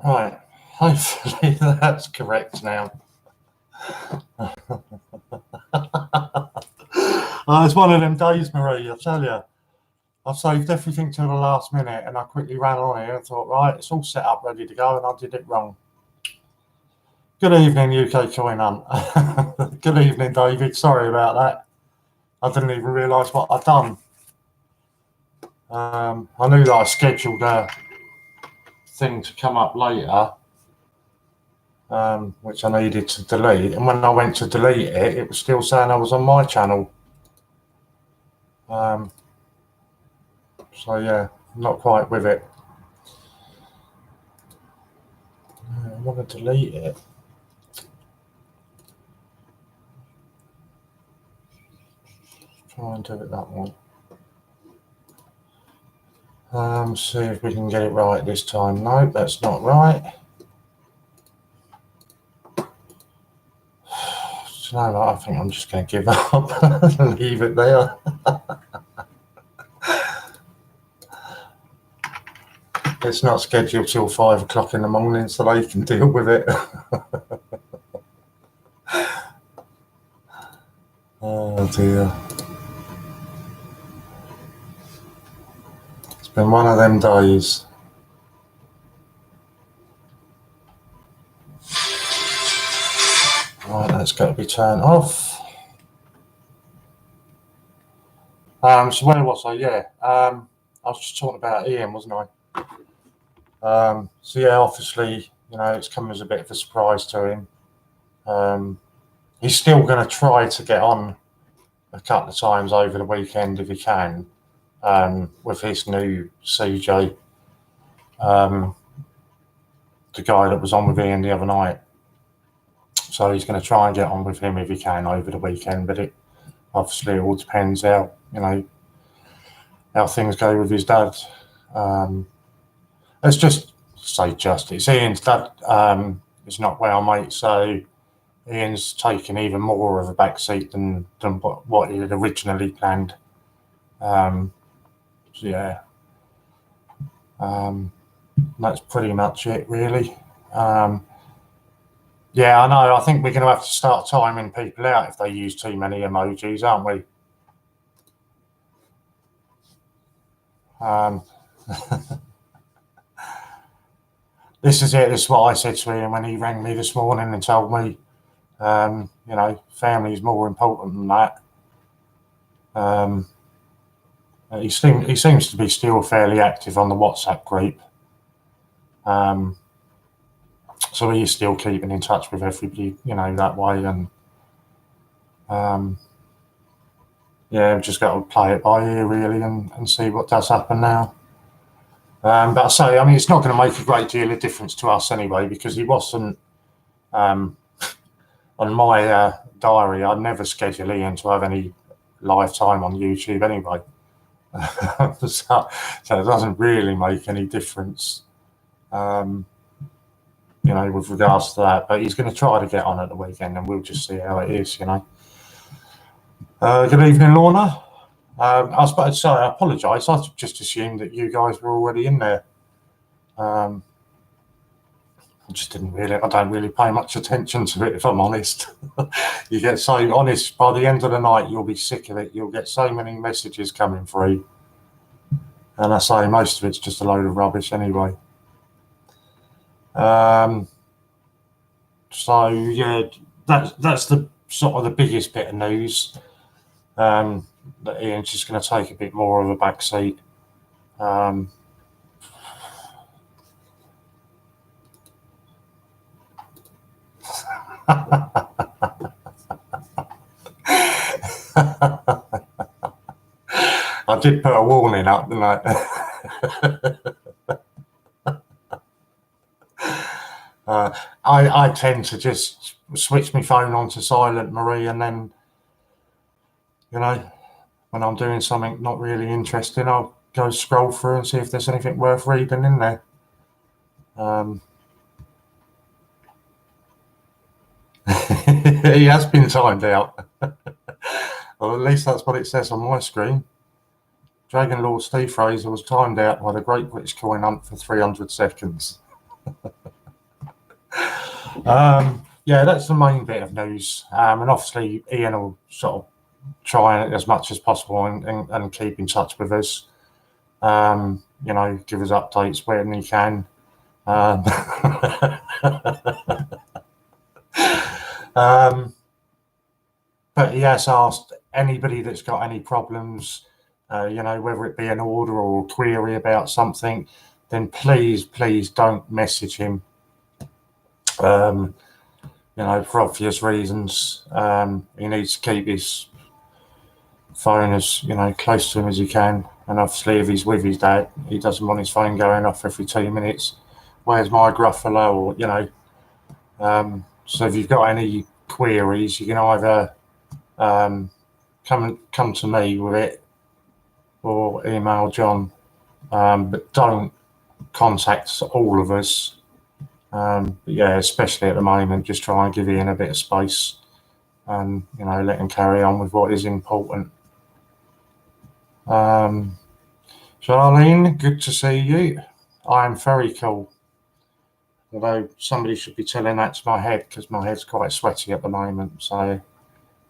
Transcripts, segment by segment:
Right, hopefully that's correct now. It's one of them days, Marie, I tell you. I saved everything till the last minute and I quickly ran on here and thought, right, it's all set up, ready to go, and I did it wrong. Good evening, UK Coin Hunt. Good evening, David. Sorry about that. I didn't even realise what I'd done. I knew that I scheduled a thing to come up later, which I needed to delete. And when I went to delete it, it was still saying I was on my channel. So yeah, not quite with it. I want to delete it. Try and do it that way. See if we can get it right this time. No, that's not right. So no, I think I'm just going to give up and leave it there. It's not scheduled till 5 o'clock in the morning, so they can deal with it. Oh dear. It's been one of them days. Right, that's got to be turned off. So where was I? Yeah, I was just talking about Ian, wasn't I? So yeah, obviously, it's come as a bit of a surprise to him. He's still going to try to get on a couple of times over the weekend if he can, with his new CJ, the guy that was on with Ian the other night. So he's going to try and get on with him if he can over the weekend, but it all depends how things go with his dad. Let's just say it's Ian's dad is not well, mate, so Ian's taken even more of a backseat than what he had originally planned. So yeah, that's pretty much it, really. Yeah, I know. I think we're going to have to start timing people out if they use too many emojis, aren't we? This is it. This is what I said to him when he rang me this morning and told me, family is more important than that. He seems to be still fairly active on the WhatsApp group. So he is still keeping in touch with everybody, that way. And yeah, we've just got to play it by ear, really, and see what does happen now. But I say, it's not going to make a great deal of difference to us anyway, because he wasn't on my diary. I'd never schedule Ian to have any live time on YouTube anyway. So it doesn't really make any difference, with regards to that. But he's going to try to get on at the weekend, and we'll just see how it is, Good evening, Lorna. I was about to say, I apologise. I just assumed that you guys were already in there. I just didn't really. I don't really pay much attention to it, if I'm honest. You get so honest, by the end of the night, you'll be sick of it. You'll get so many messages coming through, and I say most of it's just a load of rubbish anyway. So yeah, that's the sort of the biggest bit of news. That Ian's just going to take a bit more of a back seat. I did put a warning up, didn't I? I tend to just switch my phone on to silent, Marie, and then, when I'm doing something not really interesting, I'll go scroll through and see if there's anything worth reading in there. He has been timed out. Well, at least that's what it says on my screen. Dragon Lord Steve Fraser was timed out by the Great British Coin Hunt for 300 seconds. Yeah, that's the main bit of news. And obviously, Ian will sort of try as much as possible and keep in touch with us. You know, give us updates when he can. But he has asked anybody that's got any problems, you know, whether it be an order or a query about something, then please don't message him. You know, for obvious reasons. He needs to keep his phone as, you know, close to him as he can. And obviously, if he's with his dad, he doesn't want his phone going off every 2 minutes. Where's my Gruffalo? Or, you know, so if you've got any queries, you can either come to me with it or email John. But don't contact all of us. But yeah, especially at the moment, just try and give Ian a bit of space and, you know, let him carry on with what is important. Charlene, good to see you. I am very cool. Although somebody should be telling that to my head because my head's quite sweaty at the moment. So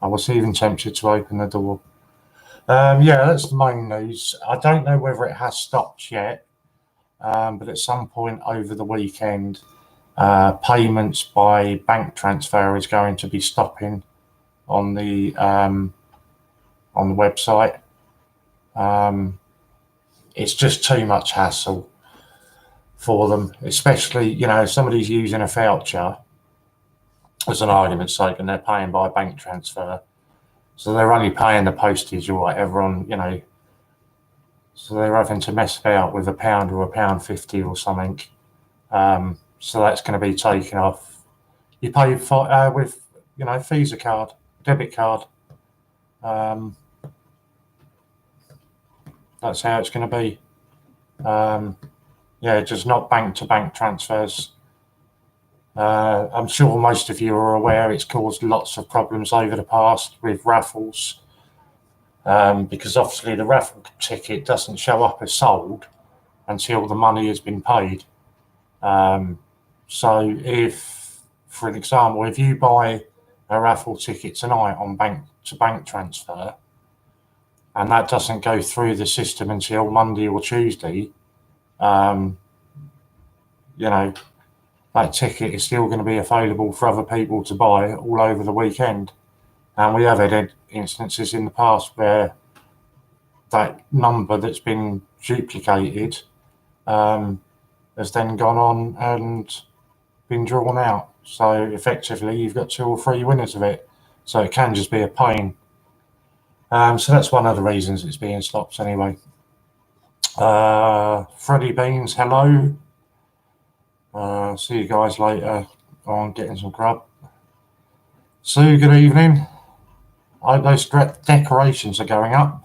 I was even tempted to open the door. Yeah, that's the main news. I don't know whether it has stopped yet, but at some point over the weekend, payments by bank transfer is going to be stopping on the website. It's just too much hassle for them, especially, you know, if somebody's using a voucher as an argument's sake and they're paying by bank transfer, so they're only paying the postage or whatever on, you know, so they're having to mess about with £1 or £1.50 or something. So that's going to be taken off. You pay for with, you know, Visa card, debit card. That's how it's going to be. Yeah, just not bank-to-bank transfers. I'm sure most of you are aware it's caused lots of problems over the past with raffles, because obviously the raffle ticket doesn't show up as sold until the money has been paid. So if, for an example, if you buy a raffle ticket tonight on bank-to-bank transfer, and that doesn't go through the system until Monday or Tuesday, you know, that ticket is still going to be available for other people to buy all over the weekend. And we have had instances in the past where that number that's been duplicated has then gone on and been drawn out. So effectively, you've got 2 or 3 winners of it. So it can just be a pain. So that's one of the reasons it's being stopped anyway. Freddie Beans, hello. See you guys later on getting some grub. Sue, good evening. I hope those decorations are going up.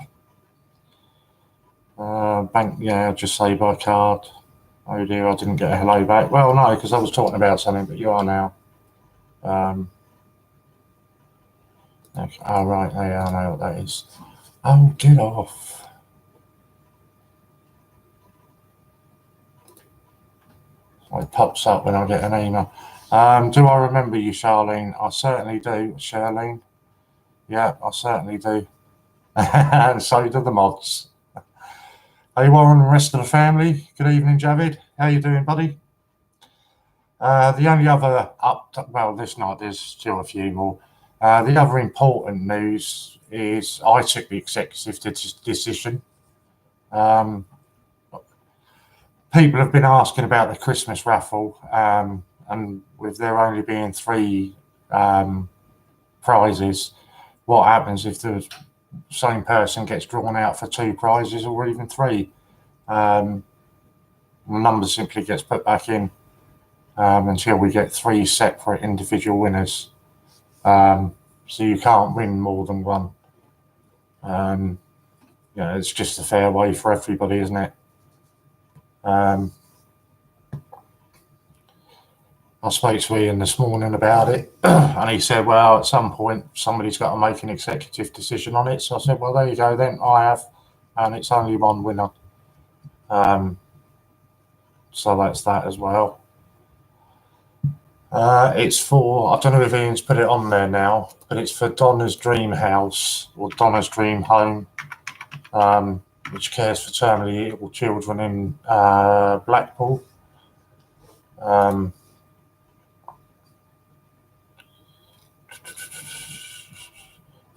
Bank, yeah, just say by card. Oh dear, I didn't get a hello back. Well, no, because I was talking about something, but you are now. Okay. Oh, right, yeah, I know what that is. Oh, get off. It pops up when I get an email. Do I remember you, Charlene? I certainly do, Charlene. Yeah, I certainly do. And so do the mods. Hey, Warren and the rest of the family. Good evening, Javid. How you doing, buddy? The only other well, this night there's still a few more. The other important news is I took the executive decision. People have been asking about the Christmas raffle, and with there only being 3 prizes, what happens if the same person gets drawn out for 2 prizes or even 3? The number simply gets put back in until we get 3 separate individual winners. So you can't win more than one. You know, it's just a fair way for everybody, isn't it? I spoke to Ian this morning about it, and he said, well, at some point, somebody's got to make an executive decision on it. So I said, well, there you go then, I have, and it's only one winner. So that's that as well. It's for, I don't know if Ian's put it on there now, but it's for Donna's Dream House or Donna's Dream Home, which cares for terminally ill children in Blackpool.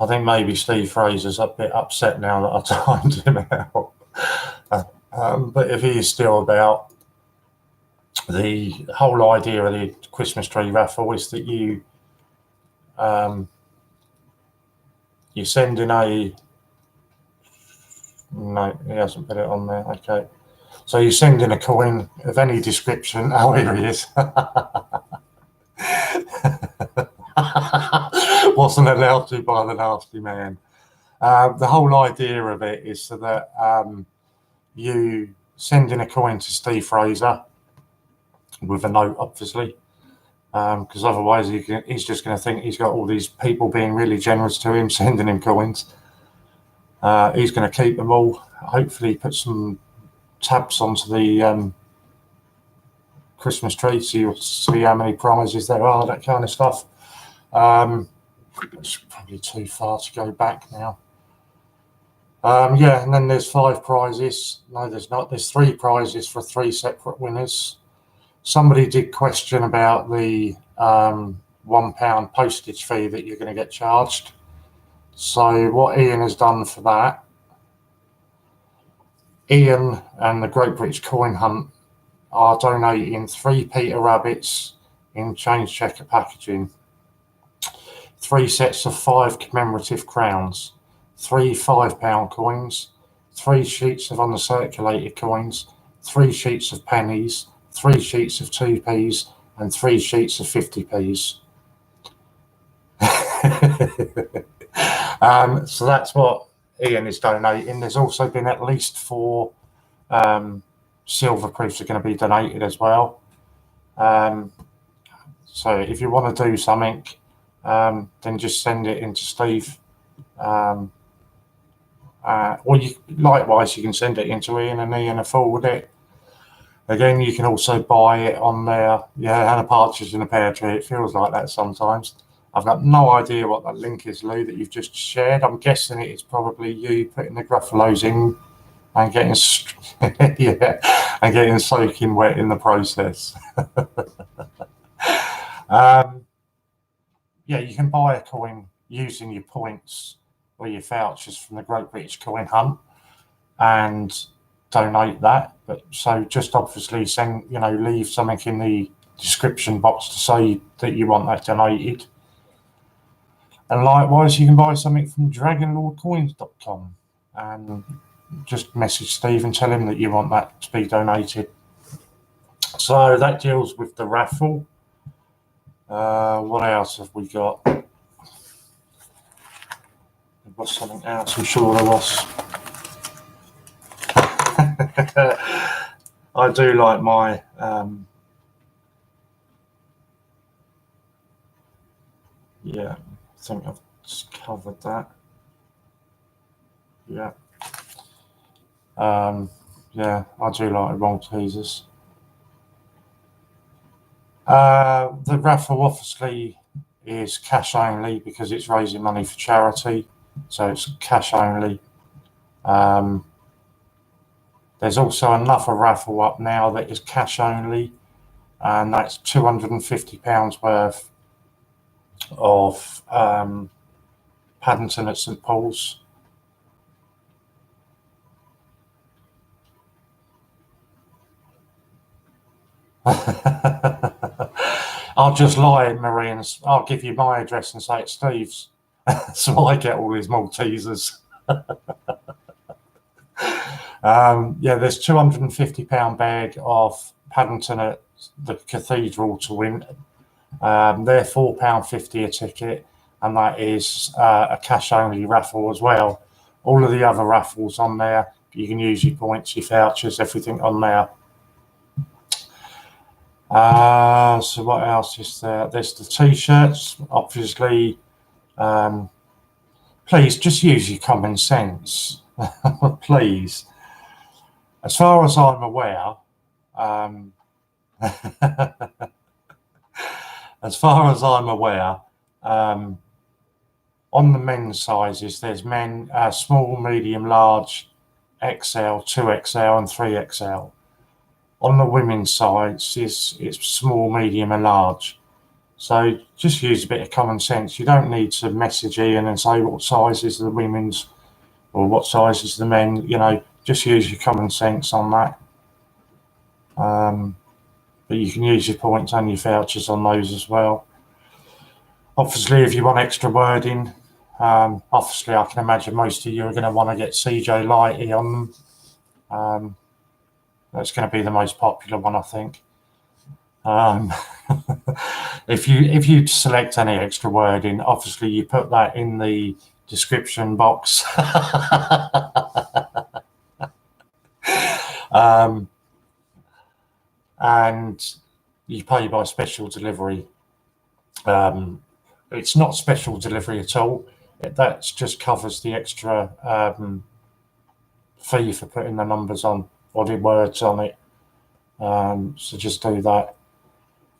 I think maybe Steve Fraser's a bit upset now that I timed him out. But if he is still about, the whole idea of the Christmas tree raffle is that you send in a, no, he hasn't put it on there. Okay, so you send in a coin of any description. Oh, here he is. Wasn't allowed to by the nasty man. The whole idea of it is so that you send in a coin to Steve Fraser with a note, obviously, because otherwise he's just going to think he's got all these people being really generous to him, sending him coins. He's going to keep them all. Hopefully, put some tabs onto the Christmas tree so you'll see how many prizes there are, that kind of stuff. It's probably too far to go back now. Yeah, and then there's 5 prizes. No, there's not. There's 3 prizes for 3 separate winners. Somebody did question about the £1 postage fee that you're going to get charged. So what Ian has done for that, Ian and the Great British Coin Hunt are donating 3 Peter Rabbits in change checker packaging, 3 sets of 5 commemorative crowns, 3 £5 coins, 3 sheets of uncirculated coins, 3 sheets of pennies, 3 sheets of 2p's, and 3 sheets of 50p's. So that's what Ian is donating. There's also been at least 4 silver proofs are going to be donated as well. So if you want to do something, then just send it into Steve. Or likewise, you can send it into Ian and Ian will forward it. Again, you can also buy it on there. Yeah, and a partridge in a pear tree. It feels like that sometimes. I've got no idea what that link is, Lou, that you've just shared. I'm guessing it's probably you putting the Gruffalos in and getting and getting soaking wet in the process. Yeah, you can buy a coin using your points or your vouchers from the Great British Coin Hunt and donate that. But so just obviously leave something in the description box to say that you want that donated. And likewise, you can buy something from dragonlordcoins.com and just message Steve and tell him that you want that to be donated. So that deals with the raffle. What else have we got? There was something else, I'm sure there was. I do like my yeah, I think I've just covered that. Yeah. Yeah, I do like Maltesers. The raffle obviously is cash only because it's raising money for charity, so it's cash only. There's also another raffle up now that is cash only, and that's £250 worth of Paddington at St Paul's. I'll just lie, Marines. I'll give you my address and say it's Steve's. So I get all these Maltesers. Yeah, there's £250 bag of Paddington at the Cathedral to win. They're £4.50 a ticket, and that is a cash only raffle as well. All of the other raffles on there, you can use your points, your vouchers, everything on there. So what else is there? There's the t-shirts, obviously. Please just use your common sense. Please. As far as I'm aware, as far as I'm aware, on the men's sizes, there's men small, medium, large, XL, 2XL, and 3XL. On the women's side, it's small, medium, and large. So just use a bit of common sense. You don't need to message Ian and say what size is the women's or what size is the men. You know, just use your common sense on that. But you can use your points and your vouchers on those as well. Obviously, if you want extra wording, obviously I can imagine most of you are going to want to get CJ Lighty on them. That's going to be the most popular one, I think. If you select any extra wording, obviously you put that in the description box. And you pay by special delivery. It's not special delivery at all. That just covers the extra fee for putting the numbers on or the words on it. So just do that.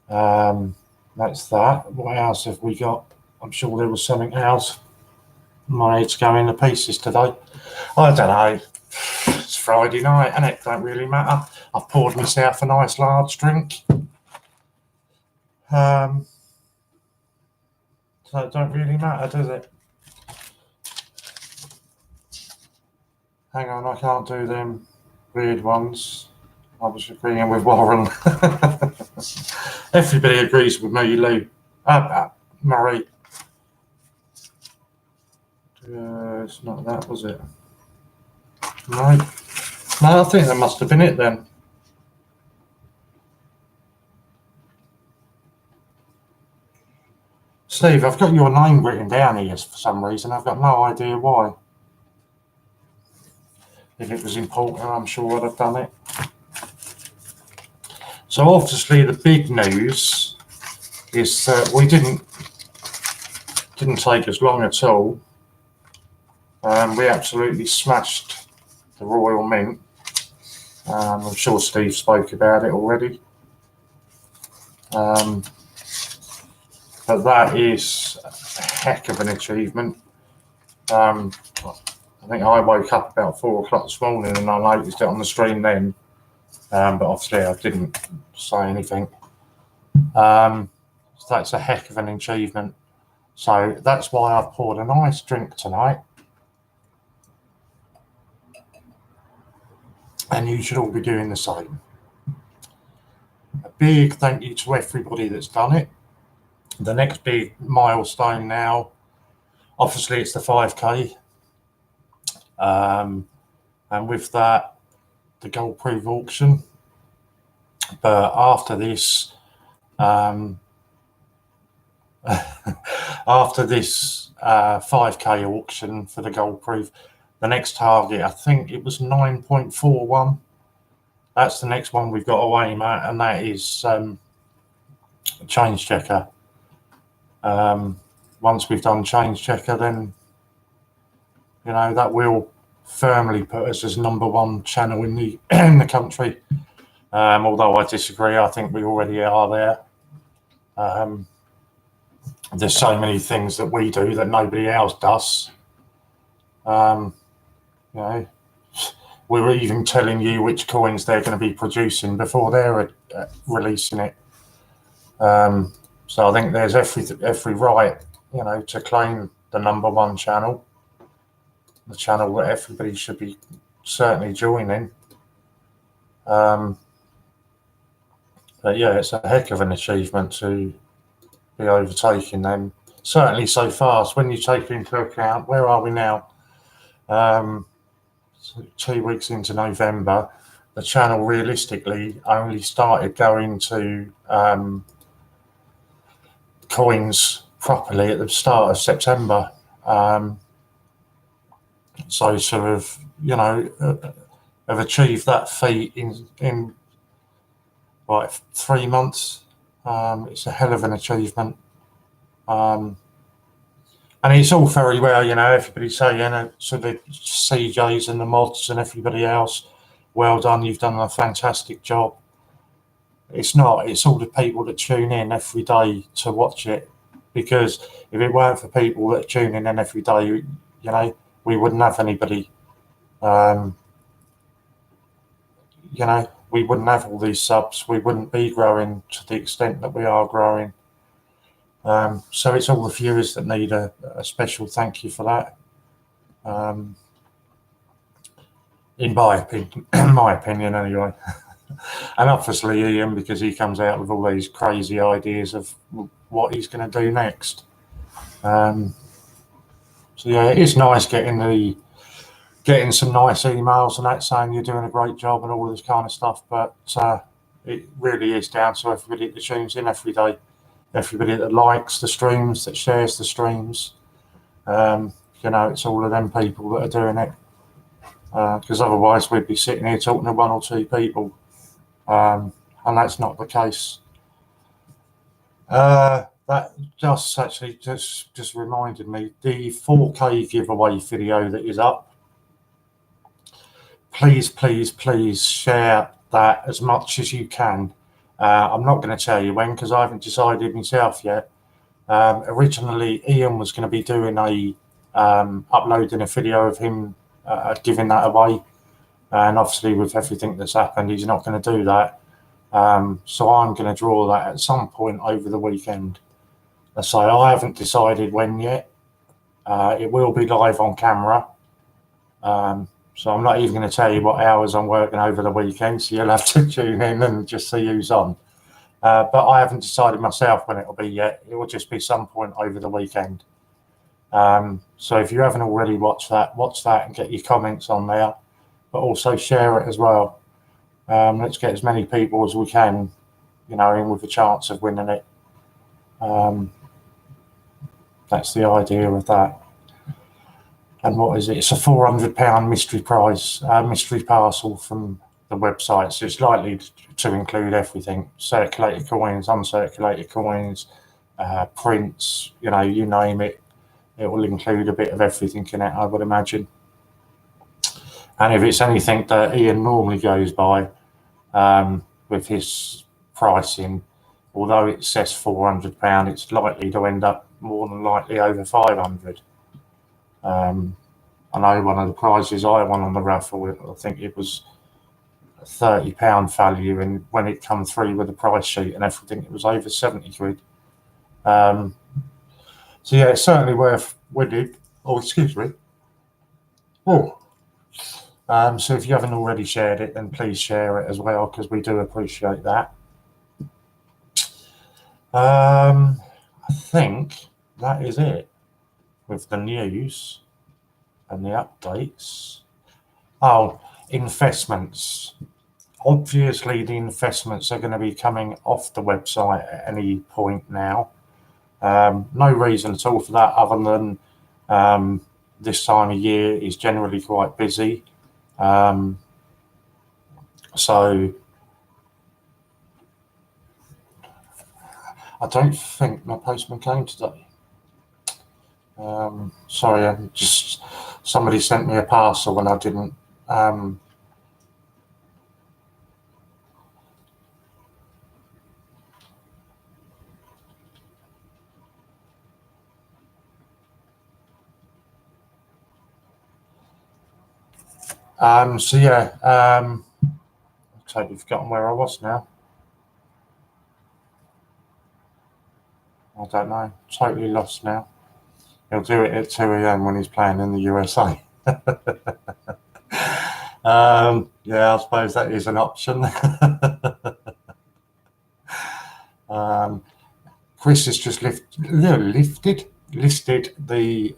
That's that. What else have we got? I'm sure there was something else. My head's going to pieces today. I don't know. It's Friday night, and it don't really matter. I've poured myself a nice large drink. So it don't really matter, does it? Hang on, I can't do them weird ones. I was agreeing with Warren. Everybody agrees with me, Lou. Murray. It's not that, was it? No. No, I think that must have been it then. Steve, I've got your name written down here for some reason. I've got no idea why. If it was important, I'm sure I'd have done it. So obviously the big news is that we didn't take as long at all. We absolutely smashed the Royal Mint. I'm sure Steve spoke about it already. But that is a heck of an achievement. I think I woke up about 4 o'clock this morning and I noticed it on the screen then. But obviously I didn't say anything. So that's a heck of an achievement. So that's why I've poured a nice drink tonight. And you should all be doing the same. A big thank you to everybody that's done it. The next big milestone now, obviously it's the 5K. And with that, the gold proof auction. But after this, after this 5K auction for the gold proof, the next target, I think it was 9.41. That's the next one we've got to aim at, and that is Change Checker. Once we've done Change Checker, then you know that will firmly put us as #1 channel in the country. Although I disagree, I think we already are there. There's so many things that we do that nobody else does. You know, we're even telling you which coins they're going to be producing before they're releasing it. So I think there's every right, you know, to claim the #1 channel, the channel that everybody should be certainly joining. But yeah, it's a heck of an achievement to be overtaking them, certainly so fast. When you take into account, where are we now? 2 weeks into November, the channel realistically only started going to coins properly at the start of September. So sort of, you know, have achieved that feat in like 3 months. It's a hell of an achievement. And it's all very well, you know, everybody saying to the CJs and the mods and everybody else, well done, you've done a fantastic job. It's not. It's all the people that tune in every day to watch it. Because if it weren't for people that tune in every day, you know, we wouldn't have anybody. You know, we wouldn't have all these subs. We wouldn't be growing to the extent that we are growing. So it's all the viewers that need a special thank you for that. In my opinion, anyway. And obviously Ian, because he comes out with all these crazy ideas of what he's going to do next. So yeah, it is nice getting some nice emails and that saying you're doing a great job and all this kind of stuff. But it really is down to everybody that tunes in every day, everybody that likes the streams, that shares the streams. You know, it's all of them people that are doing it. Because otherwise we'd be sitting here talking to one or two people. And that's not the case. That just reminded me, the 4K giveaway video that is up. Please share that as much as you can. I'm not going to tell you when because I haven't decided myself yet. Originally, Ian was going to be doing uploading a video of him giving that away. And obviously with everything that's happened, he's not going to do that. So I'm going to draw that at some point over the weekend. So I haven't decided when yet. It will be live on camera. So I'm not even going to tell you what hours I'm working over the weekend. So you'll have to tune in and just see who's on. But I haven't decided myself when it'll be yet. It will just be some point over the weekend. So if you haven't already watch that and get your comments on there. But also share it as well. Let's get as many people as we can, you know, in with a chance of winning it. That's the idea of that. And what is it? It's a £400 mystery prize, mystery parcel from the website. So it's likely to include everything: circulated coins, uncirculated coins, prints. You know, you name it. It will include a bit of everything in it, I would imagine. And if it's anything that Ian normally goes by with his pricing, although it says £400, it's likely to end up more than likely over 500. I know one of the prizes I won on the raffle, I think it was a £30 value, and when it come through with the price sheet and everything, it was over 70 quid. So yeah, it's certainly worth winning. Oh, excuse me. Oh. So if you haven't already shared it, then please share it as well, because we do appreciate that. I think that is it with the news and the updates. Oh, investments. Obviously, the investments are going to be coming off the website at any point now. No reason at all for that, other than this time of year is generally quite busy. So I don't think my postman came today. Sorry, somebody sent me a parcel and I didn't. So yeah, I've totally forgotten where I was now. I don't know. Totally lost now. He'll do it at 2 AM when he's playing in the USA. Yeah, I suppose that is an option. Chris has just listed the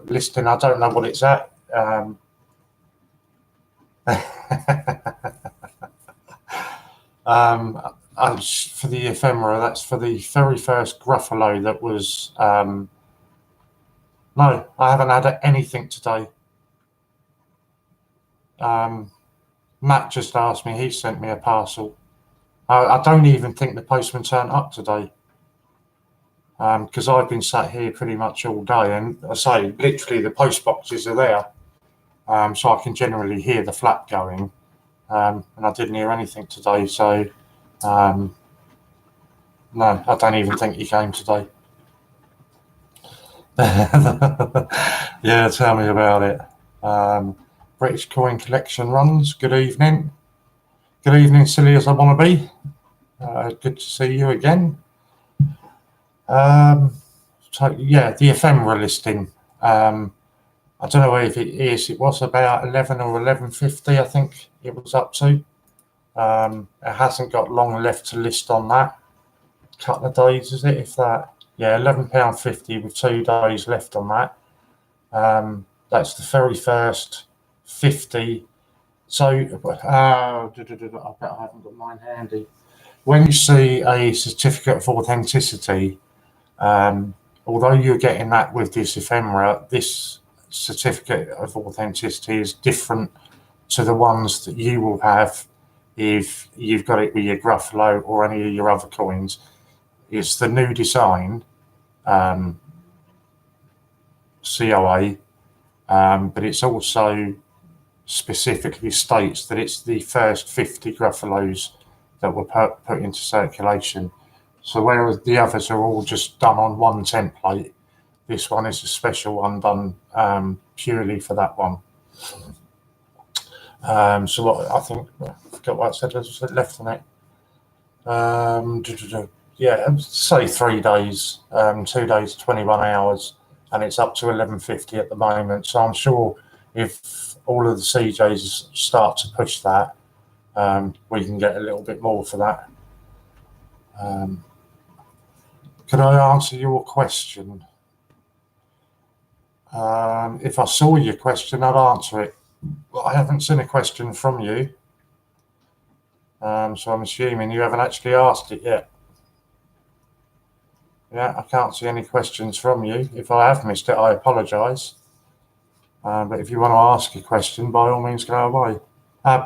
listing. I don't know what it's at. For the ephemera, that's for the very first Gruffalo that was. No, I haven't had anything today. Matt just asked me, he sent me a parcel. I don't even think the postman turned up today. Because I've been sat here pretty much all day, and I say literally the post boxes are there. So I can generally hear the flap going. And I didn't hear anything today, so No, I don't even think he came today. Yeah, tell me about it. British coin collection runs. Good evening. Good evening, silly as I want to be. Good to see you again. So yeah, the ephemera listing. I don't know if it is. It was about 11 or 11.50. I think it was up to. It hasn't got long left to list on that. Couple of days, is it? If that. Yeah, £11.50 with 2 days left on that. That's the very first 50. So, I bet I haven't got mine handy. When you see a certificate of authenticity, although you're getting that with this ephemera, this certificate of authenticity is different to the ones that you will have if you've got it with your Gruffalo or any of your other coins. It's the new design, COA, but it's also specifically states that it's the first 50 Gruffalos that were put into circulation. So whereas the others are all just done on one template, this one is a special one done purely for that one. So what I think, I forgot what I said, there's left on it. Yeah, say 3 days, 2 days, 21 hours, and it's up to 11.50 at the moment. So I'm sure if all of the CJs start to push that, we can get a little bit more for that. Can I answer your question? If I saw your question, I'd answer it. Well, I haven't seen a question from you, so I'm assuming you haven't actually asked it yet. Yeah, I can't see any questions from you. If I have missed it, I apologise. But if you want to ask a question, by all means, go away.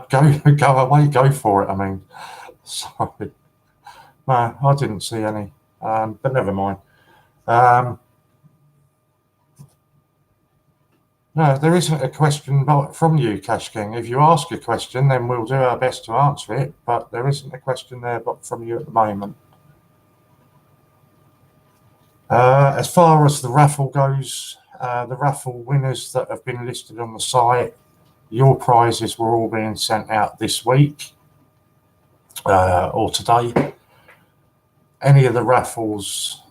Go away, go for it. I mean, sorry. No, I didn't see any, but never mind. No, there isn't a question from you, Cash King. If you ask a question, then we'll do our best to answer it, but there isn't a question there from you at the moment. As far as the raffle goes, the raffle winners that have been listed on the site, your prizes were all being sent out this week or today. Any of the raffles,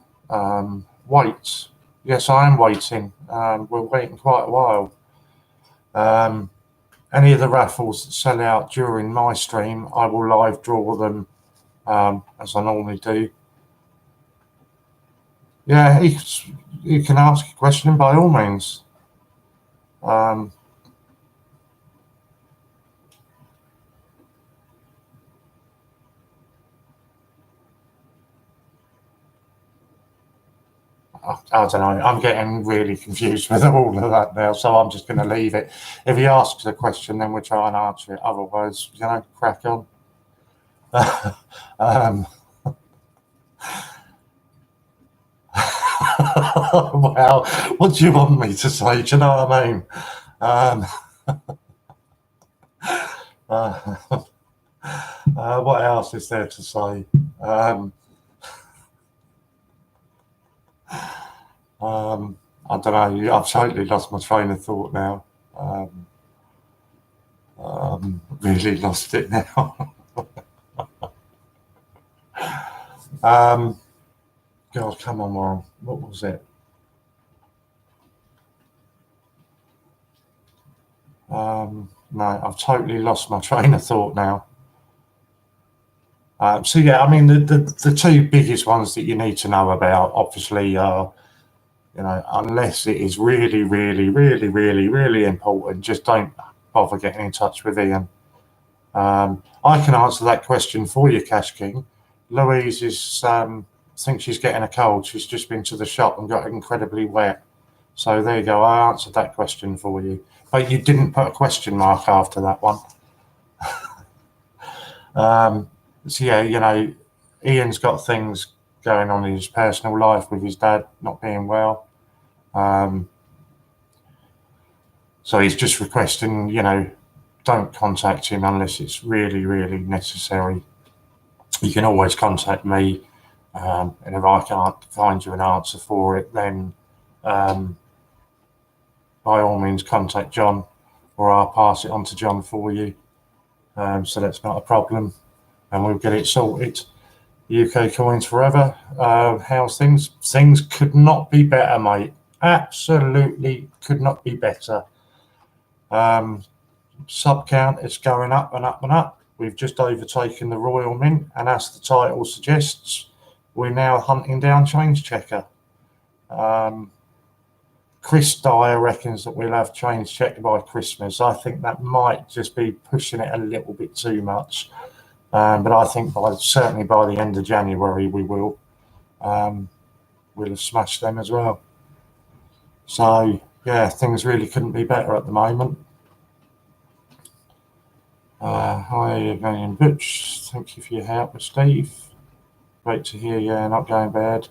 wait. Yes, I am waiting. We're waiting quite a while. Any of the raffles that sell out during my stream, I will live draw them as I normally do. Yeah, you can ask a question by all means. I don't know. I'm getting really confused with all of that now, so I'm just going to leave it. If he asks a question, then we'll try and answer it. Otherwise, crack on. Well, what do you want me to say? Do you know what I mean? What else is there to say? I don't know. I've totally lost my train of thought now. Really lost it now. God, come on, Warren. What was it? No, I've totally lost my train of thought now. So yeah, I mean, the two biggest ones that you need to know about, obviously, are, unless it is really, really, really, really, really important, just don't bother getting in touch with Ian. I can answer that question for you, Cash King. Louise is, thinks she's getting a cold. She's just been to the shop and got incredibly wet. So there you go. I answered that question for you. But you didn't put a question mark after that one. So yeah, Ian's got things going on in his personal life with his dad not being well. So he's just requesting, don't contact him unless it's really, really necessary. you can always contact me, and if I can't find you an answer for it, then by all means contact John, or I'll pass it on to John for you. So that's not a problem, and we'll get it sorted. UK coins forever. How's things? Things could not be better, mate. Absolutely could not be better. Sub count is going up and up and up. We've just overtaken the Royal Mint, and as the title suggests, we're now hunting down Change Checker. Chris Dyer reckons that we'll have Change Checker by Christmas. I think that might just be pushing it a little bit too much. But I think certainly by the end of January we will. We'll have smashed them as well. So yeah, things really couldn't be better at the moment. Hi Van Butch, thank you for your help with Steve. Great to hear you not going bad.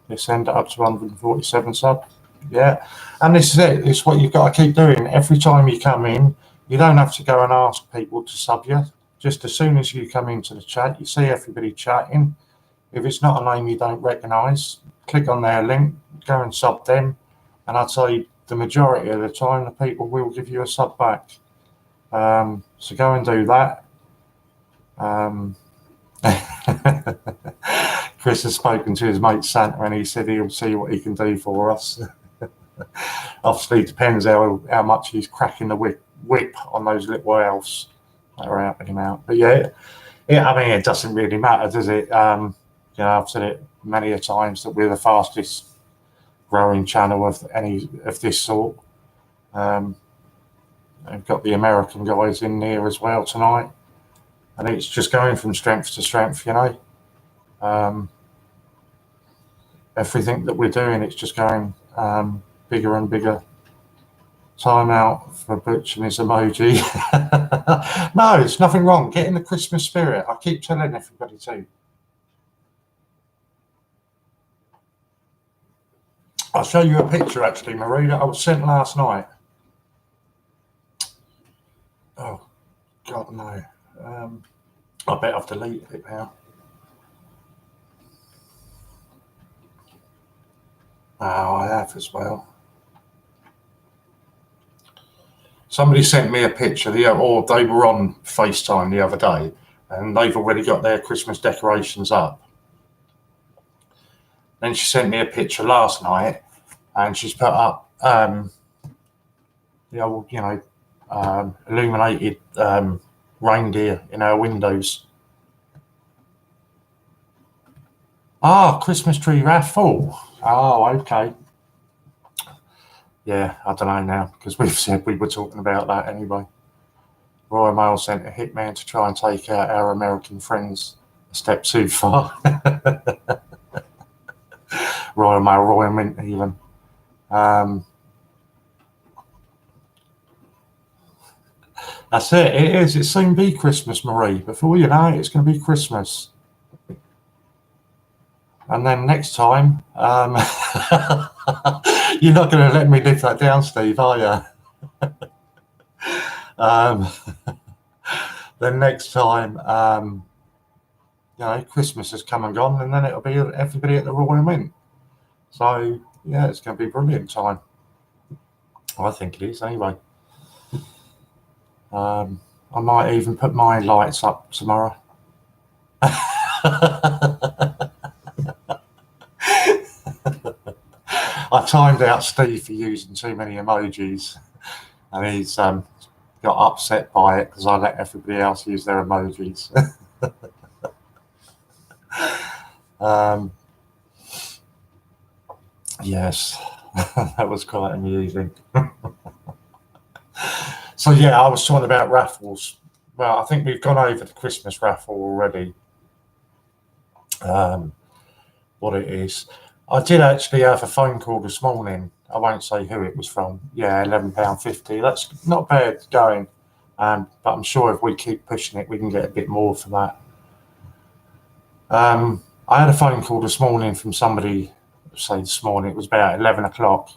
Let's end it up to 147 sub. Yeah, and this is it. It's what you've got to keep doing. Every time you come in, you don't have to go and ask people to sub you. Just as soon as you come into the chat, you see everybody chatting. If it's not a name you don't recognise, click on their link, go and sub them, and I'd say the majority of the time the people will give you a sub back. So go and do that. Chris has spoken to his mate Santa, and he said he'll see what he can do for us. Obviously, it depends how much he's cracking the whip on those little elves that are helping him out. But yeah, I mean, it doesn't really matter, does it? I've said it many a times that we're the fastest growing channel of this sort. I've got the American guys in there as well tonight, and it's just going from strength to strength, everything that we're doing, it's just going bigger and bigger. Time out for Butch and his emoji. No, it's nothing wrong. Get in the Christmas spirit. I keep telling everybody to. I'll show you a picture, actually, Marie, that I was sent last night. Oh, God, no. I bet I've deleted it now. Oh, I have as well. Somebody sent me a picture, or they were on FaceTime the other day, and they've already got their Christmas decorations up. Then she sent me a picture last night, and she's put up, illuminated reindeer in her windows. Christmas tree raffle. Oh, okay. Yeah, I don't know now, because we've said we were talking about that anyway. Royal Mail sent a hitman to try and take out our American friends a step too far. Royal Mail, Royal Mint even. That's it. It is. It'll soon be Christmas, Marie. Before you know it, it's going to be Christmas. And then next time, you're not going to let me live that down, Steve, are you? Then next time, Christmas has come and gone, and then it'll be everybody at the Royal Mint. So, yeah, it's going to be a brilliant time. I think it is, anyway. I might even put my lights up tomorrow. I timed out Steve for using too many emojis, and he's got upset by it because I let everybody else use their emojis. Yes, that was quite amusing. So yeah, I was talking about raffles. Well, I think we've gone over the Christmas raffle already. What it is. I did actually have a phone call this morning. I won't say who it was from. Yeah, £11.50. That's not bad going. But I'm sure if we keep pushing it, we can get a bit more for that. I had a phone call this morning from somebody. Say this morning, it was about 11 o'clock.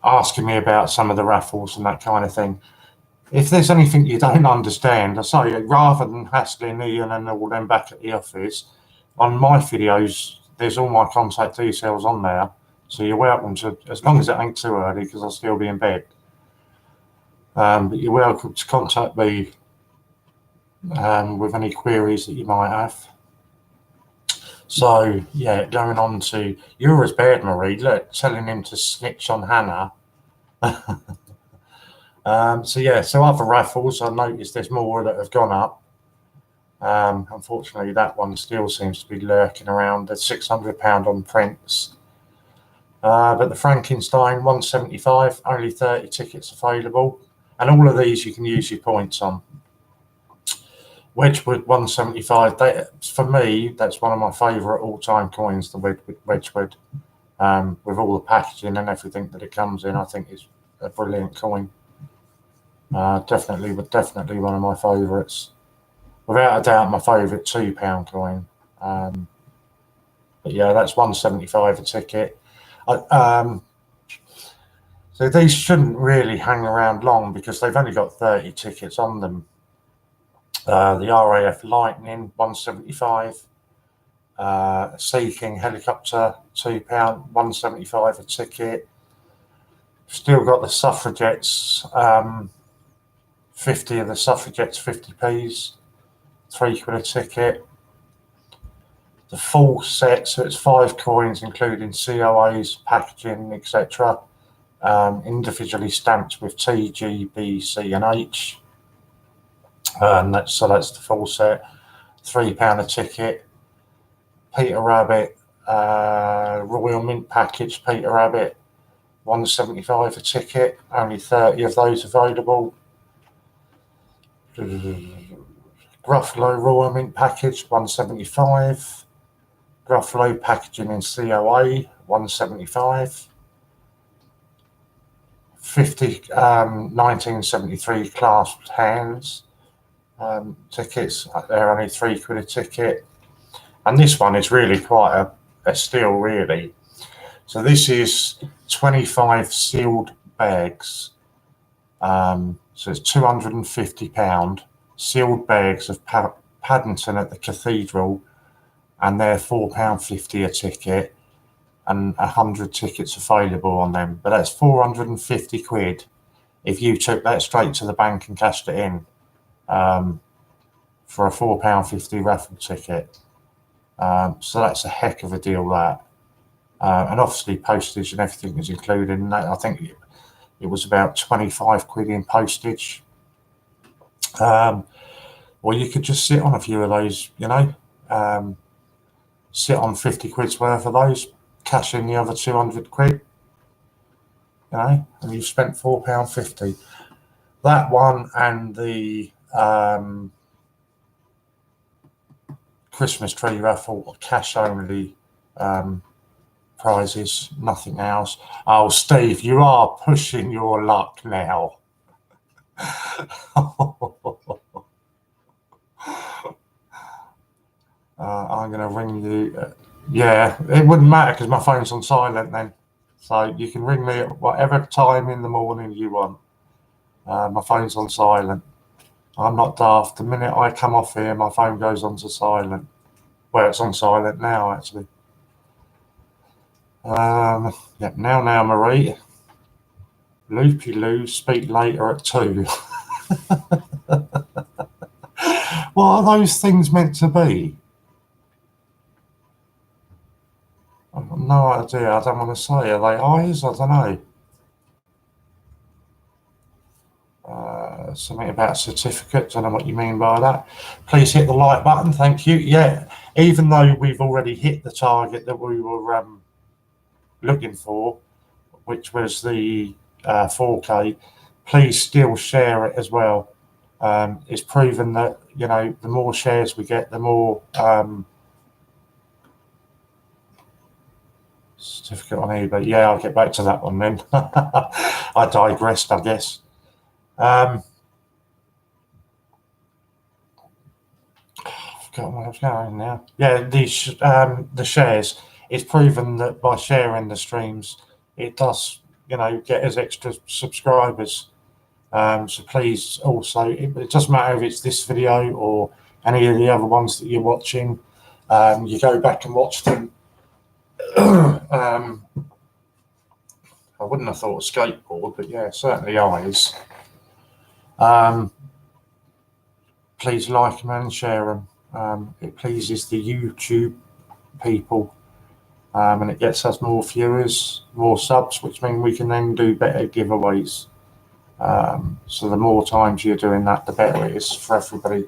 asking me about some of the raffles and that kind of thing. If there's anything you don't understand, I say, rather than hassling Ian and all them back at the office, on my videos, there's all my contact details on there. So you're welcome to, as long as it ain't too early, because I'll still be in bed. But you're welcome to contact me with any queries that you might have. So, yeah, going on to, you're as bad, Marie, look, telling him to snitch on Hannah. So, yeah, so other raffles, I noticed there's more that have gone up. Unfortunately, that one still seems to be lurking around. There's £600 on Prince. But the Frankenstein, 175, only 30 tickets available. And all of these you can use your points on. Wedgwood, 175. For me, that's one of my favourite all-time coins, the Wedgwood. With all the packaging and everything that it comes in, I think it's a brilliant coin. Definitely one of my favourites. Without a doubt, my favourite £2 coin. But yeah, that's 175 a ticket. So these shouldn't really hang around long because they've only got 30 tickets on them. The RAF Lightning, 175. Sea King helicopter, £2, 175 a ticket. Still got the suffragettes, 50 of the suffragettes, 50p's, £3 a ticket. The full set, so it's 5 coins, including COAs, packaging, etc. Individually stamped with TGBCH. And that's the full set, £3 a ticket. Peter Rabbit, Royal Mint package, Peter Rabbit, 175 a ticket, only 30 of those available. Gruffalo Royal Mint package, 175. Gruffalo packaging in COA, 175. 50 1973 clasped hands tickets, they're only £3 a ticket. And this one is really quite a steal, really. So this is 25 sealed bags. So it's £250 sealed bags of Paddington at the Cathedral, and they're £4.50 a ticket, and 100 tickets available on them. But that's 450 quid if you took that straight to the bank and cashed it in for a £4.50 raffle ticket. So that's a heck of a deal, that. And obviously postage and everything is included in that. I think it was about 25 quid in postage. Or you could just sit on a few of those, sit on 50 quid's worth of those, cash in the other 200 quid, and you've spent £4.50. That one and the Christmas tree raffle, cash only prizes, nothing else. Oh, Steve, you are pushing your luck now. I'm going to ring you. Yeah, it wouldn't matter because my phone's on silent then. So you can ring me at whatever time in the morning you want. My phone's on silent. I'm not daft. The minute I come off here, my phone goes on to silent. Well, it's on silent now, actually. Yeah, now, Marie. Loopy Loo, speak later at 2. What are those things meant to be? I've got no idea. I don't want to say. Are they eyes? I don't know. Something about certificate. Don't know what you mean by that. Please hit the like button. Thank you. Yeah, even though we've already hit the target that we were looking for, which was the 4K, please still share it as well. It's proven that the more shares we get, the more certificate on eBay. Yeah, I'll get back to that one then. I digressed, I guess. I forgot where I was going now. Yeah, the shares. It's proven that by sharing the streams, it does get us extra subscribers. So please also, it doesn't matter if it's this video or any of the other ones that you're watching, you go back and watch them. I wouldn't have thought skateboard, but yeah, certainly eyes. Please like them and share them. It pleases the YouTube people, and it gets us more viewers, more subs, which means we can then do better giveaways. So the more times you're doing that, the better it is for everybody.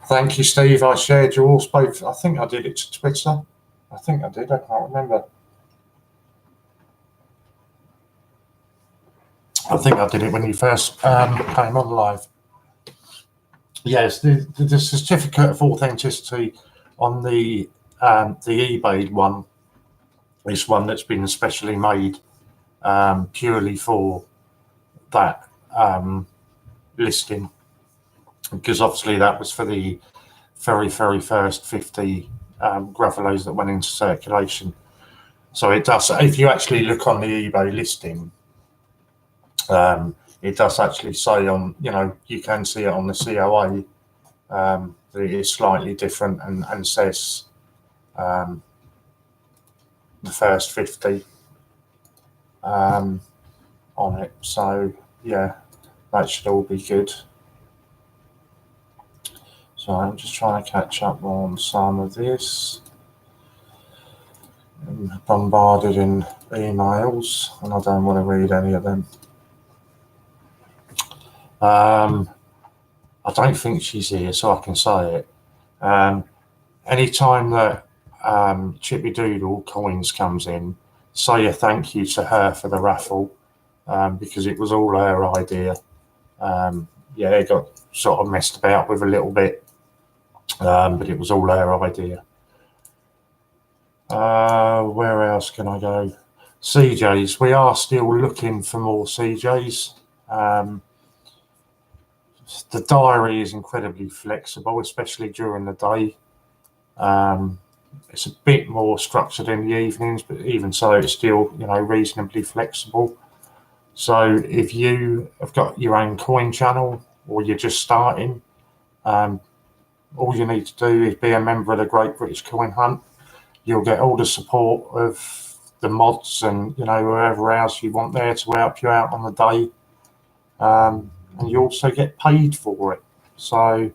Thank you, Steve. I shared yours both. I think I did it to Twitter. I think I did. I can't remember. I think I did it when you first came on live. Yes, the certificate of authenticity on the eBay one is one that's been specially made purely for that listing, because obviously that was for the very first 50 Gruffalos that went into circulation. So it does, if you actually look on the eBay listing, it does actually say on, you can see it on the COA that it is slightly different and says the first 50 on it. So yeah, that should all be good. So I'm just trying to catch up on some of this. I'm bombarded in emails and I don't want to read any of them. I don't think she's here, so I can say it. Anytime that Chippy Doodle Coins comes in, say a thank you to her for the raffle, because it was all her idea. Yeah, it got sort of messed about with a little bit, but it was all her idea. Where else can I go? CJs. We are still looking for more CJs. The diary is incredibly flexible, especially during the day. It's a bit more structured in the evenings, but even so, it's still, reasonably flexible. So if you have got your own coin channel or you're just starting, all you need to do is be a member of the Great British Coin Hunt. You'll get all the support of the mods and, whoever else you want there to help you out on the day. And you also get paid for it. So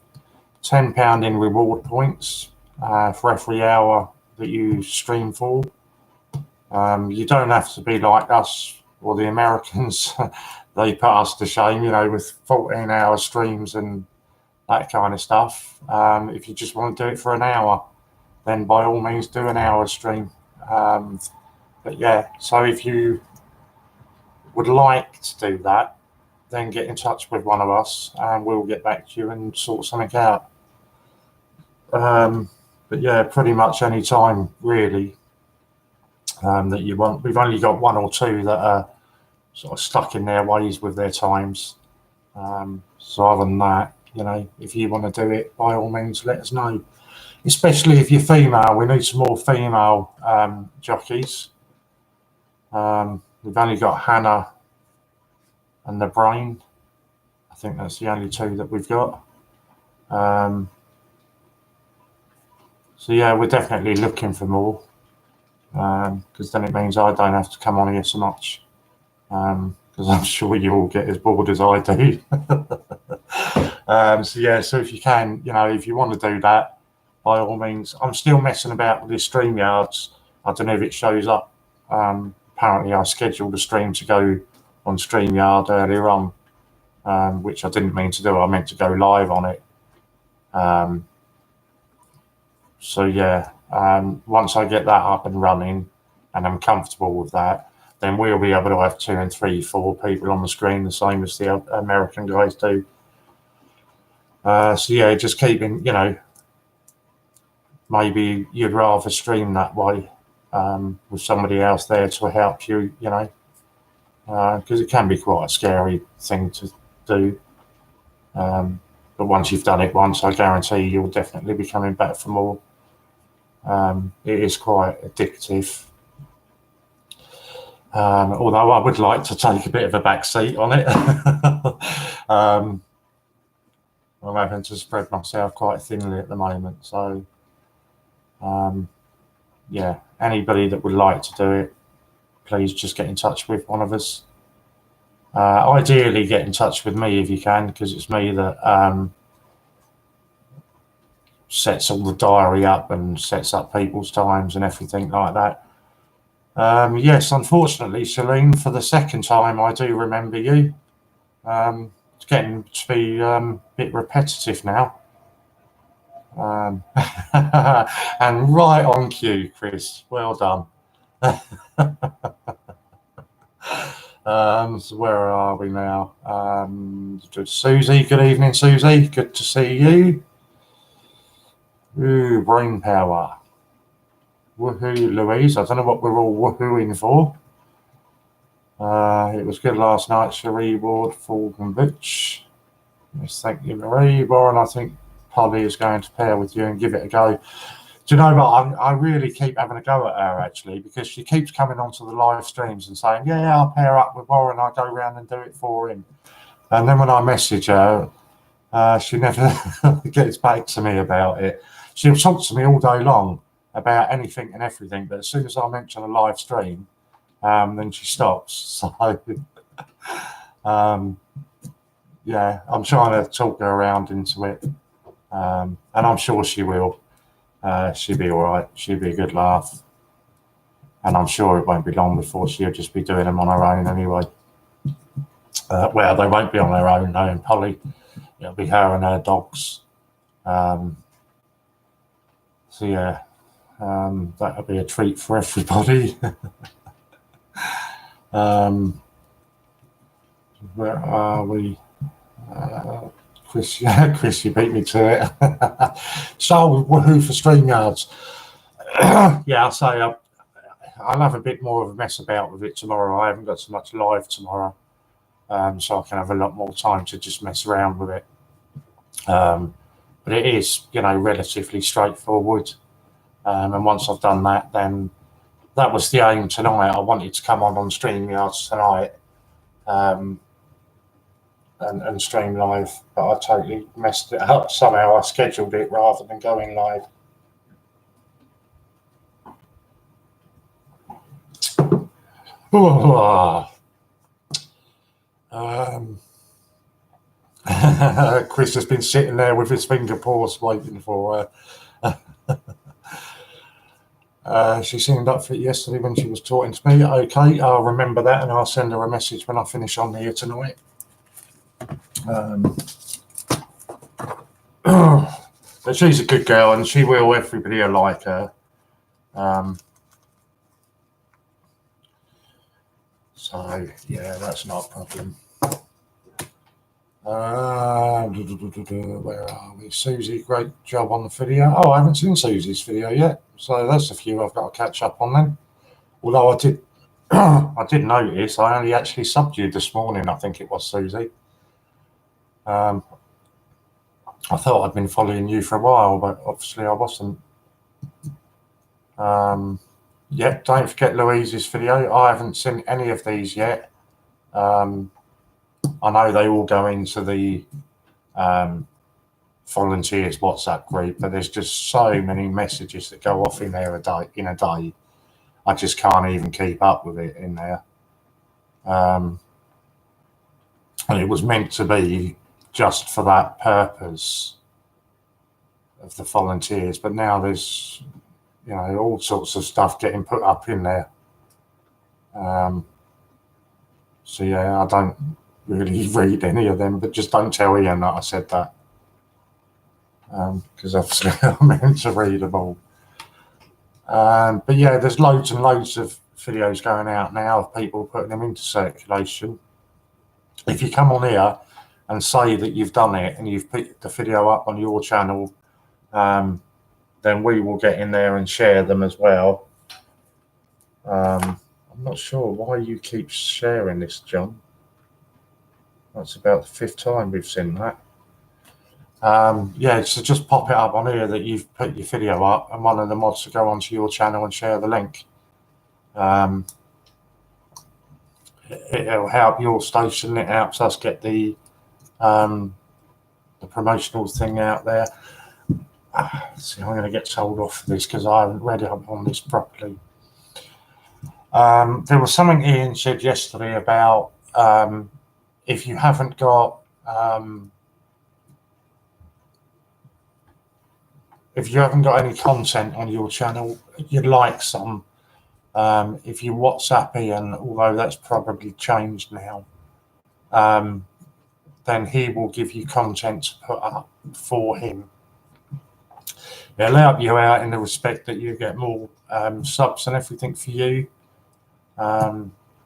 £10 in reward points for every hour that you stream for. You don't have to be like us or the Americans. They put us to shame, with 14-hour streams and that kind of stuff. If you just want to do it for an hour, then by all means do an hour stream. But yeah, so if you would like to do that, then get in touch with one of us and we'll get back to you and sort something out. But yeah, pretty much any time really that you want. We've only got one or two that are sort of stuck in their ways with their times. So other than that, if you want to do it, by all means, let us know. Especially if you're female, we need some more female jockeys. We've only got Hannah and the Brain. I think that's the only two that we've got. So yeah, we're definitely looking for more, because then it means I don't have to come on here so much, because I'm sure you all get as bored as I do. So yeah, so if you can, if you want to do that, by all means. I'm still messing about with the StreamYards. I don't know if it shows up. Apparently I scheduled a stream to go on StreamYard earlier on, which I didn't mean to do. I meant to go live on it. So yeah, once I get that up and running and I'm comfortable with that, then we'll be able to have 2 and 3, 4 people on the screen, the same as the American guys do. So yeah, just keeping, maybe you'd rather stream that way, with somebody else there to help you, because it can be quite a scary thing to do. But once you've done it once, I guarantee you'll definitely be coming back for more. It is quite addictive. although I would like to take a bit of a back seat on it. I'm having to spread myself quite thinly at the moment. So, yeah, anybody that would like to do it, please just get in touch with one of us. Ideally, get in touch with me if you can, because it's me that sets all the diary up and sets up people's times and everything like that. Yes, unfortunately, Celine, for the second time, I do remember you. It's getting to be a bit repetitive now. And right on cue, Chris. Well done. So where are we now? Susie, good evening, Susie. Good to see you. Ooh, brain power. Woohoo, Louise. I don't know what we're all woohooing for. It was good last night, Cherie Ward, Fulton Butch. Yes, thank you, Marie. Warren, I think Polly is going to pair with you and give it a go. Do you know what? I really keep having a go at her, actually, because she keeps coming onto the live streams and saying, yeah, I'll pair up with Warren. I'll go around and do it for him. And then when I message her, she never gets back to me about it. She'll talk to me all day long about anything and everything, but as soon as I mention a live stream, then she stops. So, yeah, I'm trying to talk her around into it, and I'm sure she will. She'll be all right. She'll be a good laugh, and I'm sure it won't be long before she'll just be doing them on her own anyway. Well, they won't be on their own, no, and Polly. It'll be her and her dogs. So yeah, that'll be a treat for everybody. Where are we? Chris, Chris, you beat me to it. So, woohoo for StreamYards. Yeah, I'll say I'll have a bit more of a mess about with it tomorrow. I haven't got so much live tomorrow, so I can have a lot more time to just mess around with it. But it is, relatively straightforward. And once I've done that, then that was the aim tonight. I wanted to come on StreamYards tonight. And stream live, but I totally messed it up. Somehow I scheduled it rather than going live. Chris has been sitting there with his finger paws waiting for her. She seemed up for it yesterday when she was talking to me. Okay, I'll remember that and I'll send her a message when I finish on here tonight. But she's a good girl and she will. Everybody will like her. So yeah, that's not a problem. Where are we? Susie, great job on the video. Oh, I haven't seen Susie's video yet, so that's a few I've got to catch up on then. Although I did, I did notice I only actually subbed you this morning. I think it was Susie. I thought I'd been following you for a while, but obviously I wasn't. Yeah, don't forget Louise's video. I haven't seen any of these yet. I know they all go into the volunteers WhatsApp group, but there's just so many messages that go off in there a day. I just can't even keep up with it in there. And it was meant to be just for that purpose of the volunteers, but now there's all sorts of stuff getting put up in there. So yeah, I don't really read any of them, but just don't tell Ian that I said that, because obviously I'm meant to read them all. But yeah, there's loads and loads of videos going out now of people putting them into circulation. If you come on here and say that you've done it and you've put the video up on your channel, then we will get in there and share them as well. I'm not sure why you keep sharing this, John. That's about the 5th time we've seen that. Yeah, so just pop it up on here that you've put your video up, and one of the mods will go onto your channel and share the link. it'll help your station. It helps us get the promotional thing out there. See, I'm going to get told off for this because I haven't read up on this properly. There was something Ian said yesterday about if you haven't got any content on your channel, you'd like some. If you WhatsApp Ian, although that's probably changed now, then he will give you content to put up for him. It'll help you out in the respect that you get more subs and everything for you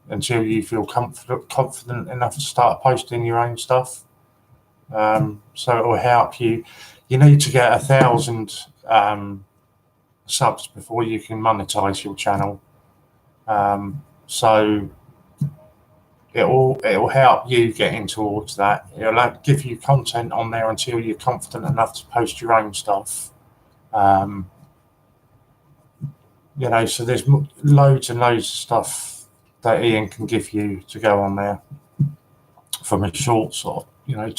until you feel confident enough to start posting your own stuff. So it will help you. You need to get 1,000 subs before you can monetize your channel. So it will help you getting towards that. It'll give you content on there until you're confident enough to post your own stuff. You know, so there's loads and loads of stuff that Ian can give you to go on there, from a short sort of, you know,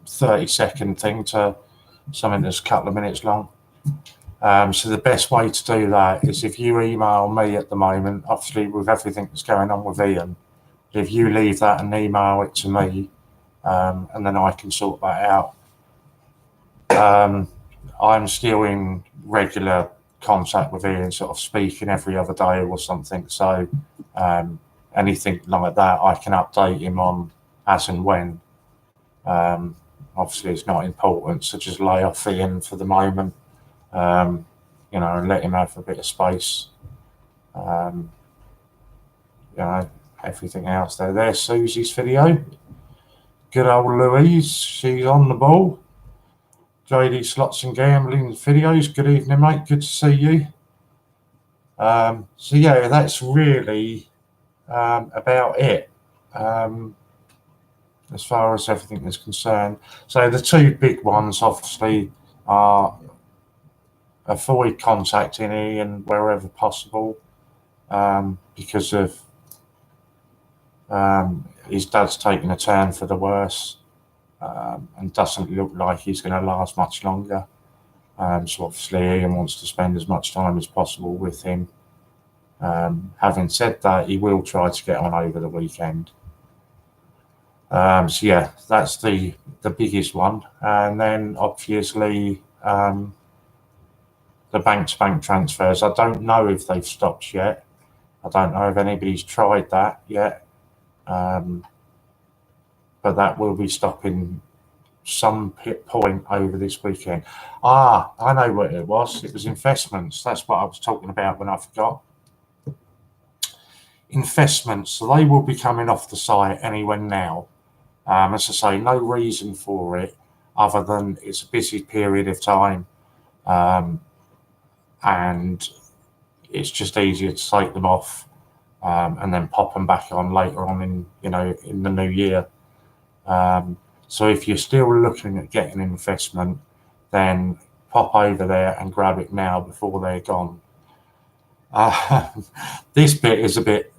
30-second thing to something that's a couple of minutes long. So the best way to do that is if you email me at the moment, obviously with everything that's going on with Ian, if you leave that and email it to me, and then I can sort that out. I'm still in regular contact with Ian, sort of speaking every other day or something. So anything like that, I can update him on as and when. Obviously, it's not important, so just lay off Ian for the moment, you know, and let him have a bit of space. You know, everything else there. There's Susie's video. Good old Louise, she's on the ball. JD Slots and Gambling videos. Good evening, mate. Good to see you. So yeah, that's really about it as far as everything is concerned. So the two big ones, obviously, are avoid contacting Ian wherever possible because of his dad's taking a turn for the worse. And doesn't look like he's going to last much longer. So obviously Ian wants to spend as much time as possible with him. Having said that, he will try to get on over the weekend. So yeah, that's the biggest one. And then obviously the bank-to-bank transfers. I don't know if they've stopped yet. I don't know if anybody's tried that yet. But that will be stopping some point over this weekend. I know what it was. It was investments. That's what I was talking about when I forgot. Investments. So they will be coming off the site anywhere now. As I say, no reason for it other than it's a busy period of time. And it's just easier to take them off and then pop them back on later on in the new year. So if you're still looking at getting an investment, then pop over there and grab it now before they're gone. This bit is a bit,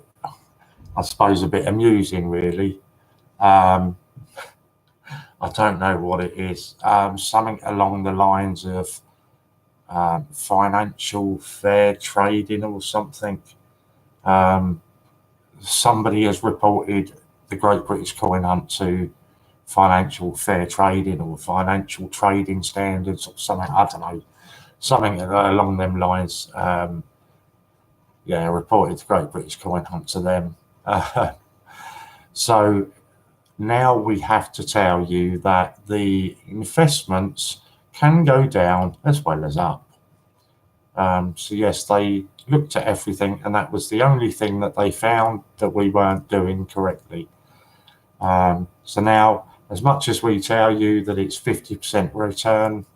I suppose, a bit amusing, really. I don't know what it is. Something along the lines of financial fair trading or something. Somebody has reported the Great British Coin Hunt to financial fair trading or financial trading standards or something. I don't know, something along them lines. Yeah, reported the Great British Coin Hunt to them. So now we have to tell you that the investments can go down as well as up. So yes, they looked at everything, and that was the only thing that they found that we weren't doing correctly. So now, as much as we tell you that it's 50% return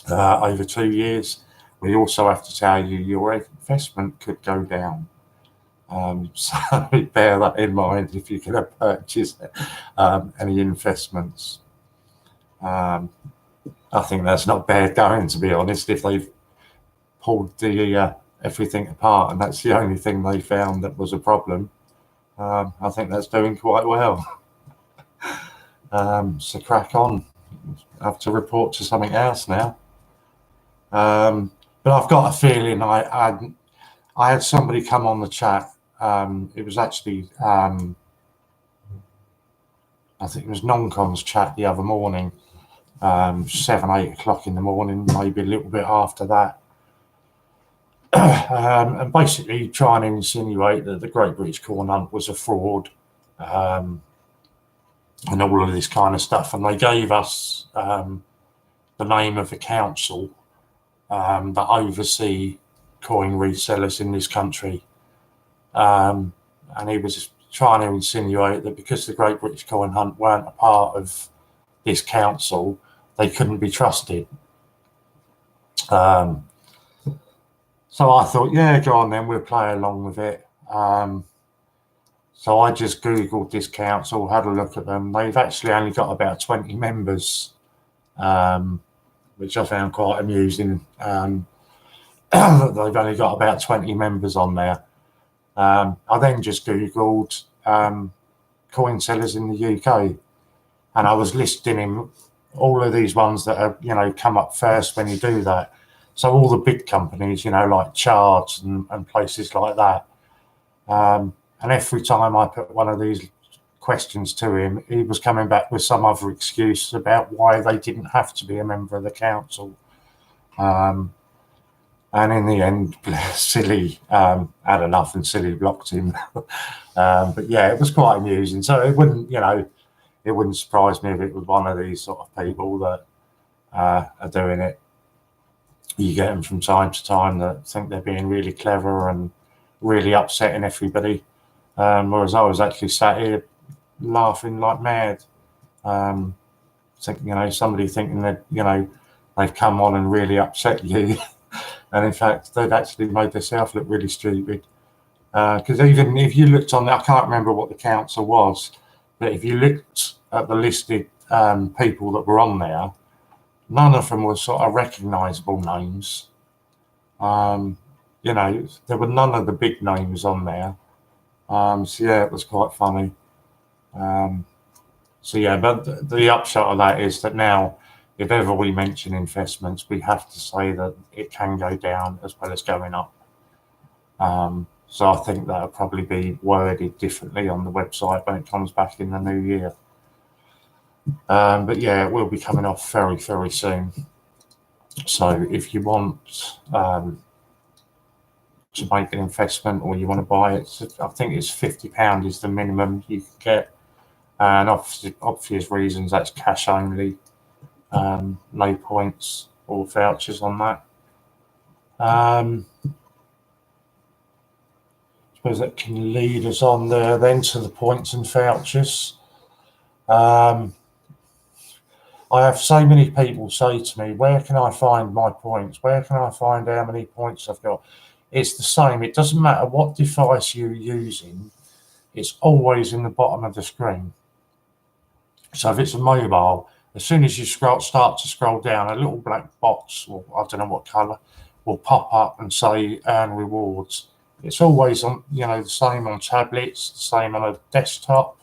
over 2 years, we also have to tell you your investment could go down. So bear that in mind if you're going to purchase any investments. I think that's not bad going, to be honest, if they've pulled the everything apart and that's the only thing they found that was a problem. I think that's doing quite well. So crack on. I have to report to something else now. But I've got a feeling I had somebody come on the chat. It was actually I think it was Noncom's chat the other morning, 7, 8 o'clock in the morning, maybe a little bit after that. And basically trying to insinuate that the Great British Corn Hunt was a fraud, and all of this kind of stuff. And they gave us the name of the council that oversee coin resellers in this country. And he was trying to insinuate that because the Great British Coin Hunt weren't a part of this council, they couldn't be trusted. So I thought, yeah, go on then, we'll play along with it. So I just Googled this council, had a look at them. They've actually only got about 20 members, which I found quite amusing. They've only got about 20 members on there. I then just Googled coin sellers in the UK, and I was listing in all of these ones that are, come up first when you do that. So all the big companies, like Charge and places like that. And every time I put one of these questions to him, he was coming back with some other excuse about why they didn't have to be a member of the council. And in the end, Silly had enough and Silly blocked him. But yeah, it was quite amusing. So it wouldn't surprise me if it was one of these sort of people that are doing it. You get them from time to time that think they're being really clever and really upsetting everybody. Whereas I was actually sat here laughing like mad. Somebody thinking that, they've come on and really upset you. And in fact, they've actually made themselves look really stupid. Because even if you looked on, I can't remember what the council was, but if you looked at the listed people that were on there, none of them were sort of recognisable names. There were none of the big names on there. So yeah, it was quite funny. But the upshot of that is that now, if ever we mention investments, we have to say that it can go down as well as going up. So I think that'll probably be worded differently on the website when it comes back in the new year. But yeah, it will be coming off very, very soon. So if you want to make an investment or you want to buy it, I think it's £50 is the minimum you can get. And obvious reasons, that's cash only, no points or vouchers on that. I suppose that can lead us on there then to the points and vouchers. I have so many people say to me, where can I find my points? Where can I find how many points I've got? It's the same. It doesn't matter what device you're using. It's always in the bottom of the screen. So if it's a mobile, as soon as you start to scroll down, a little black box, or I don't know what colour, will pop up and say earn rewards. It's always on, the same on tablets, the same on a desktop.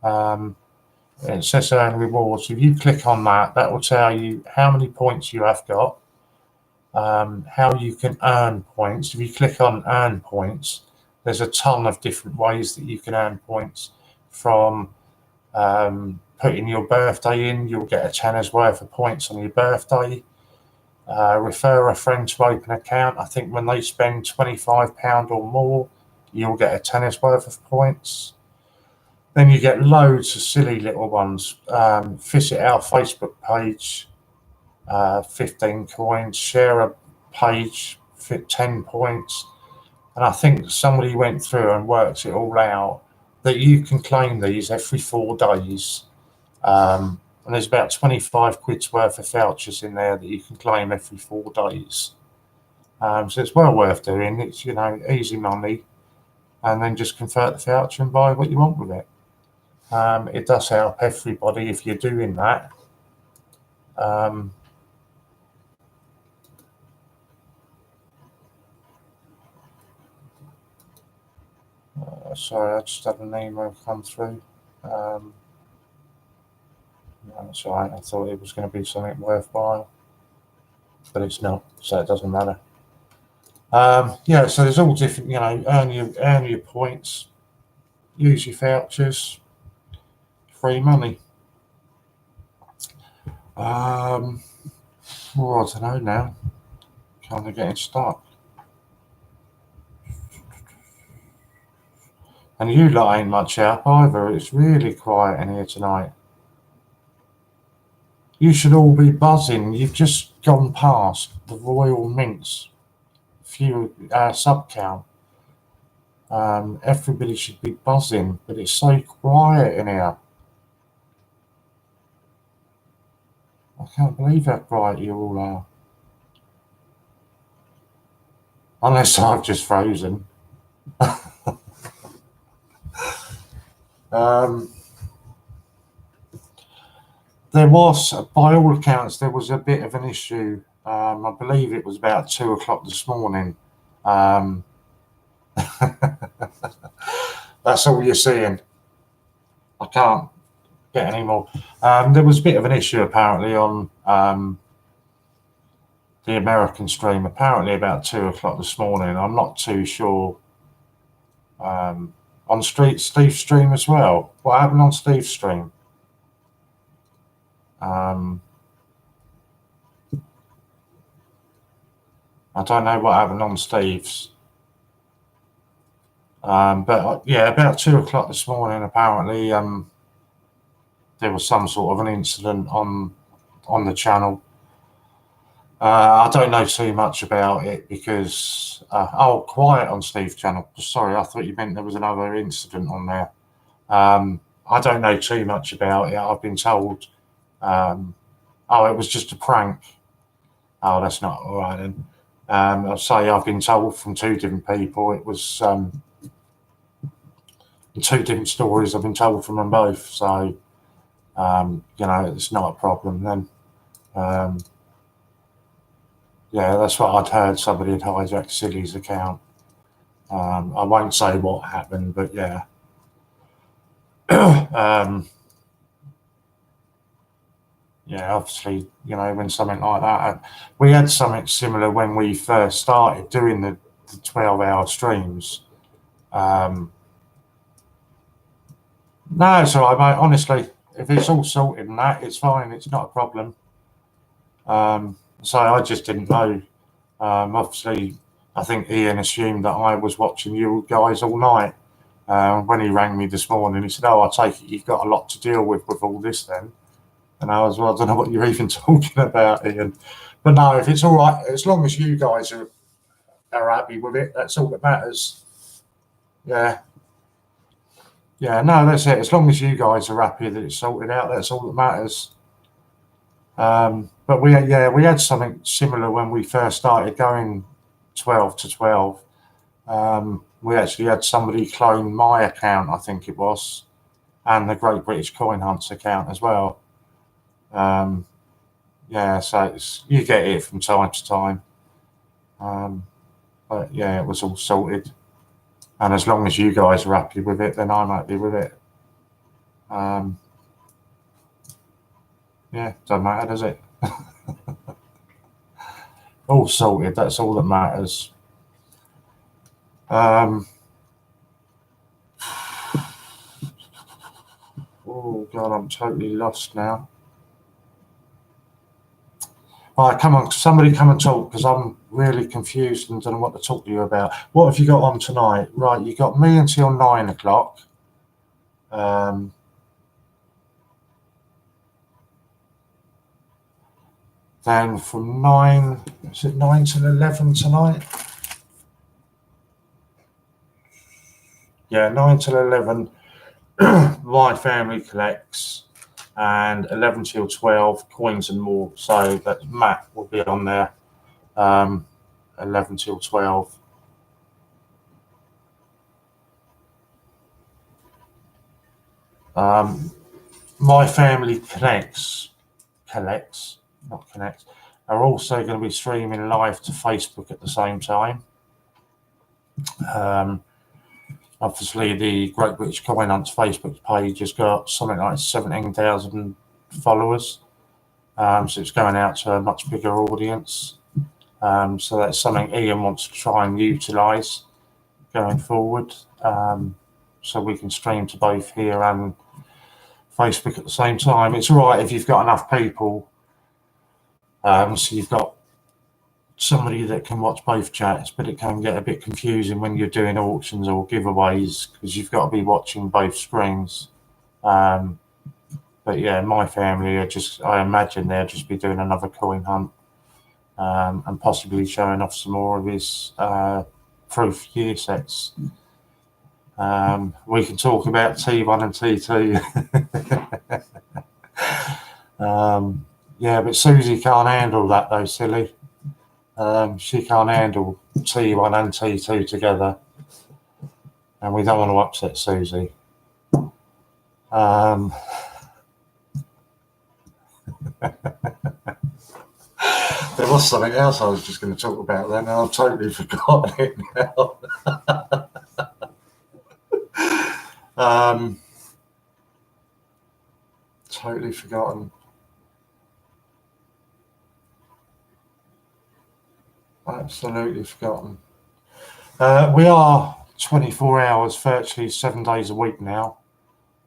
It says earn rewards. If you click on that, that will tell you how many points you have got, how you can earn points. If you click on earn points, there's a ton of different ways that you can earn points. From putting your birthday in, you'll get a tenner's worth of points on your birthday. Refer a friend to open an account. I think when they spend £25 or more, you'll get a tenner's worth of points. Then you get loads of silly little ones. Visit our Facebook page, 15 coins. Share a page, 10 points. And I think somebody went through and worked it all out that you can claim these every 4 days. And there's about 25 quid's worth of vouchers in there that you can claim every 4 days. So it's well worth doing. It's, easy money. And then just convert the voucher and buy what you want with it. It does help everybody if you're doing that. Sorry, I just had an email come through. No, that's all right. I thought it was going to be something worthwhile, but it's not, so it doesn't matter. Yeah, so there's all different, you know, earn your points, use your vouchers, free money. Well, I don't know now. Kind of getting stuck. And you lot ain't much help either. It's really quiet in here tonight. You should all be buzzing. You've just gone past the Royal Mint's sub count. Everybody should be buzzing, but it's so quiet in here. I can't believe how bright you all are. Unless I've just frozen. There was, by all accounts, there was a bit of an issue. I believe it was about 2 o'clock this morning. That's all you're seeing. I can't get any more. There was a bit of an issue apparently on the American stream, apparently about 2 o'clock this morning. I'm not too sure. On Steve's stream as well. What happened on Steve's stream? I don't know what happened on Steve's. But yeah, about 2 o'clock this morning, apparently there was some sort of an incident on the channel. I don't know too much about it because quiet on Steve's channel. Sorry, I thought you meant there was another incident on there. I don't know too much about it. I've been told, it was just a prank. Oh, that's not all right then. I'll say I've been told from 2 different people. It was 2 different stories. I've been told from them both. So, you know, it's not a problem then. Yeah, that's what I'd heard. Somebody had hijacked Silly's account. I won't say what happened, but yeah. Yeah, obviously, you know, when something like that, we had something similar when we first started doing the 12-hour streams. No, it's all right, mate. Honestly, if it's all sorted and that, it's fine. It's not a problem. So I just didn't know. Obviously, I think Ian assumed that I was watching you guys all night. When he rang me this morning, he said, "Oh, I take it you've got a lot to deal with all this then." And I was, well, I don't know what you're even talking about, Ian. But no, if it's all right, as long as you guys are happy with it, that's all that matters. Yeah. Yeah, no, that's it. As long as you guys are happy that it's sorted out, that's all that matters. But we had something similar when we first started going 12 to 12. We actually had somebody clone my account, I think it was, and the Great British Coin Hunts account as well. Yeah, so you get it from time to time. But yeah, it was all sorted. And as long as you guys are happy with it, then I'm happy with it. Yeah, doesn't matter, does it? All sorted, that's all that matters. Oh God, I'm totally lost now. All right, come on, somebody come and talk, because I'm really confused and don't know what to talk to you about. What have you got on tonight? Right, you got me until 9 o'clock. Then from 9, is it 9 till 11 tonight? Yeah, 9 till 11, My Family Collects, and 11 till 12, Coins and More. So that Matt will be on there, 11 till 12. My Family Collects, not Connects, are also going to be streaming live to Facebook at the same time. Obviously, the Great British Coin Hunts Facebook page has got something like 17,000 followers. So it's going out to a much bigger audience. So that's something Ian wants to try and utilise going forward. So we can stream to both here and Facebook at the same time. It's all right if you've got enough people. So you've got somebody that can watch both chats, but it can get a bit confusing when you're doing auctions or giveaways because you've got to be watching both screens. But yeah, my family are just, I imagine they'll just be doing another coin hunt and possibly showing off some more of his proof year sets. We can talk about T1 and T2. Yeah, but Susie can't handle that though, silly. She can't handle T1 and T2 together, and we don't want to upset Susie. There was something else I was just going to talk about then, and I've totally forgotten it now. Totally forgotten. Absolutely forgotten. We are 24 hours, virtually 7 days a week now.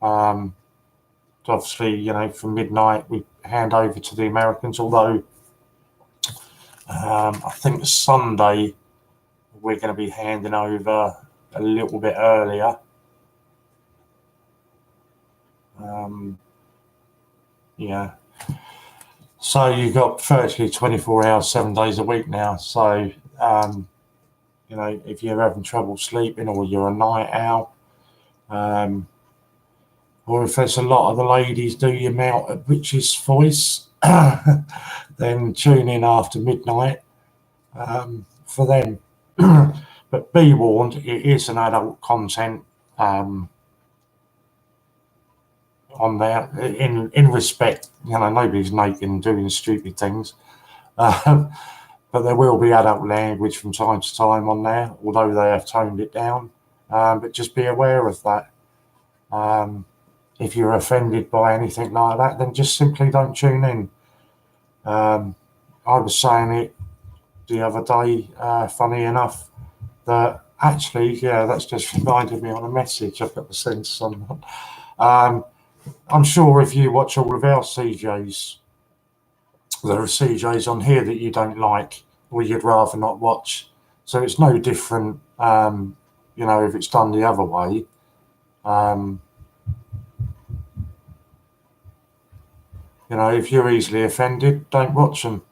Obviously, you know, from midnight we hand over to the Americans, although I think Sunday we're going to be handing over a little bit earlier. Yeah. So you've got virtually 24 hours, 7 days a week now. So, you know, if you're having trouble sleeping or you're a night owl, or if there's a lot of the ladies do your mount at Rich's voice, then tune in after midnight for them. But be warned, it is an adult content on there. In respect, you know, nobody's naked and doing stupid things. But there will be adult language from time to time on there, although they have toned it down. But just be aware of that. If you're offended by anything like that, then just simply don't tune in. I was saying it the other day, funny enough, that actually, yeah, that's just reminded me on a message I've got to send to someone. I'm sure if you watch all of our CJs, there are CJs on here that you don't like or you'd rather not watch. So it's no different, you know, if it's done the other way. You know, if you're easily offended, don't watch them.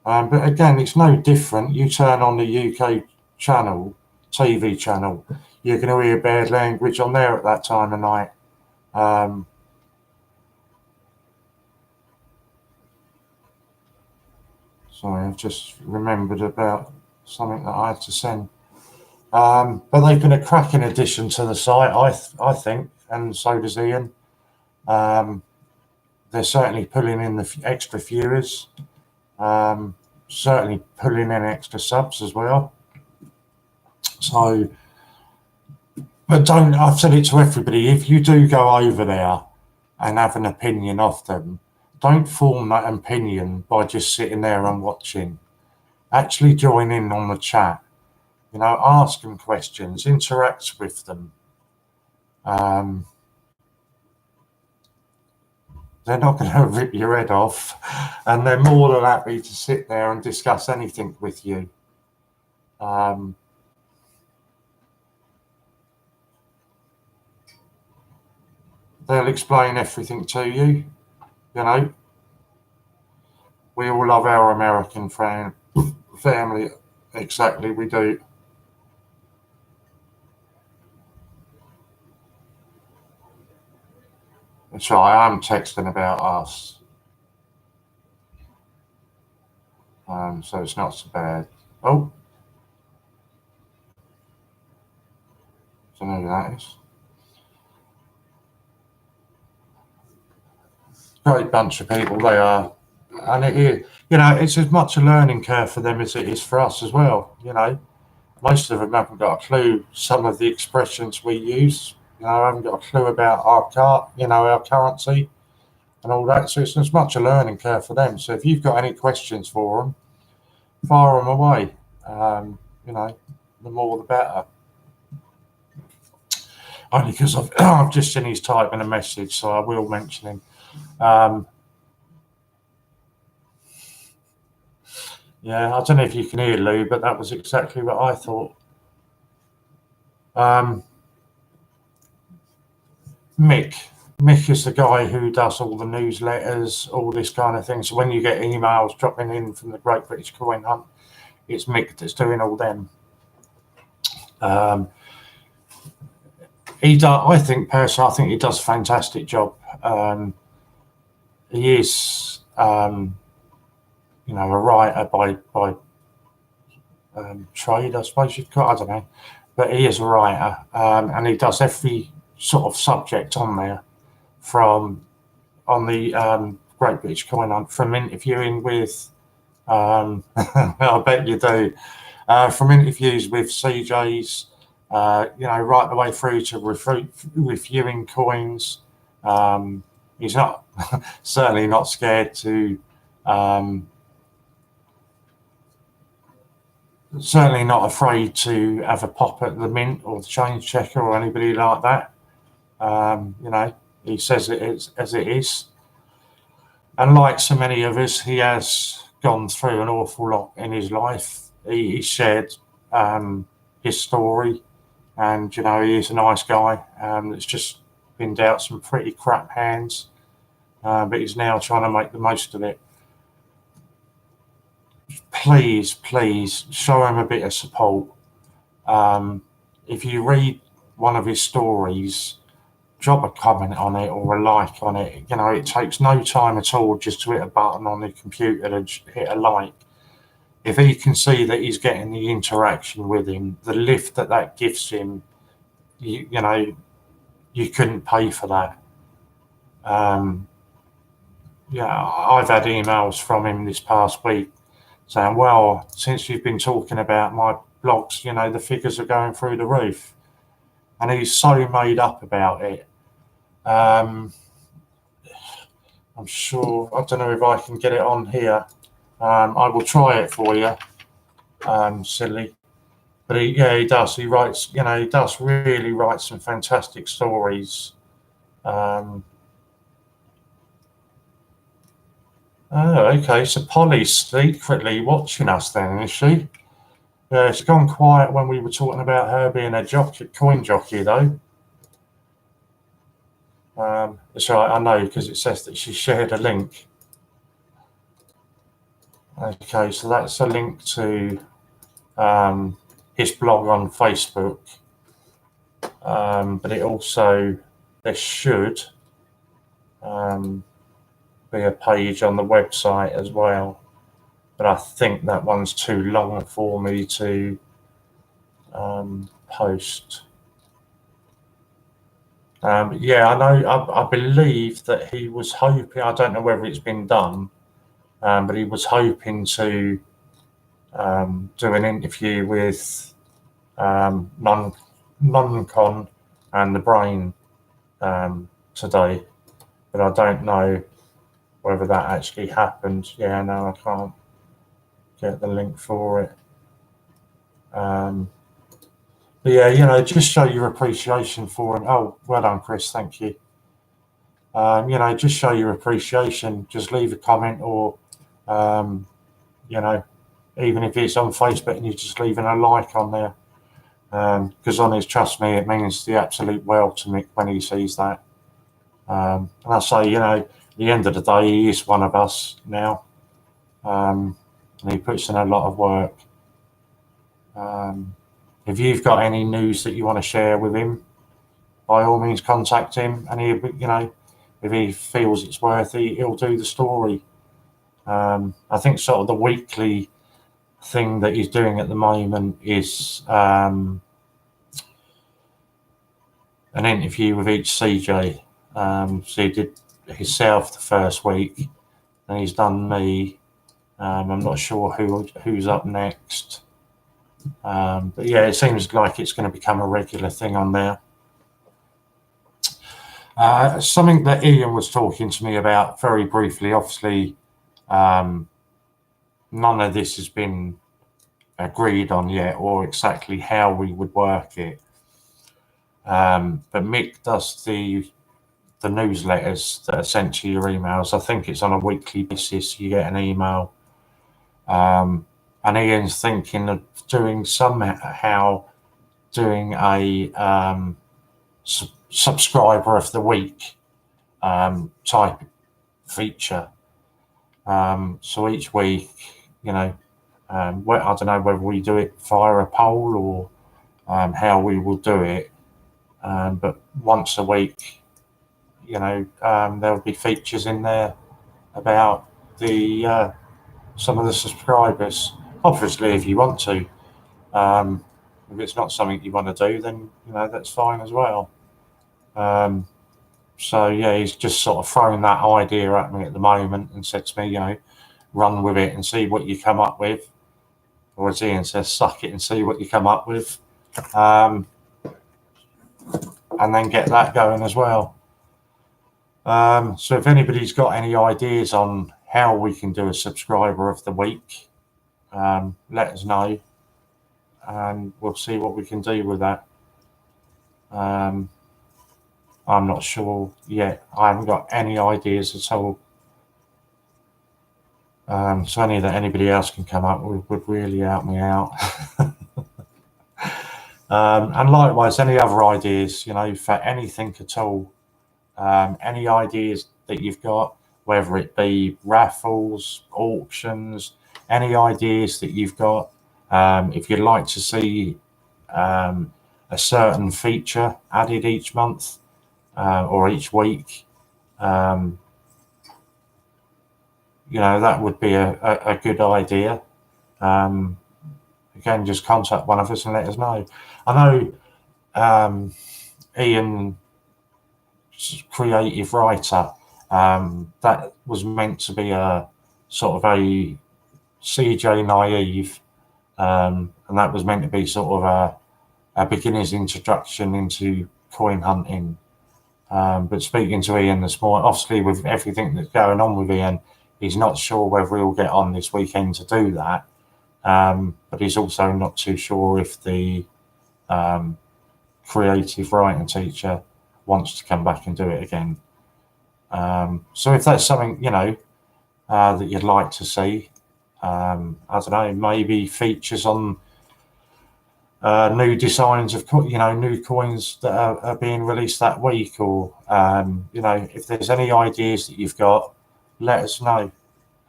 But again, it's no different. You turn on the UK channel, TV channel, you're going to hear bad language on there at that time of night. Sorry, I've just remembered about something that I had to send. But they've been a cracking addition to the site, I think, and so does Ian. They're certainly pulling in the extra viewers, certainly pulling in extra subs as well. So, but I've said it to everybody, if you do go over there and have an opinion of them, don't form that opinion by just sitting there and watching. Actually join in on the chat, you know, ask them questions, interact with them. They're not going to rip your head off, and they're more than happy to sit there and discuss anything with you. They'll explain everything to you, you know. We all love our American family. Exactly, we do. So I am texting about us. So it's not so bad. Oh. Don't know who that is. Great bunch of people they are. And it is, you know, it's as much a learning curve for them as it is for us as well, you know. most of them haven't got a clue some of the expressions we use. You know, haven't got a clue about our currency and all that. So it's as much a learning curve for them. So if you've got any questions for them, fire them away. You know, the more the better. Only because I've just seen he's typing a message, so I will mention him. Yeah, I don't know if you can hear Lou, but that was exactly what I thought. Mick is the guy who does all the newsletters, all this kind of thing. So when you get emails dropping in from the Great British Coin Hunt, it's Mick that's doing all them. He does. I think personally, I think he does a fantastic job. He is, you know, a writer by trade, I suppose you'd call it. I don't know, but he is a writer, and he does every sort of subject on there, from on the Great British Coin Hunt, from interviewing with, I bet you do, from interviews with CJs, you know, right the way through to reviewing coins. He's not certainly not scared to. Certainly not afraid to have a pop at the mint or the change checker or anybody like that. You know, he says it is as it is. And like so many of us, he has gone through an awful lot in his life. He shared his story, and, you know, he is a nice guy. That's just been dealt some pretty crap hands, but he's now trying to make the most of it. Please show him a bit of support. If you read one of his stories, drop a comment on it or a like on it. You know, it takes no time at all just to hit a button on the computer and hit a like. If he can see that he's getting the interaction with him, the lift that gives him, you know, you couldn't pay for that. Yeah, I've had emails from him this past week saying, well, since you've been talking about my blogs, you know, the figures are going through the roof. And he's so made up about it. I'm sure, I don't know if I can get it on here. I will try it for you, silly. But he does. He writes, you know, he does really write some fantastic stories. Oh, okay. So Polly's secretly watching us then, is she? Yeah, it's gone quiet when we were talking about her being a coin jockey, though. It's right, I know, because it says that she shared a link. Okay, so that's a link to his blog on Facebook. But it also, there should be a page on the website as well. But I think that one's too long for me to post. Yeah, I know. I believe that he was hoping. I don't know whether it's been done, but he was hoping to do an interview with Non-Con and the Brain today, but I don't know whether that actually happened. Yeah, no, I can't get the link for it. But yeah, you know, just show your appreciation for him. Oh, well done, Chris. Thank you. You know, just show your appreciation. Just leave a comment, or you know, even if it's on Facebook and you're just leaving a like on there, because honest, trust me, it means the absolute world to me when he sees that. And I say, you know, at the end of the day, he is one of us now, and he puts in a lot of work. If you've got any news that you want to share with him, by all means contact him, and he, you know, if he feels it's worthy, he'll do the story. I think sort of the weekly thing that he's doing at the moment is an interview with each CJ. So he did himself the first week, and he's done me. I'm not sure who's up next. But yeah, it seems like it's going to become a regular thing on there. Something that Ian was talking to me about very briefly, obviously, none of this has been agreed on yet or exactly how we would work it. But Mick does the newsletters that are sent to your emails. I think it's on a weekly basis. You get an email. And Ian's thinking of doing a subscriber of the week type feature. So each week, I don't know whether we do it via a poll or how we will do it. But once a week, there'll be features in there about the some of the subscribers. Obviously, if you want to, if it's not something you want to do, then that's fine as well. So yeah, he's just sort of throwing that idea at me at the moment and said to me, run with it and see what you come up with. Or as Ian says, suck it and see what you come up with. And then get that going as well. So if anybody's got any ideas on how we can do a subscriber of the week, let us know, and we'll see what we can do with that. I'm not sure yet. I haven't got any ideas at all. So any that anybody else can come up with would really help me out. And likewise, any other ideas, for anything at all, any ideas that you've got, whether it be raffles, auctions, any ideas that you've got, if you'd like to see a certain feature added each month or each week, that would be a good idea. Again, just contact one of us and let us know. I know Ian, creative writer, that was meant to be a sort of a CJ naive, and that was meant to be sort of a beginner's introduction into coin hunting. But speaking to Ian this morning, obviously with everything that's going on with Ian, he's not sure whether he'll get on this weekend to do that. But he's also not too sure if the creative writing teacher wants to come back and do it again. So if that's something, that you'd like to see, I don't know, maybe features on new designs of, new coins that are being released that week, or, if there's any ideas that you've got, let us know.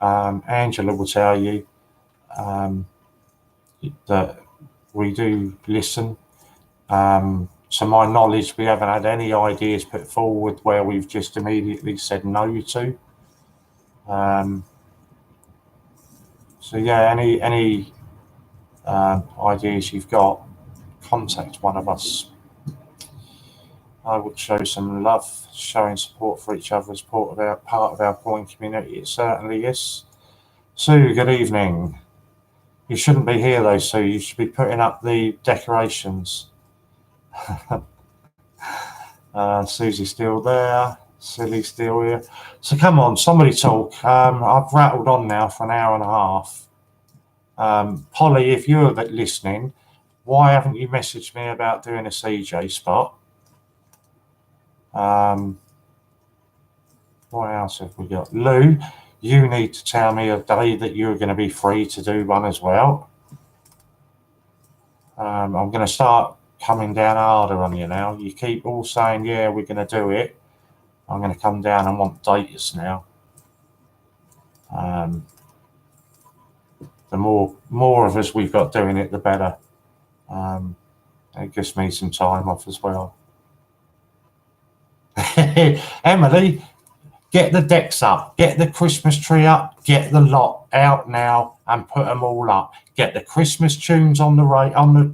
Angela will tell you that we do listen. To my knowledge, we haven't had any ideas put forward where we've just immediately said no to. So yeah, any ideas you've got, contact one of us. I would show some love, showing support for each other as part of our coin community. It certainly is. Sue, good evening. You shouldn't be here though, Sue. You should be putting up the decorations. Susie's still there. Silly's still here. So come on, somebody talk. I've rattled on now for an hour and a half. Polly, if you're listening, why haven't you messaged me about doing a CJ spot? What else have we got? Lou, you need to tell me a day that you're going to be free to do one as well. I'm going to start coming down harder on you now. You keep all saying, yeah, we're going to do it. I'm going to come down and want dates now. The more of us we've got doing it, the better. It gives me some time off as well. Emily, get the decks up, get the Christmas tree up, get the lot out now and put them all up. Get the Christmas tunes on the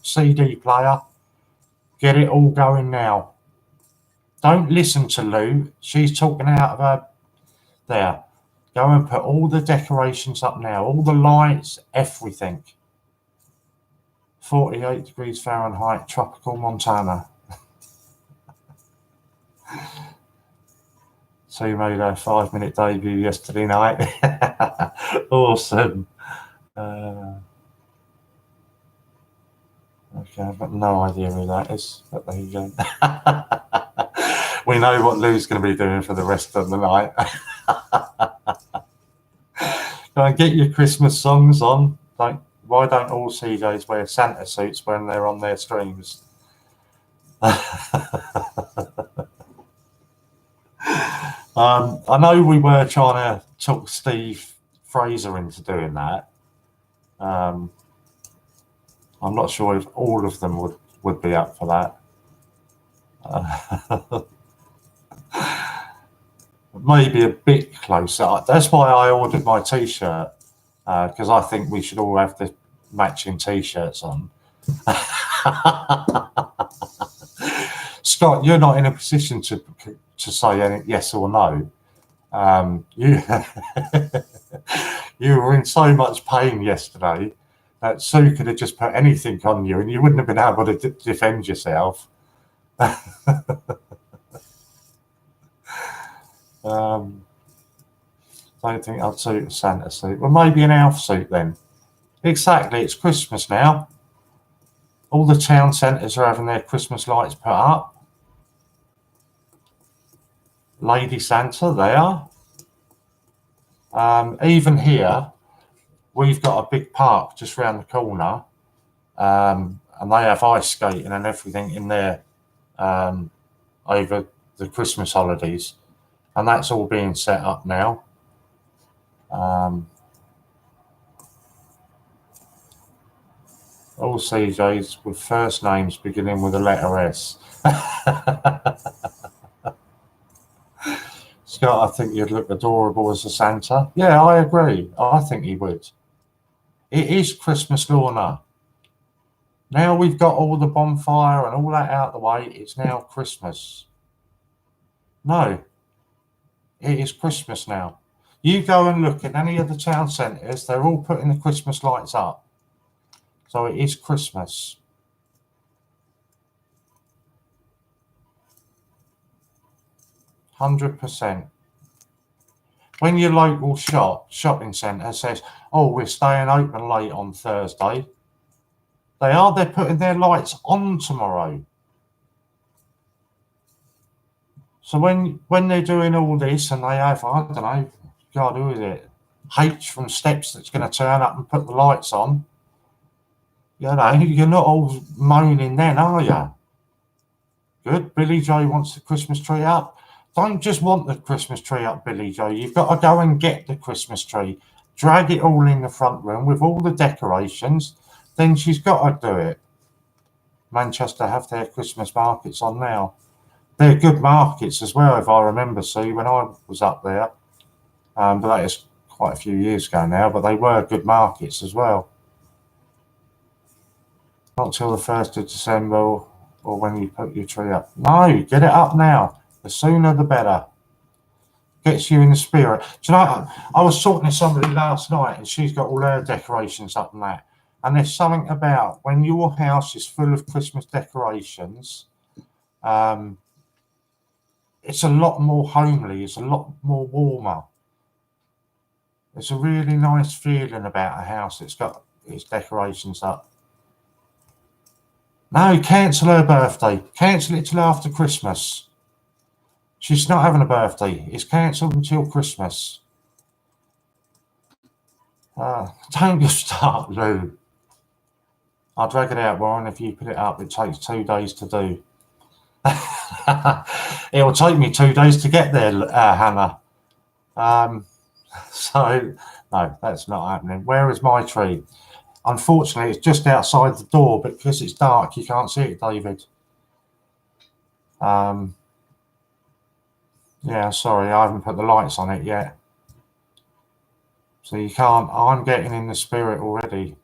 CD player. Get it all going now. Don't listen to Lou. She's talking out of her there. Go and put all the decorations up now, all the lights, everything. 48 degrees Fahrenheit, tropical Montana. So you made a 5-minute debut yesterday night. Awesome. Okay, I've got no idea who that is, but there you go. We know what Lou's going to be doing for the rest of the night. Go and get your Christmas songs on. Why don't all CJs wear Santa suits when they're on their streams? I know we were trying to talk Steve Fraser into doing that. I'm not sure if all of them would be up for that. Maybe a bit closer. That's why I ordered my T-shirt, because I think we should all have the matching T-shirts on. Scott, you're not in a position to say any yes or no. You you were in so much pain yesterday that Sue could have just put anything on you and you wouldn't have been able to defend yourself. Don't think I'd suit a Santa suit. Well, maybe an elf suit then. Exactly, it's Christmas now. All the town centres are having their Christmas lights put up. Lady Santa, they are. Even here, we've got a big park just round the corner, and they have ice skating and everything in there over the Christmas holidays, and that's all being set up now. All CJs with first names beginning with the letter S. Scott, I think you'd look adorable as a Santa. Yeah, I agree. I think he would. It is Christmas, Lorna. Now we've got all the bonfire and all that out of the way, it's now Christmas. No, it is Christmas now. You go and look at any of the town centres, they're all putting the Christmas lights up. So it is Christmas. %. When your local shopping centre says, oh, we're staying open late on Thursday, they're putting their lights on tomorrow. So when they're doing all this and they have, I don't know, God, who is it? H from Steps that's going to turn up and put the lights on. You know, you're not all moaning then, are you? Good. Billy Joe wants the Christmas tree up. Don't just want the Christmas tree up, Billy Joe. You've got to go and get the Christmas tree. Drag it all in the front room with all the decorations. Then she's got to do it. Manchester have their Christmas markets on now. They're good markets as well, if I remember, Sue, when I was up there. But that is quite a few years ago now, but they were good markets as well. Not till the 1st of December or when you put your tree up. No, get it up now. The sooner the better. Gets you in the spirit. Do you know, I was talking to somebody last night and she's got all her decorations up and that. And there's something about when your house is full of Christmas decorations, it's a lot more homely. It's a lot more warmer. It's a really nice feeling about a house that's got its decorations up. No, cancel her birthday. Cancel it till after Christmas. She's not having a birthday. It's cancelled until Christmas. Don't you start, Lou. I'll drag it out, Warren. If you put it up, it takes 2 days to do. It'll take me 2 days to get there, Hannah. So, no, that's not happening. Where is my tree? Unfortunately, it's just outside the door, but because it's dark, you can't see it, David. Yeah, sorry, I haven't put the lights on it yet. So you can't, I'm getting in the spirit already.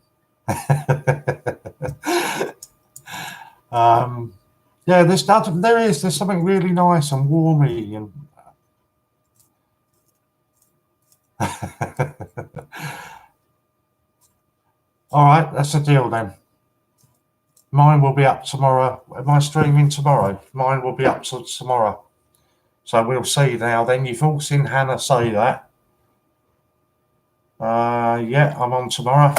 Yeah, there's something really nice and warmy and all right, that's the deal then. Mine will be up tomorrow. Am I streaming tomorrow? Mine will be up till tomorrow. So we'll see now. Then you've all seen Hannah say that. Yeah, I'm on tomorrow.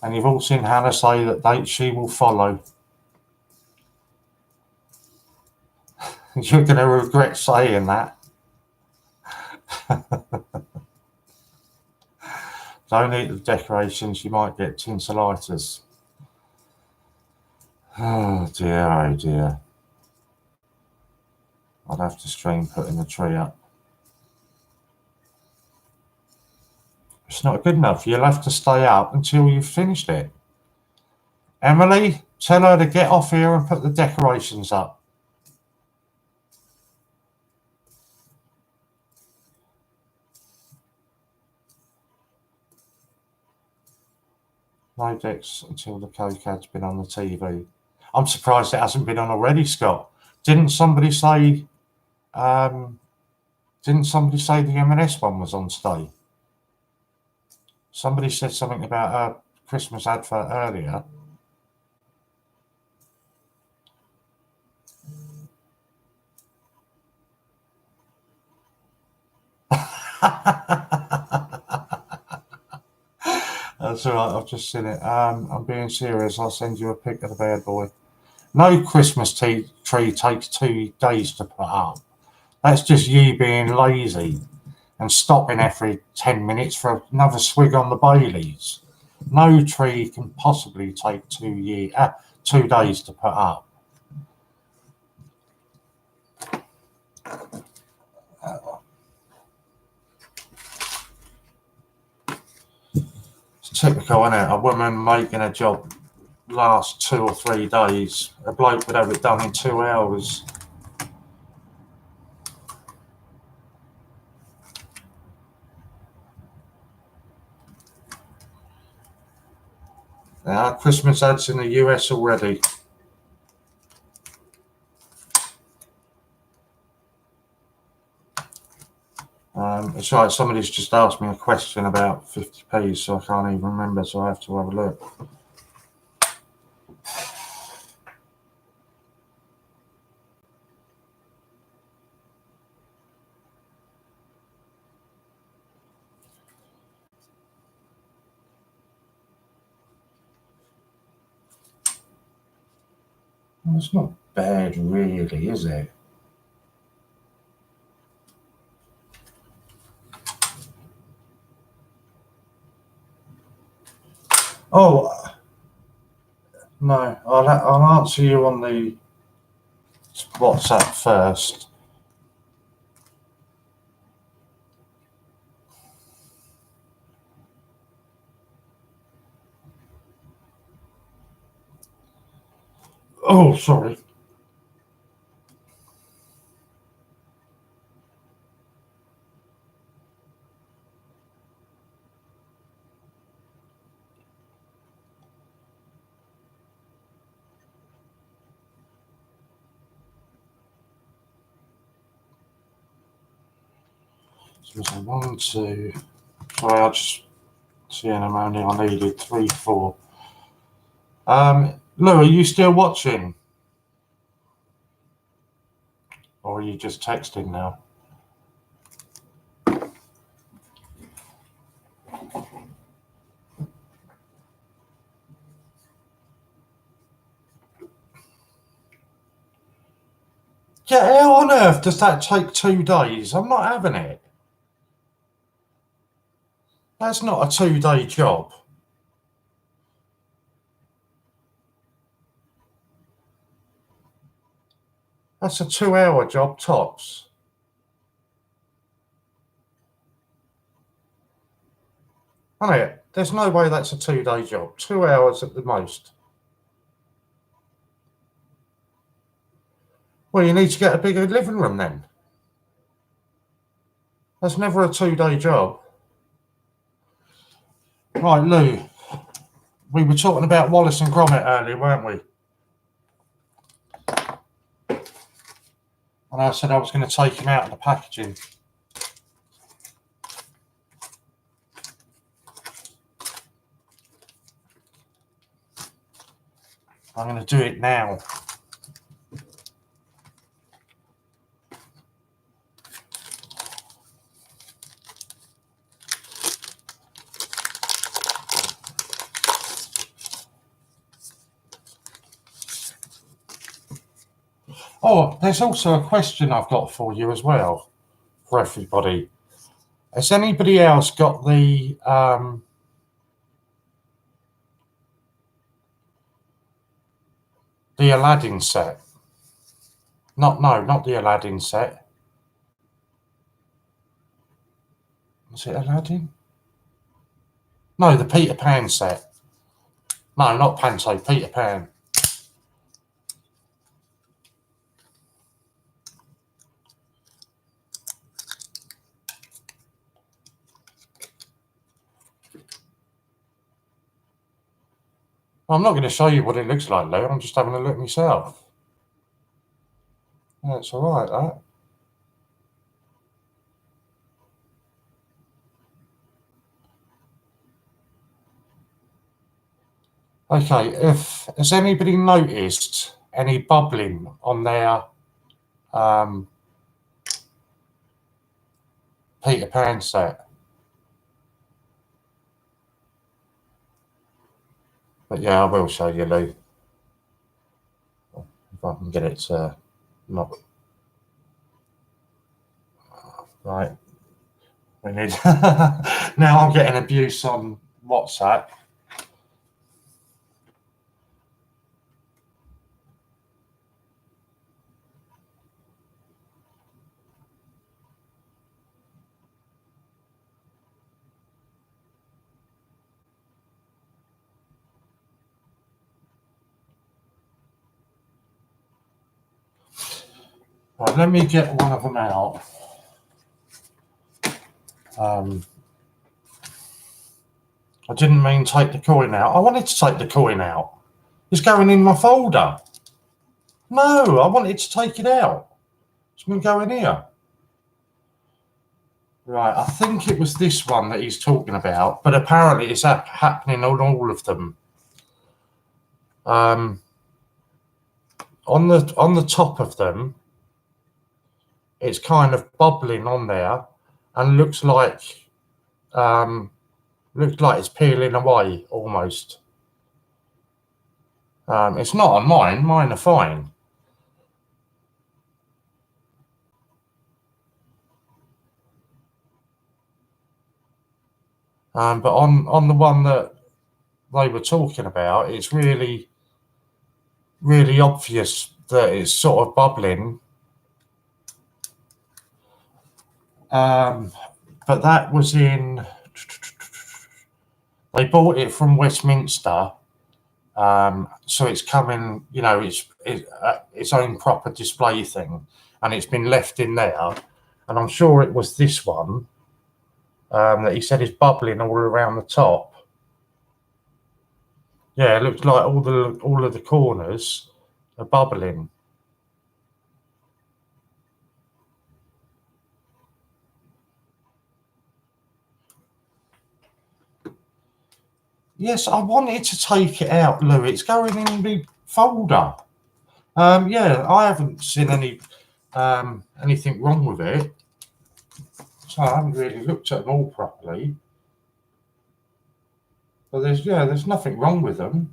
And you've all seen Hannah say that she will follow. You're going to regret saying that. Don't eat the decorations. You might get tinselitis. Oh dear, oh dear. I'd have to stream putting the tree up. It's not good enough. You'll have to stay up until you've finished it. Emily, tell her to get off here and put the decorations up. No decks until the cokead's been on the TV. I'm surprised it hasn't been on already, Scott. Didn't somebody say the M&S one was on today? Somebody said something about a Christmas advert earlier. That's all right, I've just seen it. I'm being serious. I'll send you a pic of the bad boy. No Christmas tree takes 2 days to put up. That's just you being lazy and stopping every 10 minutes for another swig on the Baileys. No tree can possibly take 2 days to put up. It's typical, isn't it? A woman making a job last 2 or 3 days. A bloke would have it done in 2 hours. Christmas ads in the US already. It's right, somebody's just asked me a question about 50p, so I can't even remember, so I have to have a look. Well, it's not bad, really, is it? Oh, no, I'll answer you on the WhatsApp first. Oh, sorry. So 1, 2. Sorry, I just seeing them only. I needed 3, 4. Lou, are you still watching? Or are you just texting now? Yeah, how on earth does that take 2 days? I'm not having it. That's not a 2-day job. That's a 2-hour job tops. Isn't it? There's no way that's a 2-day job. 2 hours at the most. Well, you need to get a bigger living room then. That's never a 2-day job. Right, Lou. We were talking about Wallace and Gromit earlier, weren't we? And I said I was going to take him out of the packaging. I'm going to do it now. Oh, there's also a question I've got for you as well, for everybody. Has anybody else got the Aladdin set? Not the Aladdin set. Was it Aladdin? No, the Peter Pan set. No, not Panto, Peter Pan. I'm not going to show you what it looks like, Lou. I'm just having a look myself. That's all right, that. Okay, has anybody noticed any bubbling on their Peter Pan set? But yeah, I will show you, Lou. If I can get it to not right. We need. Now I'm getting abuse on WhatsApp. Right, let me get one of them out. I didn't mean take the coin out. I wanted to take the coin out. It's going in my folder. No, I wanted to take it out. It's going to go in here. Right, I think it was this one that he's talking about, but apparently it's happening on all of them. On the top of them, it's kind of bubbling on there, and looks like it's peeling away almost. It's not on mine. Mine are fine. But on the one that they were talking about, it's really, really obvious that it's sort of bubbling. But that was in. They bought it from Westminster, so it's coming. You know, it's its own proper display thing, and it's been left in there. And I'm sure it was this one that he said is bubbling all around the top. Yeah, it looks like all of the corners are bubbling. Yes, I wanted to take it out, Lou. It's going in the folder. Yeah, I haven't seen anything wrong with it. So I haven't really looked at them all properly. But there's nothing wrong with them.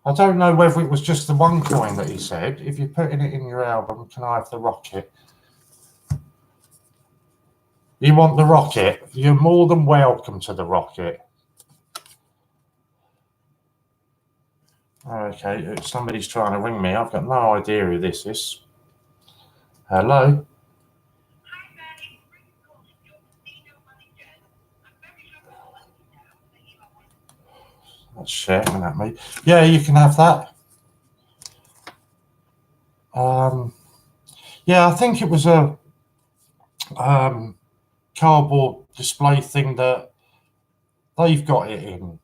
I don't know whether it was just the one coin that he said. If you're putting it in your album, can I have the rocket? You want the rocket? You're more than welcome to the rocket. Okay, somebody's trying to ring me. I've got no idea who this is. Hello? That's shouting at me. Yeah, you can have that. Yeah, I think it was a cardboard display thing that they've got it in.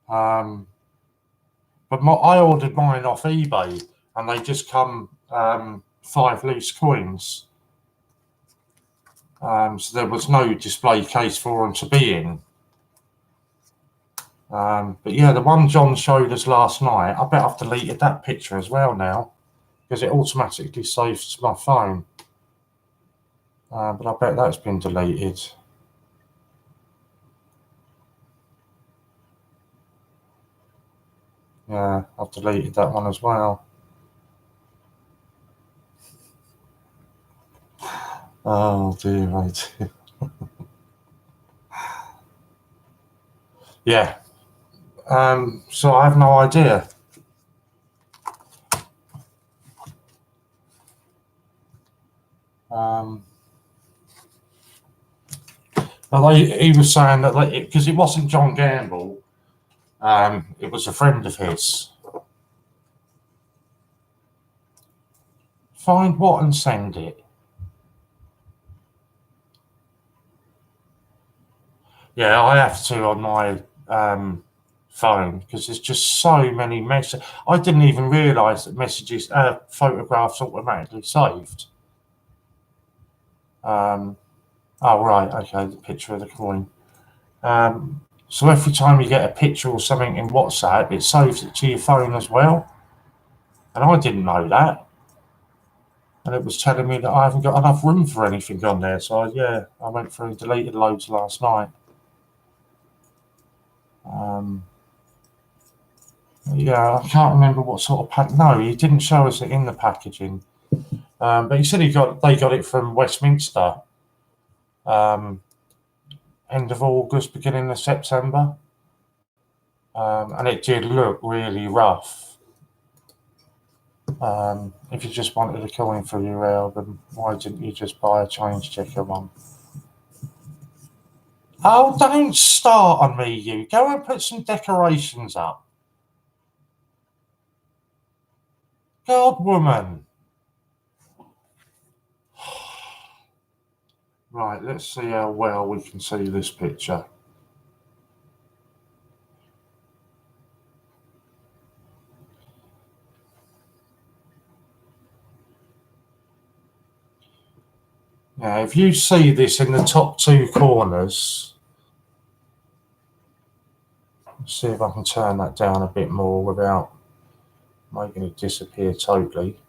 But I ordered mine off eBay, and they just come 5 loose coins. So there was no display case for them to be in. But yeah, the one John showed us last night, I bet I've deleted that picture as well now, because it automatically saves to my phone. But I bet that's been deleted. Yeah, I've deleted that one as well. Oh dear, oh dear. Yeah. So I have no idea. But he was saying that because it wasn't John Gamble, it was a friend of his. Find what and send it. Yeah, I have to on my phone because there's just so many messages. I didn't even realise that photographs automatically saved. Oh right, okay, the picture of the coin. So every time you get a picture or something in WhatsApp, it saves it to your phone as well. And I didn't know that. And it was telling me that I haven't got enough room for anything on there. So I went through and deleted loads last night. Yeah, I can't remember what sort of pack. No, he didn't show us it in the packaging. But he said they got it from Westminster, end of August, beginning of September, and it did look really rough. If you just wanted a coin for your album, why didn't you just buy a change checker one? Oh, don't start on me, you. Go and put some decorations up. God, woman. Right, let's see how well we can see this picture. Now, if you see this in the top two corners, let's see if I can turn that down a bit more without making it disappear totally.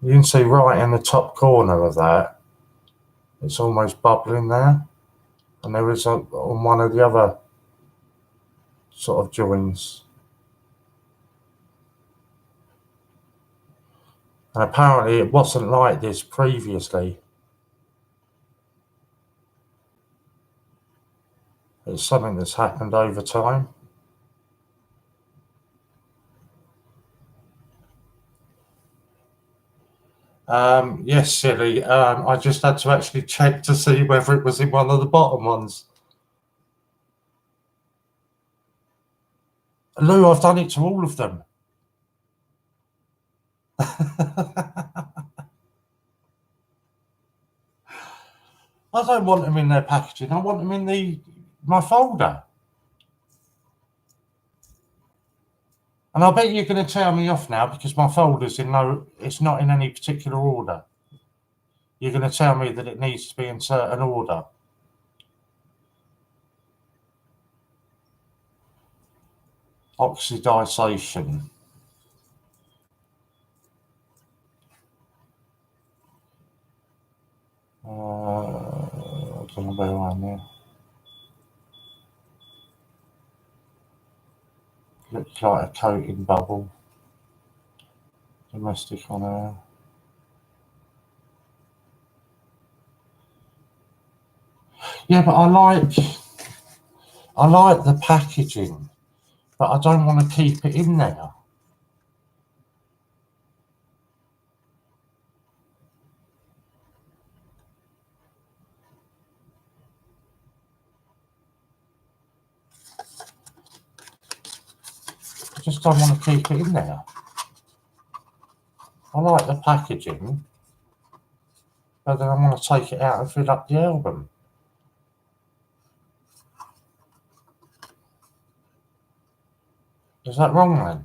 You can see right in the top corner of that, it's almost bubbling there. And there is on one of the other sort of joins. And apparently it wasn't like this previously. It's something that's happened over time. Yes, silly. I just had to actually check to see whether it was in one of the bottom ones. Lou, I've done it to all of them. I don't want them in their packaging. I want them in my folder. And I bet you're going to tell me off now because my folder's it's not in any particular order. You're going to tell me that it needs to be in certain order. Oxidization. I don't know where I am now. Looks like a coating bubble. Domestic on air. Yeah, but I like the packaging, but I don't want to keep it in there. I just don't want to keep it in there. I like the packaging, but then I want to take it out and fill up the album. Is that wrong then?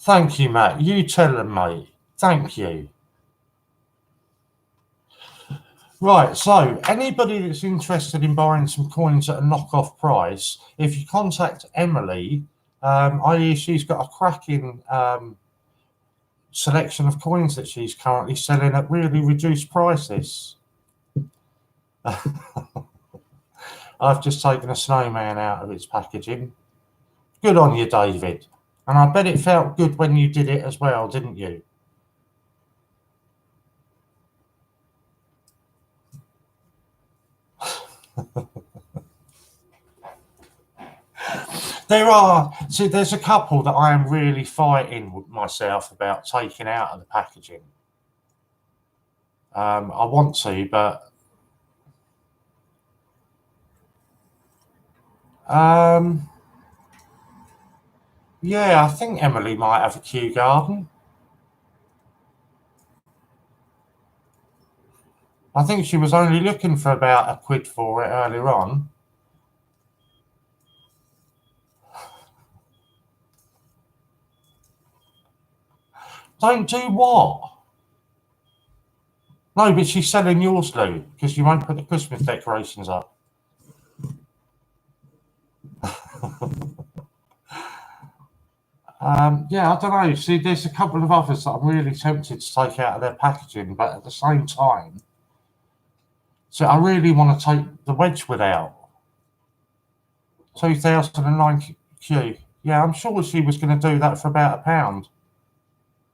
Thank you, Matt. You tell them, mate. Thank you. Right, so anybody that's interested in buying some coins at a knockoff price, if you contact Emily, i.e. she's got a cracking selection of coins that she's currently selling at really reduced prices. I've just taken a snowman out of its packaging. Good on you, David. And I bet it felt good when you did it as well, didn't you? There's a couple that I am really fighting with myself about taking out of the packaging. I want to, but yeah, I think Emily might have a Kew Garden. I think she was only looking for about £1 for it earlier on. Don't do what? No, but she's selling yours, Lou, because you won't put the Christmas decorations up. Yeah, I don't know. See, there's a couple of others that I'm really tempted to take out of their packaging, but at the same time, so I really want to take the Wedgwood out. 2009 Q. Yeah, I'm sure she was going to do that for about £1.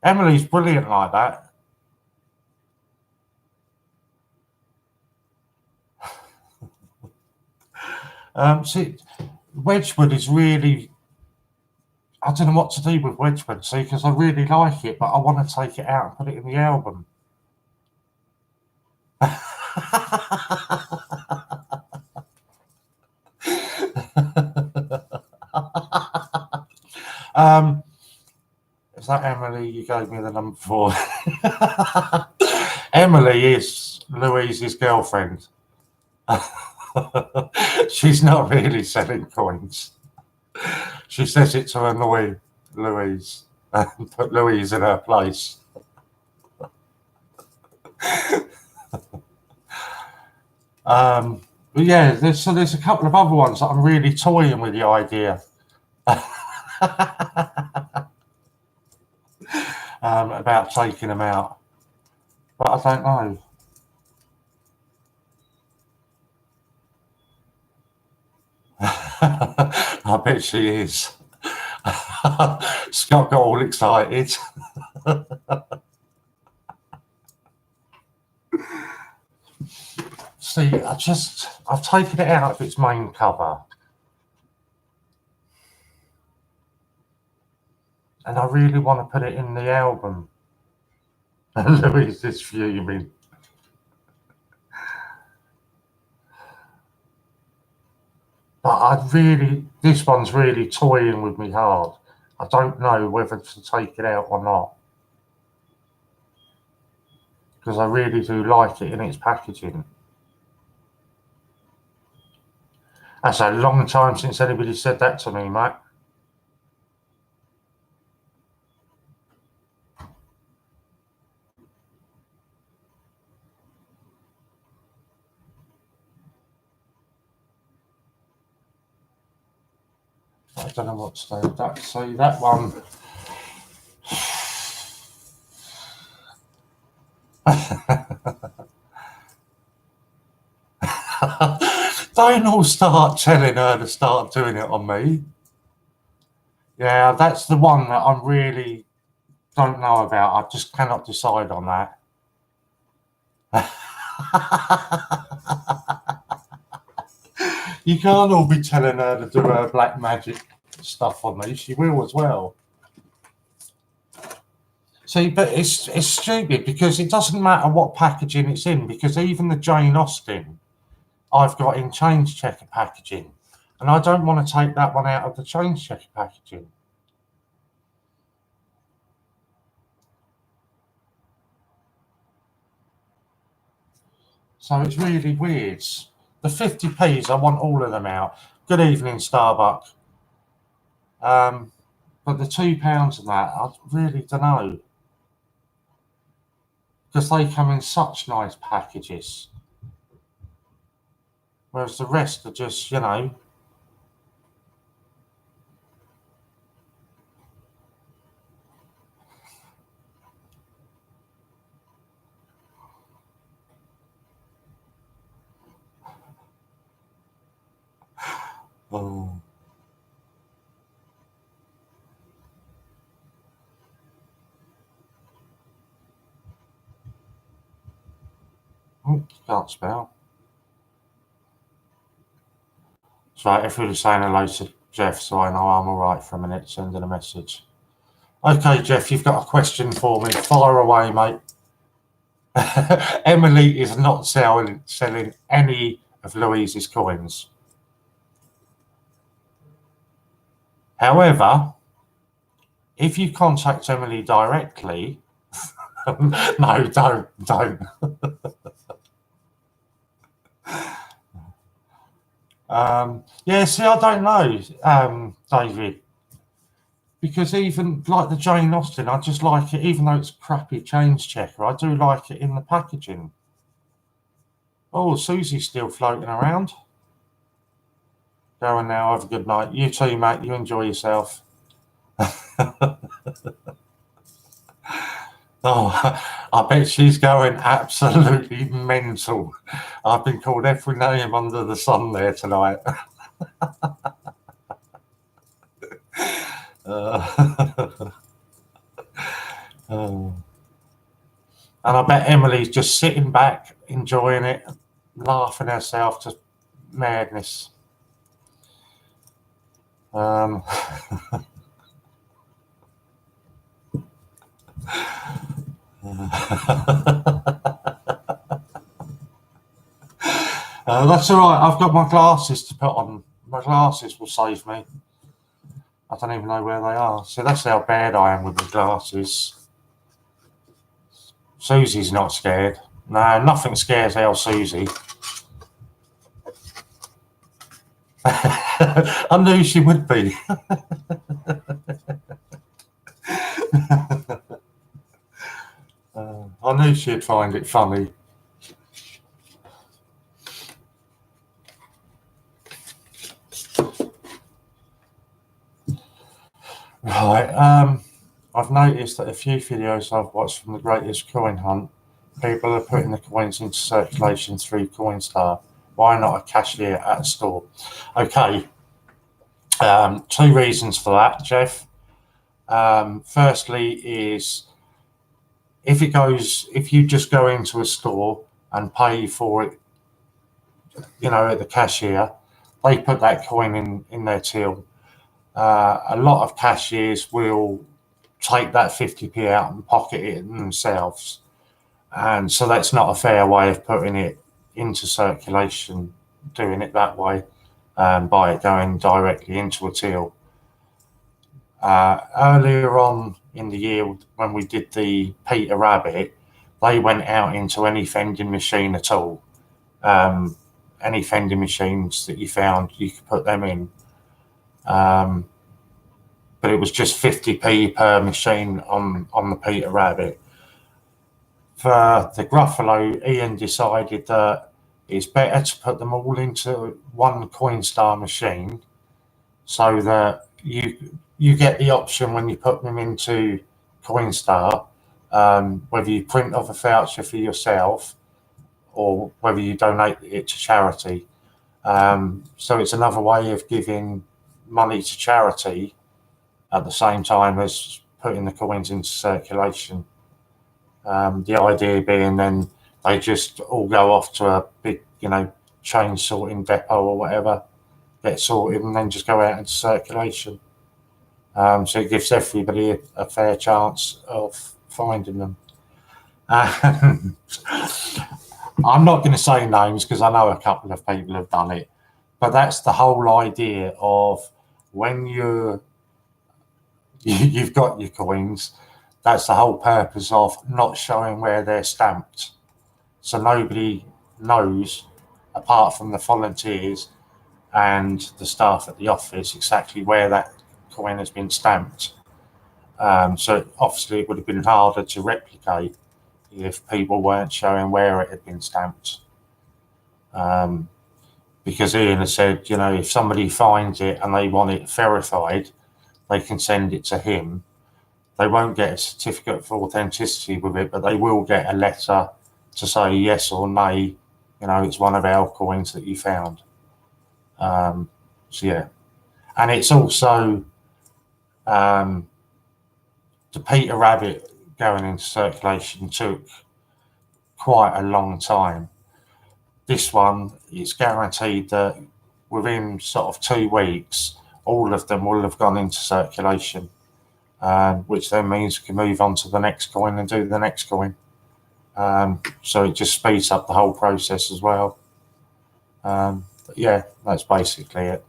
Emily's brilliant like that. See, Wedgwood is really, I don't know what to do with Wedgwood, see, because I really like it, but I want to take it out and put it in the album. Is that Emily you gave me the number for? Emily is Louise's girlfriend. She's not really selling coins. She says it to annoy Louise and put Louise in her place. But yeah, there's a couple of other ones that I'm really toying with the idea about taking them out, but I don't know. I bet she is. Scott got all excited. See, I've taken it out of its main cover. And I really want to put it in the album. And Louise is fuming. But this one's really toying with me hard. I don't know whether to take it out or not. Because I really do like it in its packaging. That's a long time since anybody said that to me, mate. I don't know what to say. That one. Don't all start telling her to start doing it on me. Yeah, that's the one that I really don't know about. I just cannot decide on that. You can't all be telling her to do her black magic stuff on me. She will as well. See, but it's stupid because it doesn't matter what packaging it's in, because even the Jane Austen I've got in change checker packaging, and I don't want to take that one out of the change checker packaging. So it's really weird. The 50p's, I want all of them out. Good evening, Starbuck. But But the £2 and that, I really don't know. Because they come in such nice packages. Whereas the rest are just, you know. Oh. Can't spell. So if we were saying hello to Jeff, so I know I'm all right for a minute, sending a message. Okay, Jeff, you've got a question for me. Fire away, mate. Emily is not selling any of Louise's coins. However, if you contact Emily directly, no, don't. Yeah, see, I don't know, David, because even like the Jane Austen, I just like it, even though it's a crappy change checker, I do like it in the packaging. Oh, Susie's still floating around. Go on now, have a good night. You too, mate. You enjoy yourself. Oh, I bet she's going absolutely mental. I've been called every name under the sun there tonight. And I bet Emily's just sitting back, enjoying it, laughing herself to madness. That's all right. I've got my glasses to put on. My glasses will save me. I don't even know where they are. So that's how bad I am with the glasses. Susie's not scared. No, nothing scares our Susie. I knew she would be. I knew she'd find it funny. Right. I've noticed that a few videos I've watched from the Greatest Coin Hunt, people are putting the coins into circulation through Coinstar. Why not a cashier at a store? Okay. Two reasons for that, Jeff. Firstly is if you just go into a store and pay for it, at the cashier, they put that coin in their till. A lot of cashiers will take that 50p out and pocket it themselves. And so that's not a fair way of putting it into circulation, doing it that way, by it going directly into a till. Earlier on in the year when we did the Peter Rabbit, they went out into any vending machine at all. Any vending machines that you found, you could put them in. But it was just 50p per machine on the Peter Rabbit. For the Gruffalo, Ian decided that it's better to put them all into one Coinstar machine so that you get the option when you put them into Coinstar, whether you print off a voucher for yourself or whether you donate it to charity. So it's another way of giving money to charity at the same time as putting the coins into circulation. The idea being then they just all go off to a big, chain sorting depot or whatever, get sorted and then just go out into circulation. So it gives everybody a fair chance of finding them. I'm not going to say names because I know a couple of people have done it, but that's the whole idea of when you've got your coins, that's the whole purpose of not showing where they're stamped. So nobody knows, apart from the volunteers and the staff at the office, exactly where that coin has been stamped. So obviously it would have been harder to replicate if people weren't showing where it had been stamped. Because Ian has said, you know, if somebody finds it and they want it verified, they can send it to him. They won't get a certificate for authenticity with it, but they will get a letter to say yes or nay, you know, it's one of our coins that you found. So yeah, and it's also the Peter Rabbit going into circulation took quite a long time. This one, it's guaranteed that within sort of 2 weeks, all of them will have gone into circulation, which then means we can move on to the next coin and do the next coin. So it just speeds up the whole process as well. But yeah, that's basically it.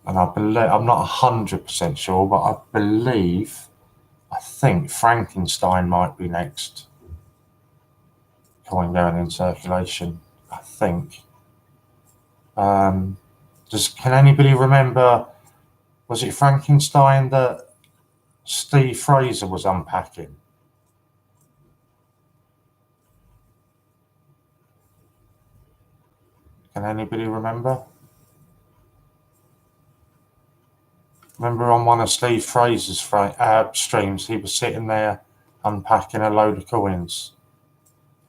And I believe, I'm not 100% sure, but I think Frankenstein might be next coin going in circulation. I think. Can anybody remember? Was it Frankenstein that Steve Fraser was unpacking? Can anybody remember? Remember on one of Steve Fraser's streams, he was sitting there unpacking a load of coins.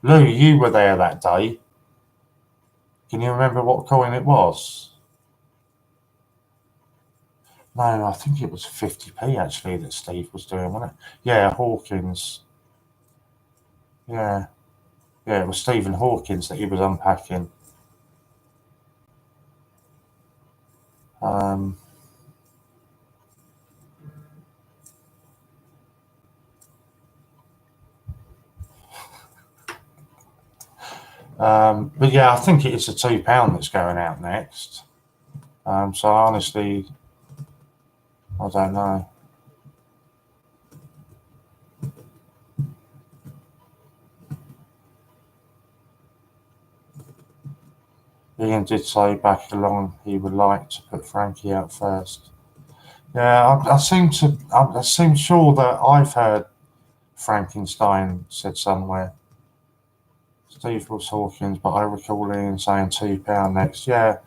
Lou, you were there that day. Can you remember what coin it was? No, I think it was 50p actually that Steve was doing, wasn't it? Yeah, Hawkins. Yeah, it was Stephen Hawkins that he was unpacking. But yeah, I think it's a £2 that's going out next. So honestly, I don't know. Ian did say back along he would like to put Frankie out first. Yeah, I seem sure that I've heard Frankenstein said somewhere. Steve was Hawkins, but I recall Ian saying £2 next. Yeah,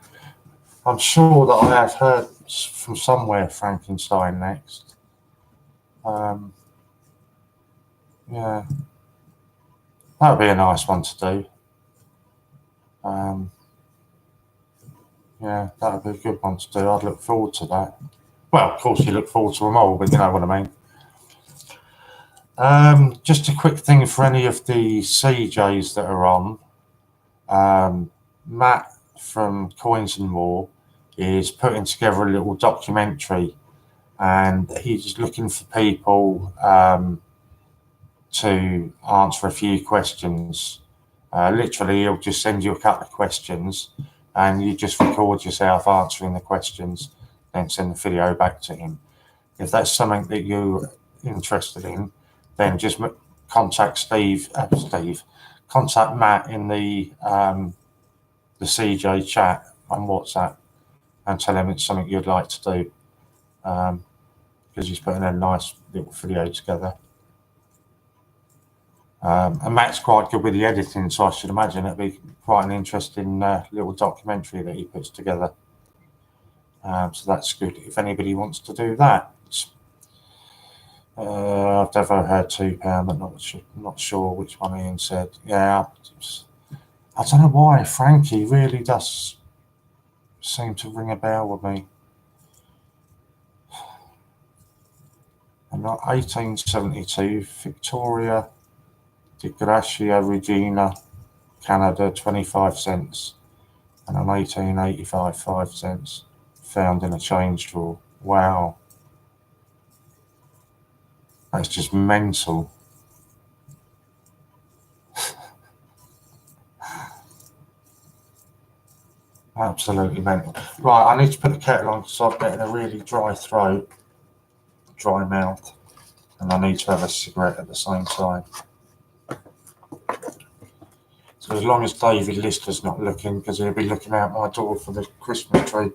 I'm sure that I have heard from somewhere Frankenstein next. Yeah, that would be a nice one to do. Yeah, that would be a good one to do. I'd look forward to that. Well, of course, you look forward to them all, but you know what I mean. Just a quick thing for any of the CJs that are on. Matt from Coins and More is putting together a little documentary, and he's looking for people to answer a few questions. Literally, he'll just send you a couple of questions, and you just record yourself answering the questions, then send the video back to him. If that's something that you're interested in, then just contact contact Matt in the CJ chat on WhatsApp and tell him it's something you'd like to do, because he's putting a nice little video together. And Matt's quite good with the editing, so I should imagine it'd be quite an interesting little documentary that he puts together. So that's good if anybody wants to do that. I've never heard £2, but not sure which one Ian said. Yeah, I don't know why Frankie really does seem to ring a bell with me. And 1872, Victoria de Gracia Regina, Canada, 25 cents. And in 1885, 5 cents. Found in a change drawer. Wow. That's just mental. Absolutely mental. Right, I need to put the kettle on because I'm getting a really dry throat, dry mouth, and I need to have a cigarette at the same time. So as long as David Lister's not looking, because he'll be looking out my door for the Christmas tree.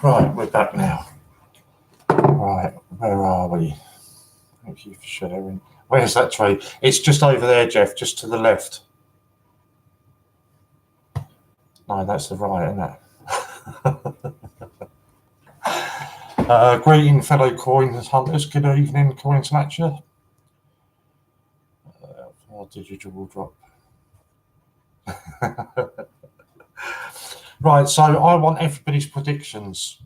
Right, we're back now. Right, where are we? Thank you for sharing. Where's that tree? It's just over there, Jeff, just to the left. No, that's the right, isn't it? Greeting fellow coins hunters. Good evening, Coin Snatcher. Our digital drop. Right, so I want everybody's predictions.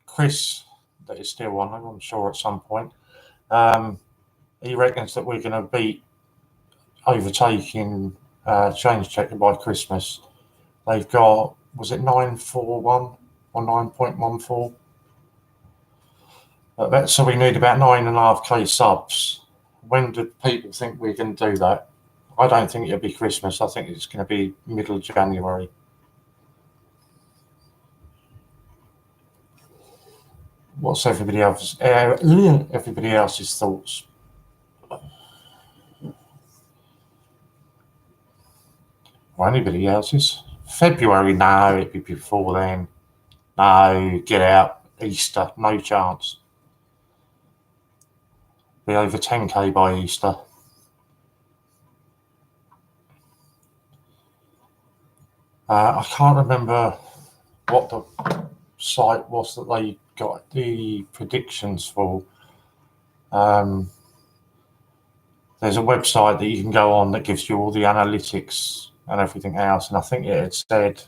Chris, that is still on, I'm sure at some point. He reckons that we're going to be overtaking Change Checker by Christmas. They've got, was it 941 or 9.14? So we need about 9.5k subs. When do people think we can do that? I don't think it'll be Christmas. I think it's going to be middle of January. What's everybody else's thoughts? Or anybody else's? February? No, it'd be before then. No, get out. Easter, no chance. Be over 10k by Easter. I can't remember what the site was that they got the predictions for. There's a website that you can go on that gives you all the analytics and everything else, and I think it had said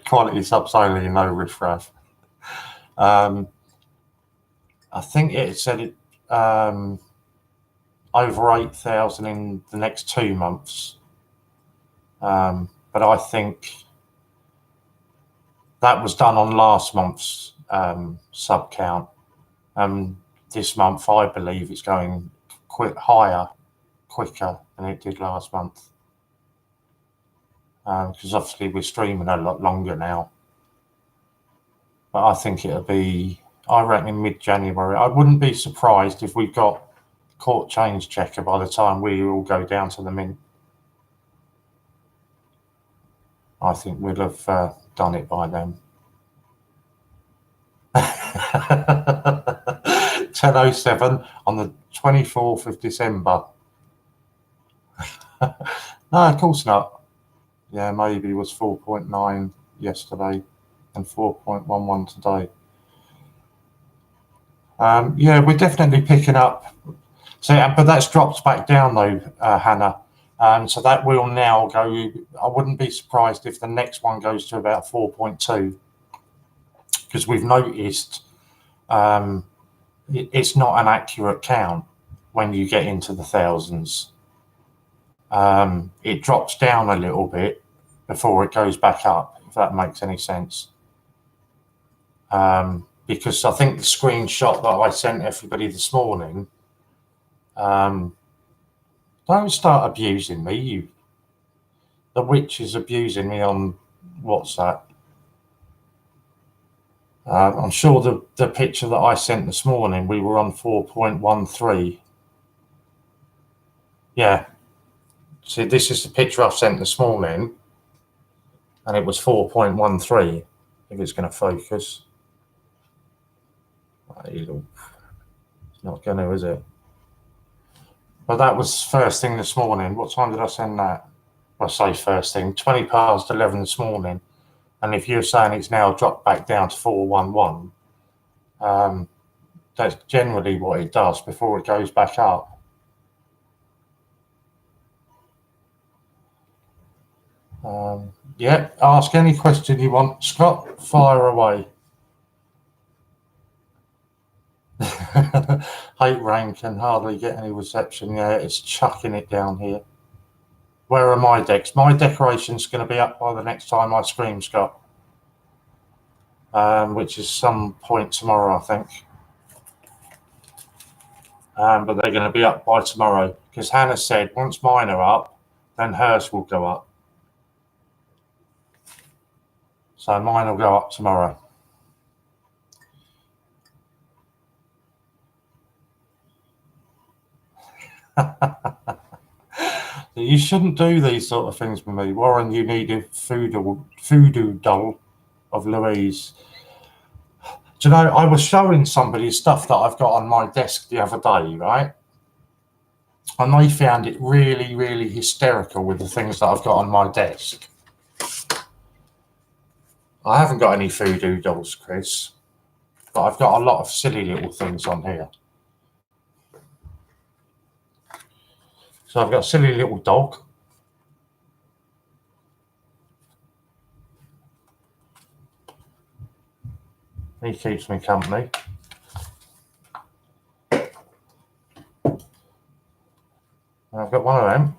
quality subs only, no riffraff. I think it had said it over 8,000 in the next 2 months, but I think that was done on last month's sub count. This month, I believe it's going quicker than it did last month, because obviously we're streaming a lot longer now. But I think it'll be, I reckon, mid-January. I wouldn't be surprised if we've got Court Change Checker by the time we all go down to the mint. I think we'll have done it by then. 10:07 on the 24th of December. No, of course not. Yeah, maybe it was 4.9 yesterday and 4.11 today. Yeah, we're definitely picking up. So, but that's dropped back down though, Hannah. So that will now go. I wouldn't be surprised if the next one goes to about 4.2, because we've noticed it's not an accurate count when you get into the thousands. It drops down a little bit before it goes back up, if that makes any sense. Because I think the screenshot that I sent everybody this morning, don't start abusing me. The witch is abusing me on WhatsApp. I'm sure the picture that I sent this morning, we were on 4.13. Yeah. See, this is the picture I've sent this morning, and it was 4.13, if it's going to focus. It's not going to, is it? But that was first thing this morning. What time did I send that? I say first thing, 20 past 11 this morning. And if you're saying it's now dropped back down to 411, that's generally what it does before it goes back up. Yeah, ask any question you want, Scott. Fire away. Hate rain, can hardly get any reception. Yeah, it's chucking it down here. Where are my decks? My decoration's going to be up by the next time I stream, Scott, which is some point tomorrow, I think. But they're going to be up by tomorrow, because Hannah said once mine are up, then hers will go up. So mine will go up tomorrow. You shouldn't do these sort of things with me, Warren. You need a voodoo doll of Louise. Do you know, I was showing somebody stuff that I've got on my desk the other day, right? And they found it really, really hysterical with the things that I've got on my desk. I haven't got any voodoo dolls, Chris, but I've got a lot of silly little things on here. So I've got a silly little dog. He keeps me company. And I've got one of them.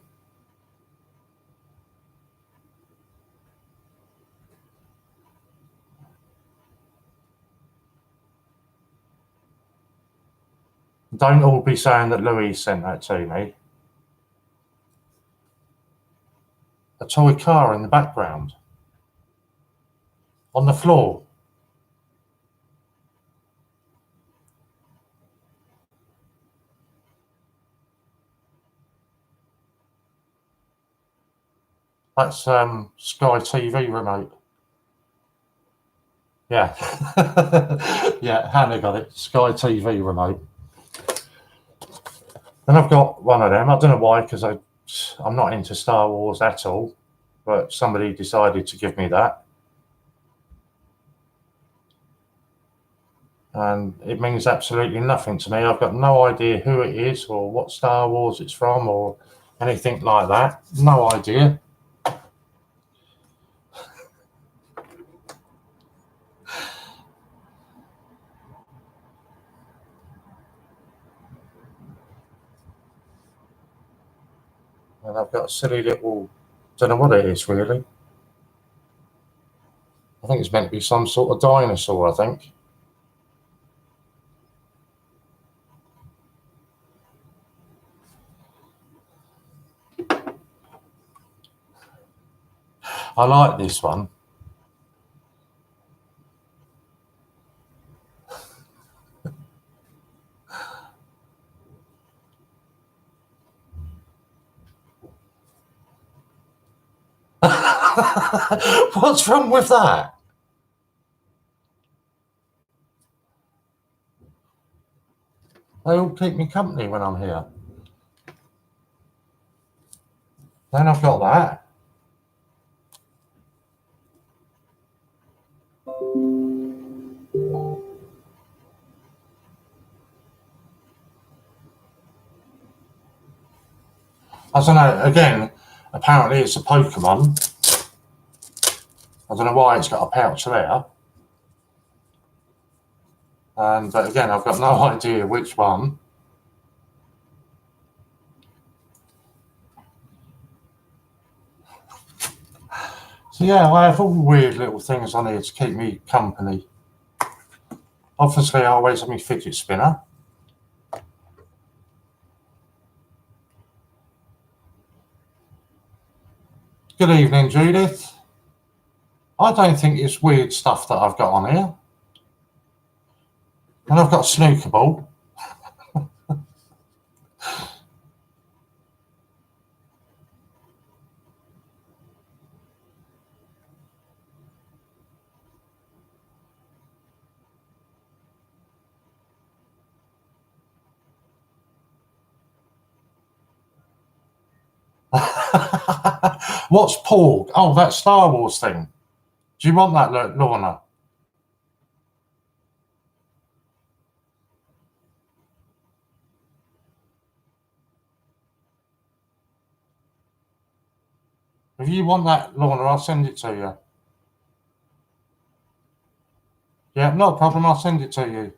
Don't all be saying that Louise sent that to me. A toy car in the background. On the floor. That's Sky TV remote. Yeah. Yeah, Hannah got it. Sky TV remote. And I've got one of them. I don't know why, because I'm not into Star Wars at all, but somebody decided to give me that. And it means absolutely nothing to me. I've got no idea who it is or what Star Wars it's from or anything like that. No idea. And I've got a silly little, don't know what it is really. I think it's meant to be some sort of dinosaur, I think. I like this one. What's wrong with that? They all keep me company when I'm here. Then I've got that. I don't know, again, apparently it's a Pokemon. I don't know why it's got a pouch there. But again, I've got no idea which one. So yeah, I have all weird little things on here to keep me company. Obviously, I always have my fidget spinner. Good evening, Judith. I don't think it's weird stuff that I've got on here. And I've got a snooker ball. What's Porg? Oh, that Star Wars thing. Do you want that, Lorna? If you want that, Lorna, I'll send it to you. Yeah, no problem. I'll send it to you.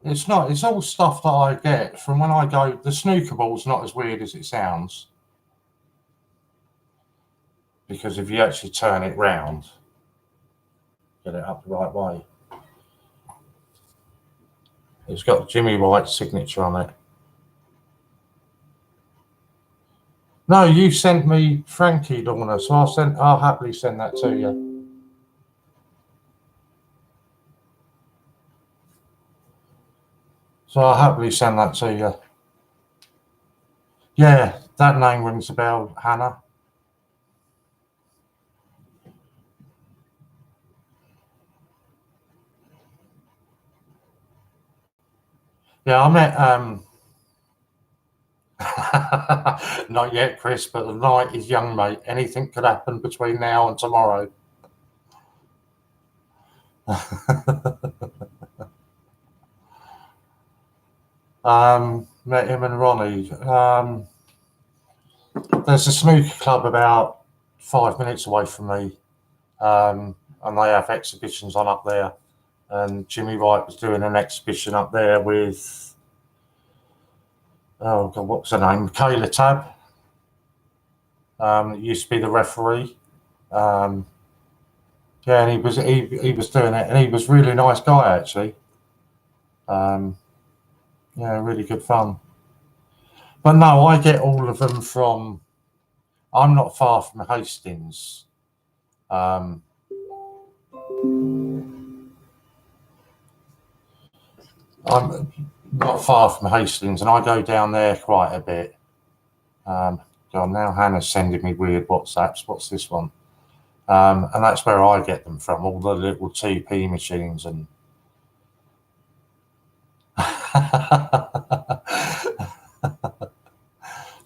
It's not. It's all stuff that I get from when I go. The snooker ball's not as weird as it sounds. Because if you actually turn it round, get it up the right way. It's got Jimmy White's signature on it. No, you sent me Frankie, Lorna, so I'll happily send that to you. So I'll happily send that to you. Yeah, that name rings a bell, Hannah. Yeah, I met not yet, Chris, but the night is young, mate. Anything could happen between now and tomorrow. Met him and Ronnie. There's a snooker club about 5 minutes away from me, and they have exhibitions on up there. And Jimmy Wright was doing an exhibition up there with, oh God, what was her name? Kayla Tab. Used to be the referee. Um, yeah, and he was doing it, and he was a really nice guy actually. Um, yeah, really good fun. But no, I get all of them from. I'm not far from Hastings. Um, I'm not far from Hastings, and I go down there quite a bit. God, now Hannah's sending me weird WhatsApps. What's this one? And that's where I get them from. All the little TP machines and.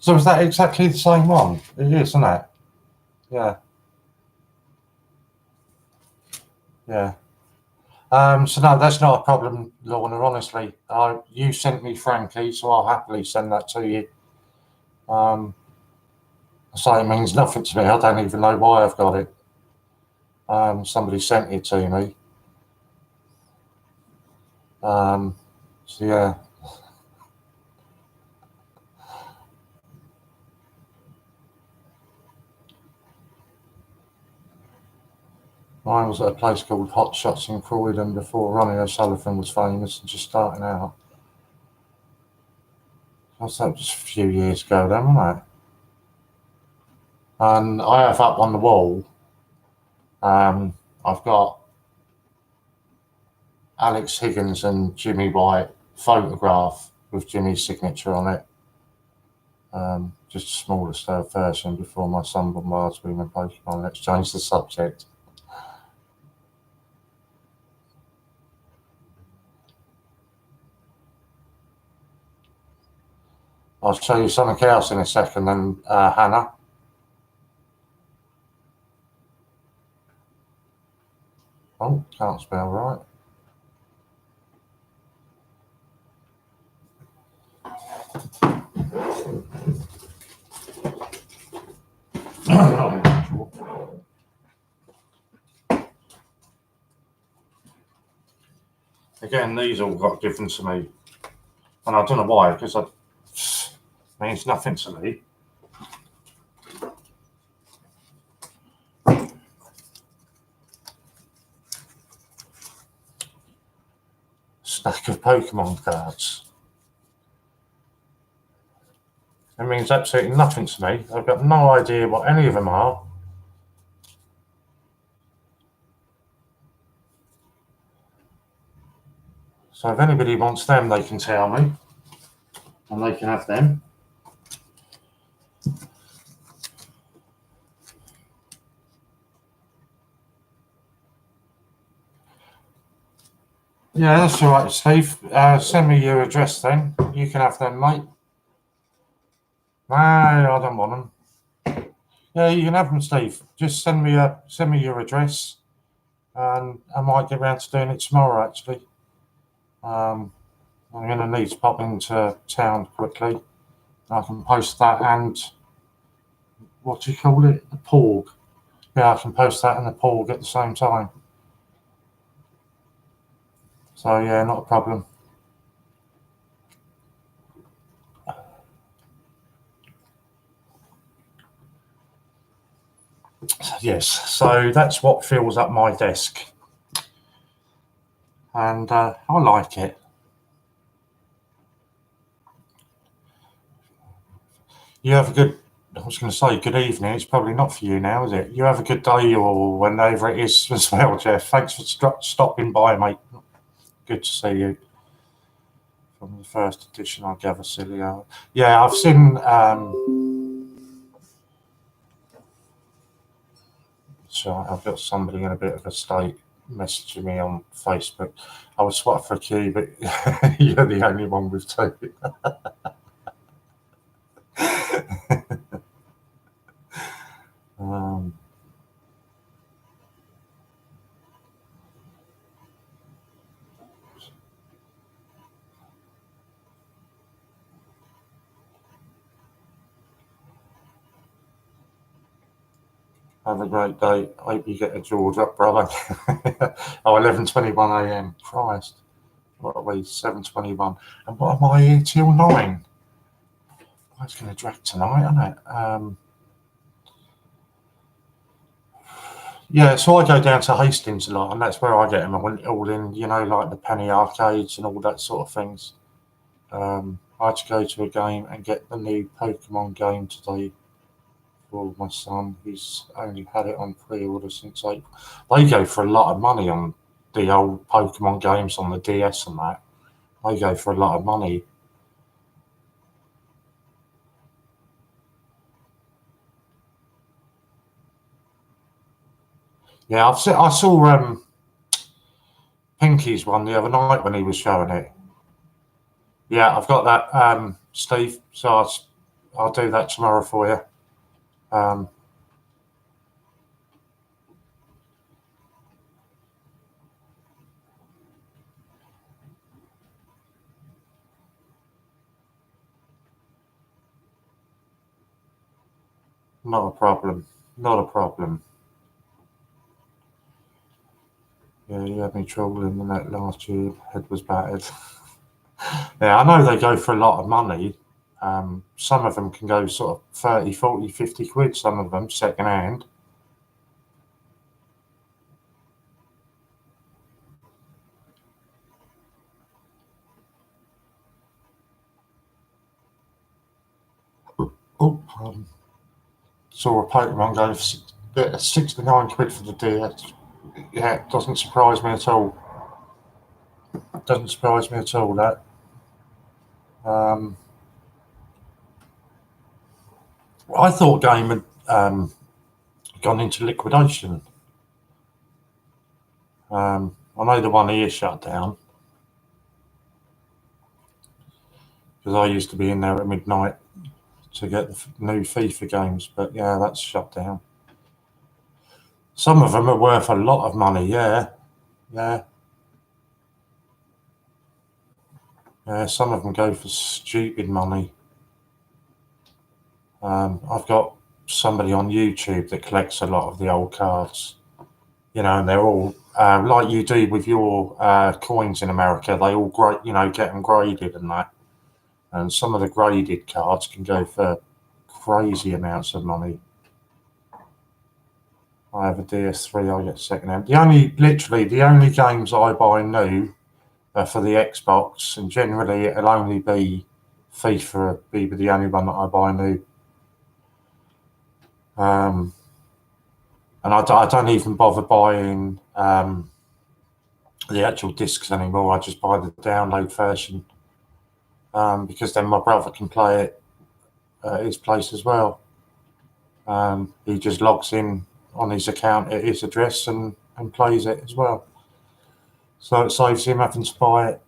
So is that exactly the same one? It is, isn't it? Yeah, yeah. So no, that's not a problem, Lorna. Honestly, you sent me Frankie, so I'll happily send that to you. So it means nothing to me. I don't even know why I've got it. Somebody sent it to me. So yeah. Mine was at a place called Hot Shots in Croydon before Ronnie O'Sullivan was famous and just starting out. That was just a few years ago then, wasn't it? And I have up on the wall, I've got Alex Higgins and Jimmy White photograph with Jimmy's signature on it. Just a smaller scale version before my son bombards me with Pokemon. Let's change the subject. I'll show you something else in a second then, Hannah. Oh, can't spell right. Again, these all got given to me. And I don't know why, because it means nothing to me. Stack of Pokemon cards. It means absolutely nothing to me. I've got no idea what any of them are. So if anybody wants them, they can tell me. And they can have them. Yeah, that's all right, Steve. Send me your address then. You can have them, mate. No, I don't want them. Yeah, you can have them, Steve. Just send me your address, and I might get round to doing it tomorrow. Actually, I'm going to need to pop into town quickly. I can post that and what do you call it? The porg. Yeah, I can post that and the porg at the same time. So yeah, not a problem. Yes, so that's what fills up my desk, and I like it. You have a good. was going to say good evening. It's probably not for you now, is it? You have a good day or whenever it is as well, Jeff. Thanks for stopping by, mate. Good to see you. From the first edition, I gather, Celia. Yeah, I've seen. So I've got somebody in a bit of a state messaging me on Facebook. I was swapped for a key, but you're the only one with two. Have a great day. I hope you get a George up, brother. Oh, 11:21 a.m. Christ. What are we? 7:21. And what am I here till 9? Oh, it's going to drag tonight, isn't it? Yeah, so I go down to Hastings a lot, and that's where I get them all in, you know, like the penny arcades and all that sort of things. I had to go to a game and get the new Pokemon game today for my son. He's only had it on pre-order since April. They go for a lot of money on the old Pokemon games on the DS and that. They go for a lot of money. Yeah, I saw Pinky's one the other night when he was showing it. Yeah, I've got that, Steve. So I'll do that tomorrow for you. Not a problem. Not a problem. Yeah, you had me trolling in that last year. Head was battered. Yeah, I know they go for a lot of money. Some of them can go sort of 30, 40, 50 quid, some of them second hand. Oh, saw a Pokemon go for 69 quid for the DS. Yeah, it doesn't surprise me at all. Doesn't surprise me at all, that. I thought Game had gone into liquidation. I know the one here shut down because I used to be in there at midnight to get the new FIFA games, but yeah, that's shut down. Some of them are worth a lot of money, yeah. Some of them go for stupid money. I've got somebody on YouTube that collects a lot of the old cards, you know, and they're all like you do with your coins in America. They all get them graded and that. And some of the graded cards can go for crazy amounts of money. I have a DS3, I get secondhand. The only games I buy new are for the Xbox, and generally it'll only be FIFA, be the only one that I buy new. And I don't even bother buying the actual discs anymore. I just buy the download version because then my brother can play it at his place as well. He just logs in on his account at his address and plays it as well. So it saves him having to buy it.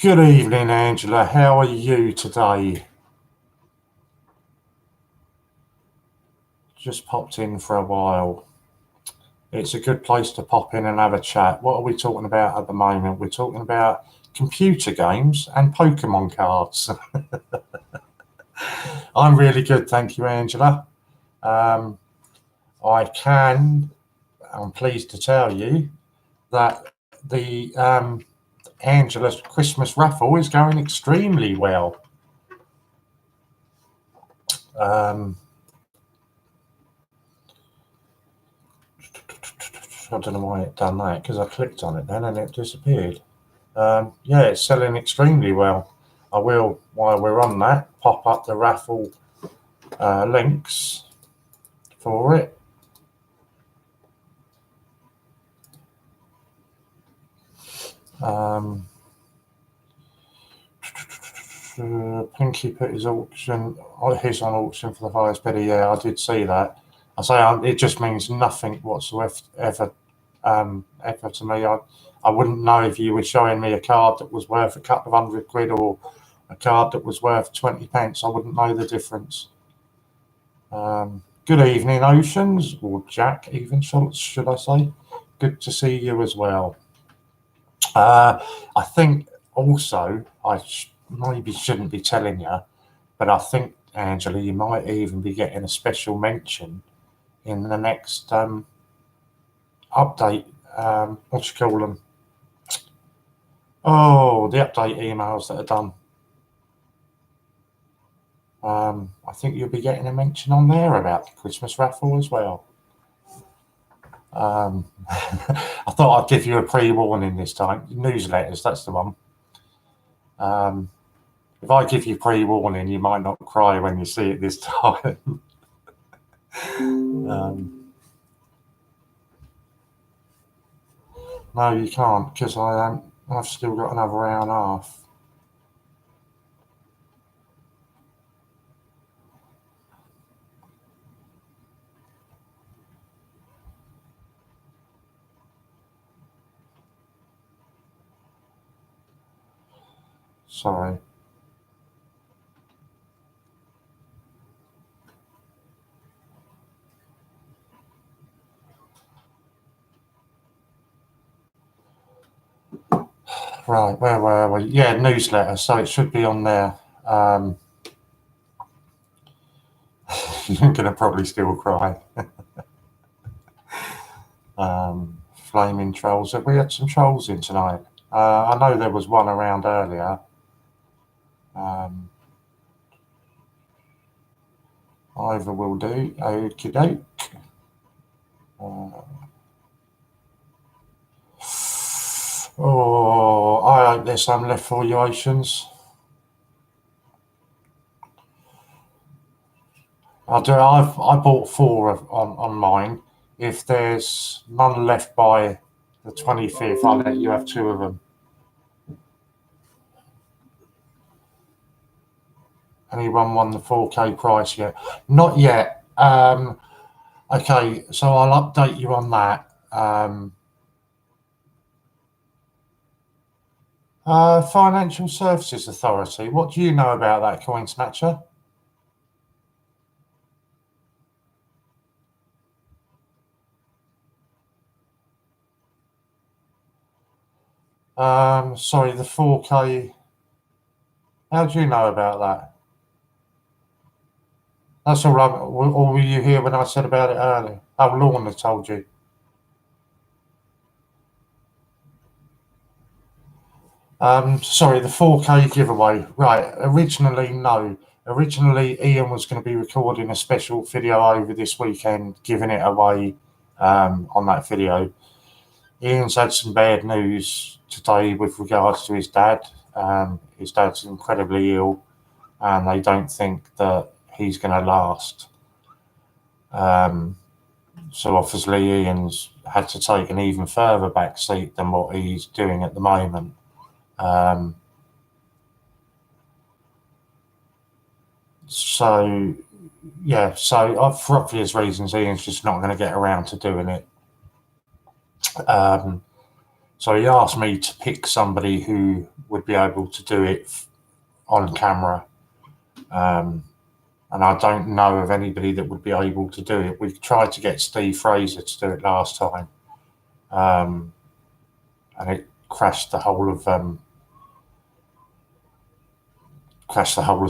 Good evening, Angela. How are you today? Just popped in for a while. It's a good place to pop in and have a chat. What are we talking about at the moment? We're talking about computer games and Pokemon cards. I'm really good, thank you, Angela. I'm pleased to tell you that the Angela's Christmas raffle is going extremely well. I don't know why it done that, because I clicked on it then and it disappeared. Yeah, it's selling extremely well. I will, while we're on that, pop up the raffle links for it. Pinky put his on auction for the highest bidder. Yeah, I did see that. I say it just means nothing whatsoever ever to me. I wouldn't know if you were showing me a card that was worth a couple of £100 or a card that was worth 20p. I wouldn't know the difference. Good evening, Oceans, or Jack, even should I say? Good to see you as well. I think also I maybe shouldn't be telling you, but I think, Angela, you might even be getting a special mention in the next update. What you call them? Oh, the update emails that are done. I think you'll be getting a mention on there about the Christmas raffle as well. I thought I'd give you a pre-warning this time. Newsletters, that's the one. If I give you pre-warning, you might not cry when you see it this time. No, you can't, because I've still got another hour and a half. Sorry. Right, where were we? Yeah, newsletter, so it should be on there. You're going to probably still cry. Flaming trolls. Have we had some trolls in tonight? I know there was one around earlier. Either will do. Okie doke. I hope there's some left for you, Oceans. I bought 4 on mine. If there's none left by the 25th, I'll let you have 2 of them. Anyone won the 4K price yet? Not yet. Okay, so I'll update you on that. Financial Services Authority. What do you know about that, Coin Snatcher? Sorry, the 4K. How do you know about that? That's all right. Or were you here when I said about it earlier? Oh, Lorna told you. Sorry, the 4K giveaway. Right, originally, no. Originally, Ian was going to be recording a special video over this weekend, giving it away on that video. Ian's had some bad news today with regards to his dad. His dad's incredibly ill, and they don't think that he's going to last. So obviously, Ian's had to take an even further back seat than what he's doing at the moment. So for obvious reasons, Ian's just not going to get around to doing it. So he asked me to pick somebody who would be able to do it on camera. And I don't know of anybody that would be able to do it. We've tried to get Steve Fraser to do it last time. And it crashed the whole of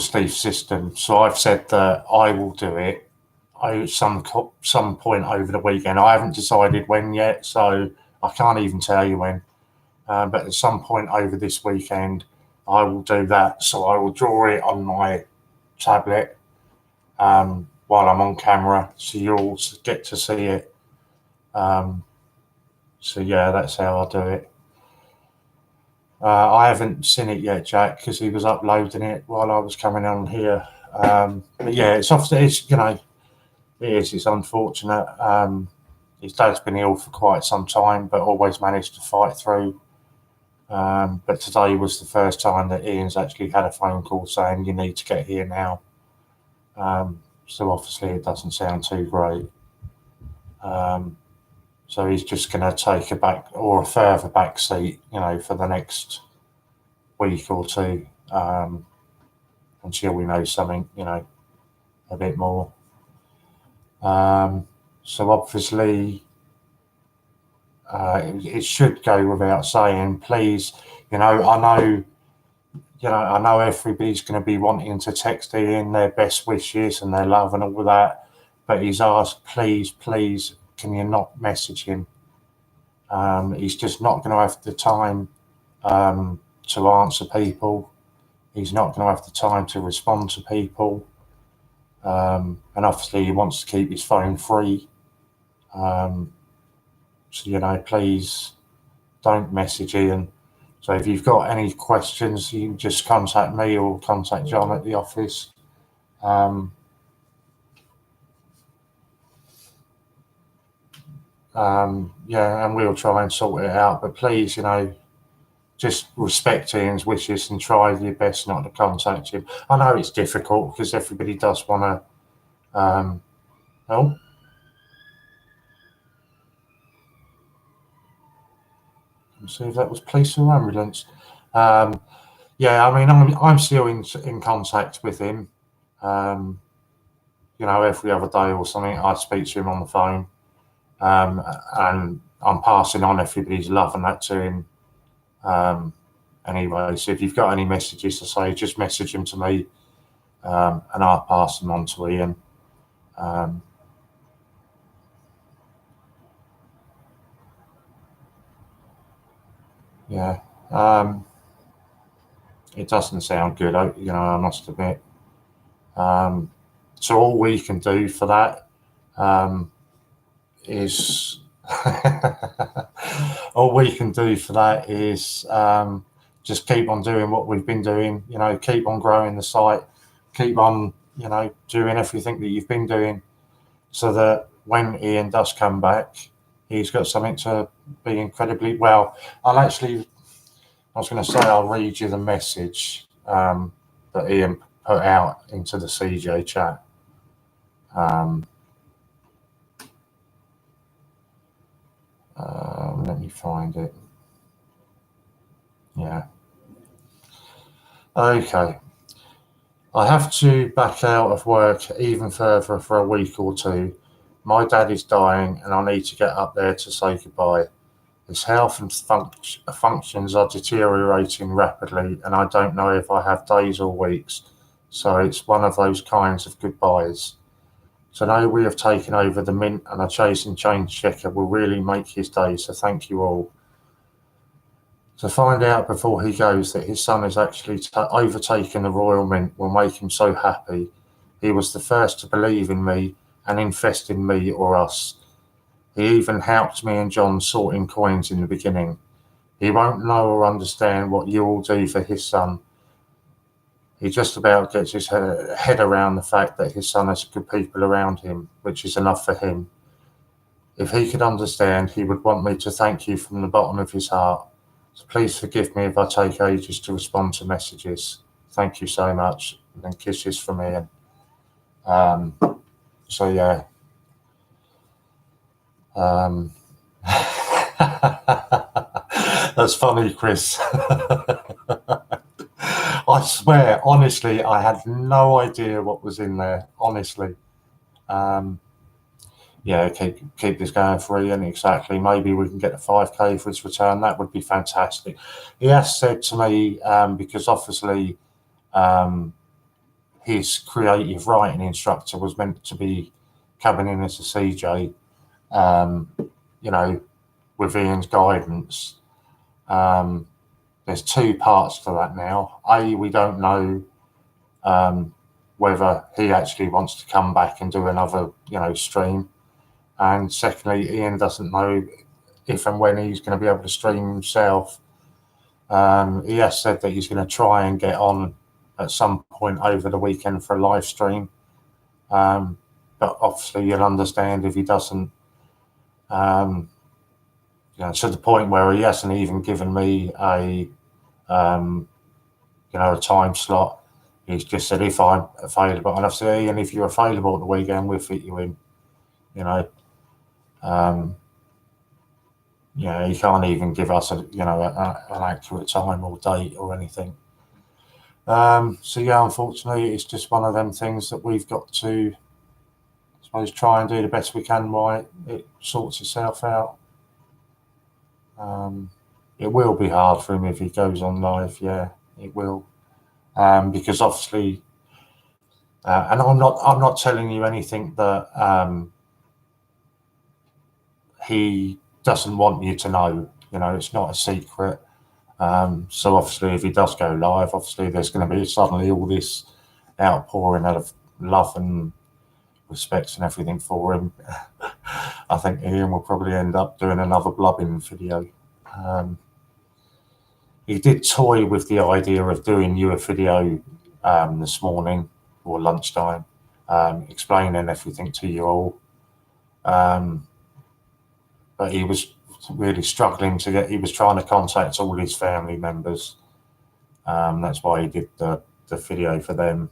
Steve's system. So I've said that I will do it some point over the weekend. I haven't decided when yet, so I can't even tell you when. But at some point over this weekend, I will do that. So I will draw it on my tablet while I'm on camera, so you'll get to see it. So yeah, that's how I do it. I haven't seen it yet, Jack, because he was uploading it while I was coming on here. But yeah, it's often, it's, you know, it is, it's unfortunate. His dad's been ill for quite some time, but always managed to fight through. But today was the first time that Ian's actually had a phone call saying, you need to get here now. So obviously it doesn't sound too great. So he's just going to take a back or a further back seat, you know, for the next week or two, until we know something, you know, a bit more. So obviously, it should go without saying. Please, you know, I know everybody's going to be wanting to text Ian their best wishes and their love and all of that, but he's asked, please, please, can you not message him? He's just not going to have the time to answer people. He's not going to have the time to respond to people. And obviously he wants to keep his phone free. So, you know, please don't message Ian. So if you've got any questions, you can just contact me or contact John at the office. Yeah, and we'll try and sort it out. But please, you know, just respect Ian's wishes and try your best not to contact him. I know it's difficult because everybody does want to help. Let's see if that was police or ambulance. Yeah, I mean, I'm still in contact with him. You know, every other day or something, I speak to him on the phone, and I'm passing on everybody's love and that to him. Anyway, so if you've got any messages to say, just message them to me, and I'll pass them on to Ian. Yeah, it doesn't sound good, you know, I must admit. So all we can do for that is all we can do for that is just keep on doing what we've been doing. You know, keep on growing the site, keep on, you know, doing everything that you've been doing, so that when Ian does come back, he's got something to be incredibly well. I was going to say I'll read you the message that Ian put out into the CJ chat. Let me find it. Yeah. Okay. I have to back out of work even further for a week or two. My dad is dying and I need to get up there to say goodbye. His health and functions are deteriorating rapidly, and I don't know if I have days or weeks. So it's one of those kinds of goodbyes. To know we have taken over the mint and a chasing change checker will really make his day, so thank you all. To find out before he goes that his son has actually overtaken the Royal Mint will make him so happy. He was the first to believe in me and invest in me or us. He even helped me and John sorting coins in the beginning. He won't know or understand what you all do for his son. He just about gets his head around the fact that his son has good people around him, which is enough for him. If he could understand, he would want me to thank you from the bottom of his heart. So please forgive me if I take ages to respond to messages. Thank you so much. And kisses from Ian. So yeah. That's funny, Chris. I swear, honestly, I had no idea what was in there. Honestly, yeah, keep this going for Ian. Exactly. Maybe we can get the 5K for his return. That would be fantastic. He has said to me, because obviously his creative writing instructor was meant to be coming in as a CJ, you know, with Ian's guidance. There's two parts to that now. A, we don't know whether he actually wants to come back and do another, you know, stream. And secondly, Ian doesn't know if and when he's going to be able to stream himself. He has said that he's going to try and get on at some point over the weekend for a live stream. But obviously you'll understand if he doesn't, to the point where he hasn't even given me a time slot. He's just said if I'm available, and I've said, and if you're available at the weekend, we'll fit you in. He can't even give us an accurate time or date or anything. So yeah, unfortunately, it's just one of them things that we've got to, I suppose, try and do the best we can while it sorts itself out. It will be hard for him if he goes on live. Yeah, it will, because obviously, and I'm not telling you anything that he doesn't want you to know. It's not a secret. So obviously, if he does go live, obviously there's going to be suddenly all this outpouring of love and respect and everything for him. I think Ian will probably end up doing another blubbing video. He did toy with the idea of doing you a video this morning or lunchtime, explaining everything to you all. But he was really struggling he was trying to contact all his family members. That's why he did the video for them.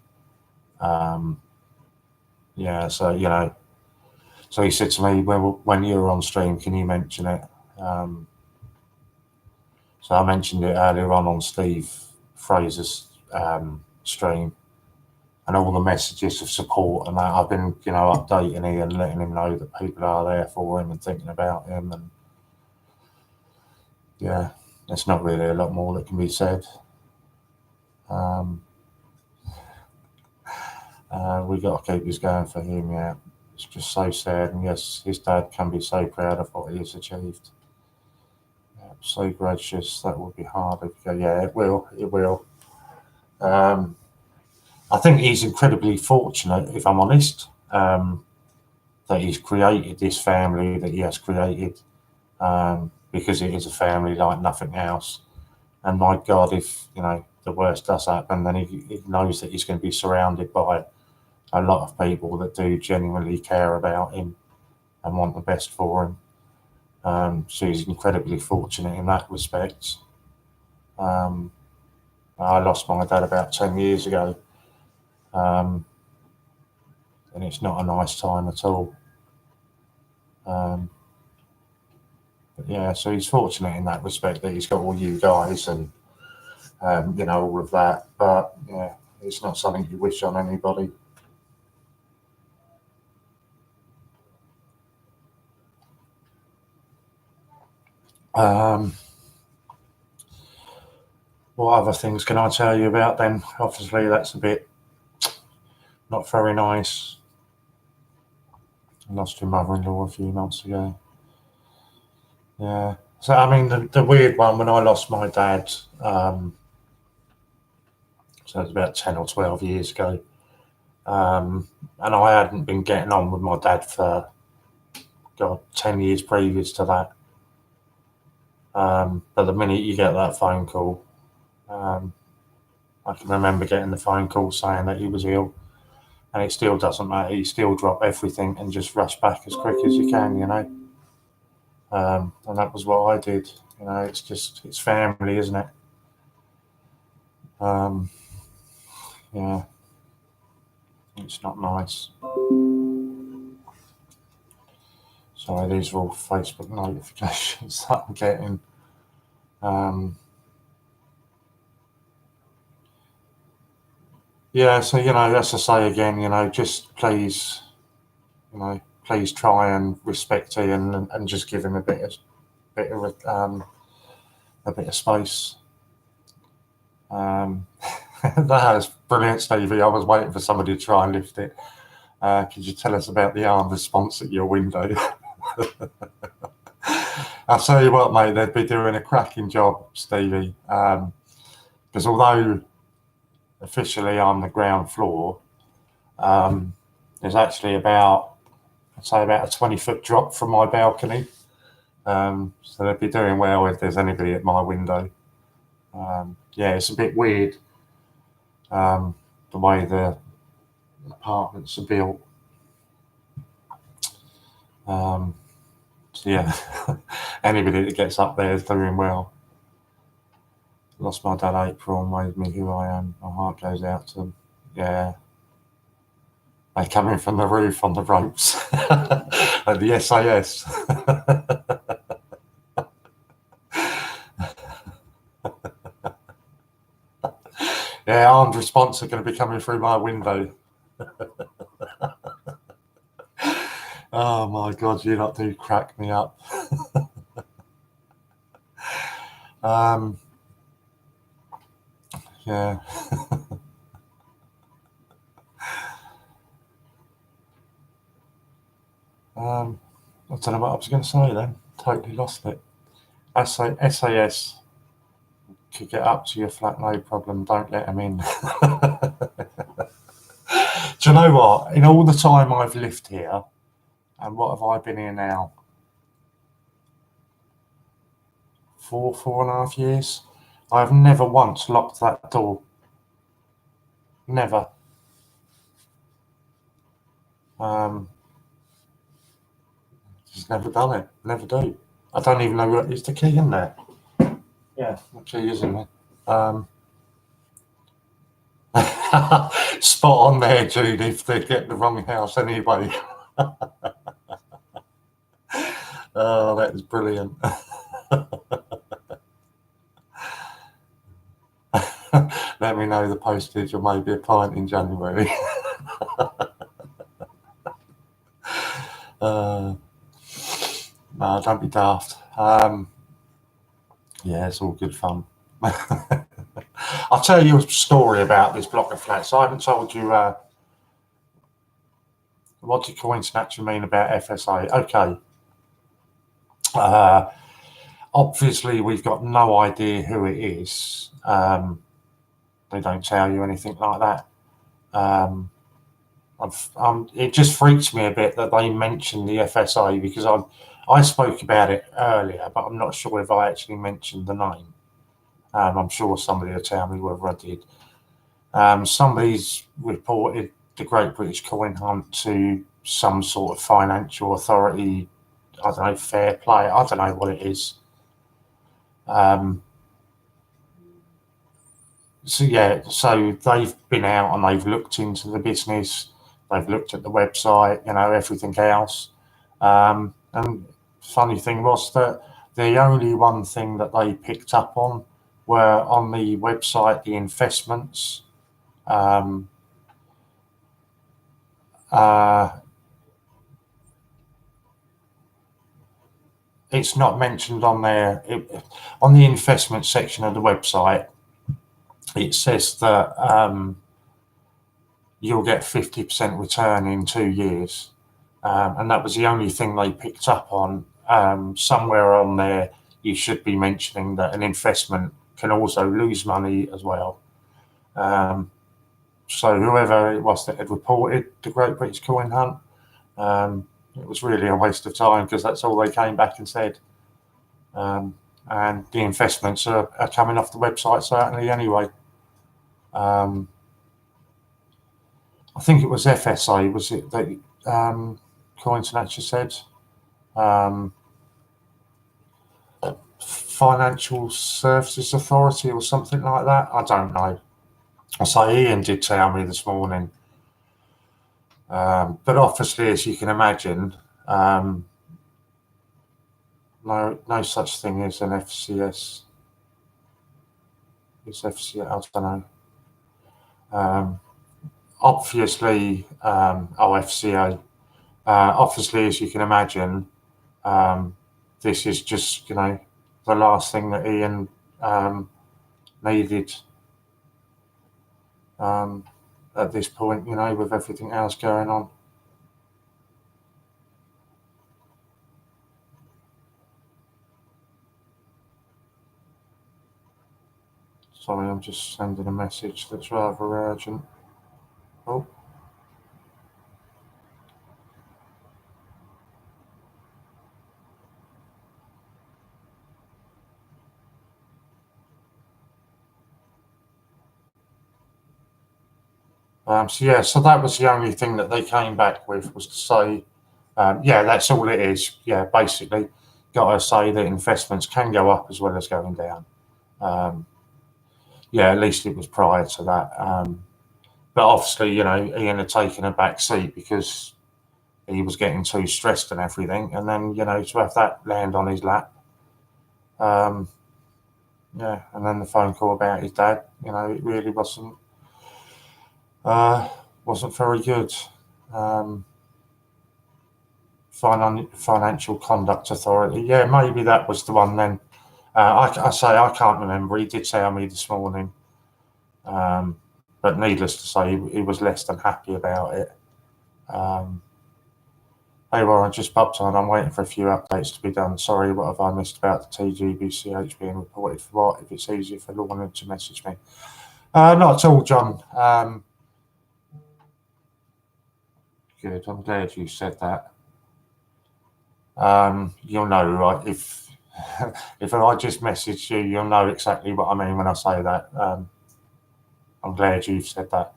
So he said to me, when you're on stream, can you mention it? So I mentioned it earlier on Steve Fraser's stream, and all the messages of support and that. I've been, updating him and letting him know that people are there for him and thinking about him. And yeah, there's not really a lot more that can be said. We got to keep this going for him. Yeah, it's just so sad. And yes, his dad can be so proud of what he has achieved. Yeah, so gracious. That would be hard. Yeah, it will. It will. I think he's incredibly fortunate, if I'm honest, that he's created this family that he has created, because it is a family like nothing else. And my God, if the worst does happen, then he knows that he's going to be surrounded by a lot of people that do genuinely care about him and want the best for him. So he's incredibly fortunate in that respect. I lost my dad about 10 years ago, and it's not a nice time at all. But yeah, so he's fortunate in that respect that he's got all you guys and all of that. But yeah, it's not something you wish on anybody. What other things can I tell you about then? Obviously, that's a bit not very nice. I lost your mother-in-law a few months ago. Yeah. So, I mean, the weird one, when I lost my dad, so it was about 10 or 12 years ago, and I hadn't been getting on with my dad for, 10 years previous to that. But the minute you get that phone call, I can remember getting the phone call saying that he was ill, and it still doesn't matter. You still drop everything and just rush back as quick as you can, and that was what I did. It's family, isn't it? Yeah, it's not nice. Sorry, these are all Facebook notifications that I'm getting. Yeah, so as I say again, just please, please try and respect Ian and just give him a bit of space. That is brilliant, Stevie. I was waiting for somebody to try and lift it. Could you tell us about the arm response at your window? I'll tell you what, mate, they'd be doing a cracking job, Stevie. Because although officially I'm the ground floor, there's actually about a 20-foot drop from my balcony. So they'd be doing well if there's anybody at my window. Yeah, it's a bit weird, the way the apartments are built. So yeah, anybody that gets up there is doing well. Lost my dad April and made me who I am. My heart goes out to them. Yeah. They come in from the roof on the ropes at the SAS. Yeah, armed response are going to be coming through my window. Oh my God, you lot do crack me up. Yeah. I don't know what I was going to say then. Totally lost it. SAS could get up to your flat, no problem. Don't let them in. Do you know what? In all the time I've lived here, and what have I been here now? 4.5 years. I've never once locked that door. Never. Just never done it. Never do. I don't even know what is the key in there. Yeah, the key is in there. Spot on there, Judith. They get the wrong house anyway. Oh, that is brilliant. Let me know the postage or maybe a pint in January. No, don't be daft. Yeah, it's all good fun. I'll tell you a story about this block of flats. I haven't told you what did coins actually mean about FSA. Okay. Obviously, we've got no idea who it is. They don't tell you anything like that. It just freaks me a bit that they mentioned the FSA because I spoke about it earlier, but I'm not sure if I actually mentioned the name. I'm sure somebody will tell me whether I did. Somebody's reported the Great British Coin Hunt to some sort of financial authority. I don't know, fair play. I don't know what it is. So yeah, so they've been out and they've looked into the business. They've looked at the website, everything else. And funny thing was that the only one thing that they picked up on were on the website the investments. It's not mentioned on there. On the investment section of the website, it says that you'll get 50% return in 2 years. And that was the only thing they picked up on. Somewhere on there, you should be mentioning that an investment can also lose money as well. So whoever it was that had reported the Great British Coin Hunt, it was really a waste of time because that's all they came back and said. And the investments are coming off the website certainly anyway. I think it was FSA, was it, that Cointernature said? Financial Services Authority or something like that. I don't know. So Ian did tell me this morning. But obviously, as you can imagine, no such thing as an FCS. It's FCS, I don't know. Obviously, FCA. Obviously, as you can imagine, this is just, the last thing that Ian needed at this point, with everything else going on. Sorry, I'm just sending a message that's rather urgent. Oh. So yeah, so that was the only thing that they came back with, was to say, yeah, that's all it is. Yeah, basically, got to say that investments can go up as well as going down. Yeah, at least it was prior to that. But obviously, you know, Ian had taken a back seat because he was getting too stressed and everything. And then, you know, to have that land on his lap, yeah, and then the phone call about his dad, you know, it really wasn't very good. Financial Conduct Authority. Yeah, maybe that was the one then. I say I can't remember. He did tell me this morning, but needless to say, he was less than happy about it. Hey Warren, just popped on. I'm waiting for a few updates to be done. Sorry, what have I missed about the TGBCH being reported for what? If it's easier for Lorna to message me. Not at all, John. Good. I'm glad you said that. You'll know, right? If if I just message you, you'll know exactly what I mean when I say that. I'm glad you've said that.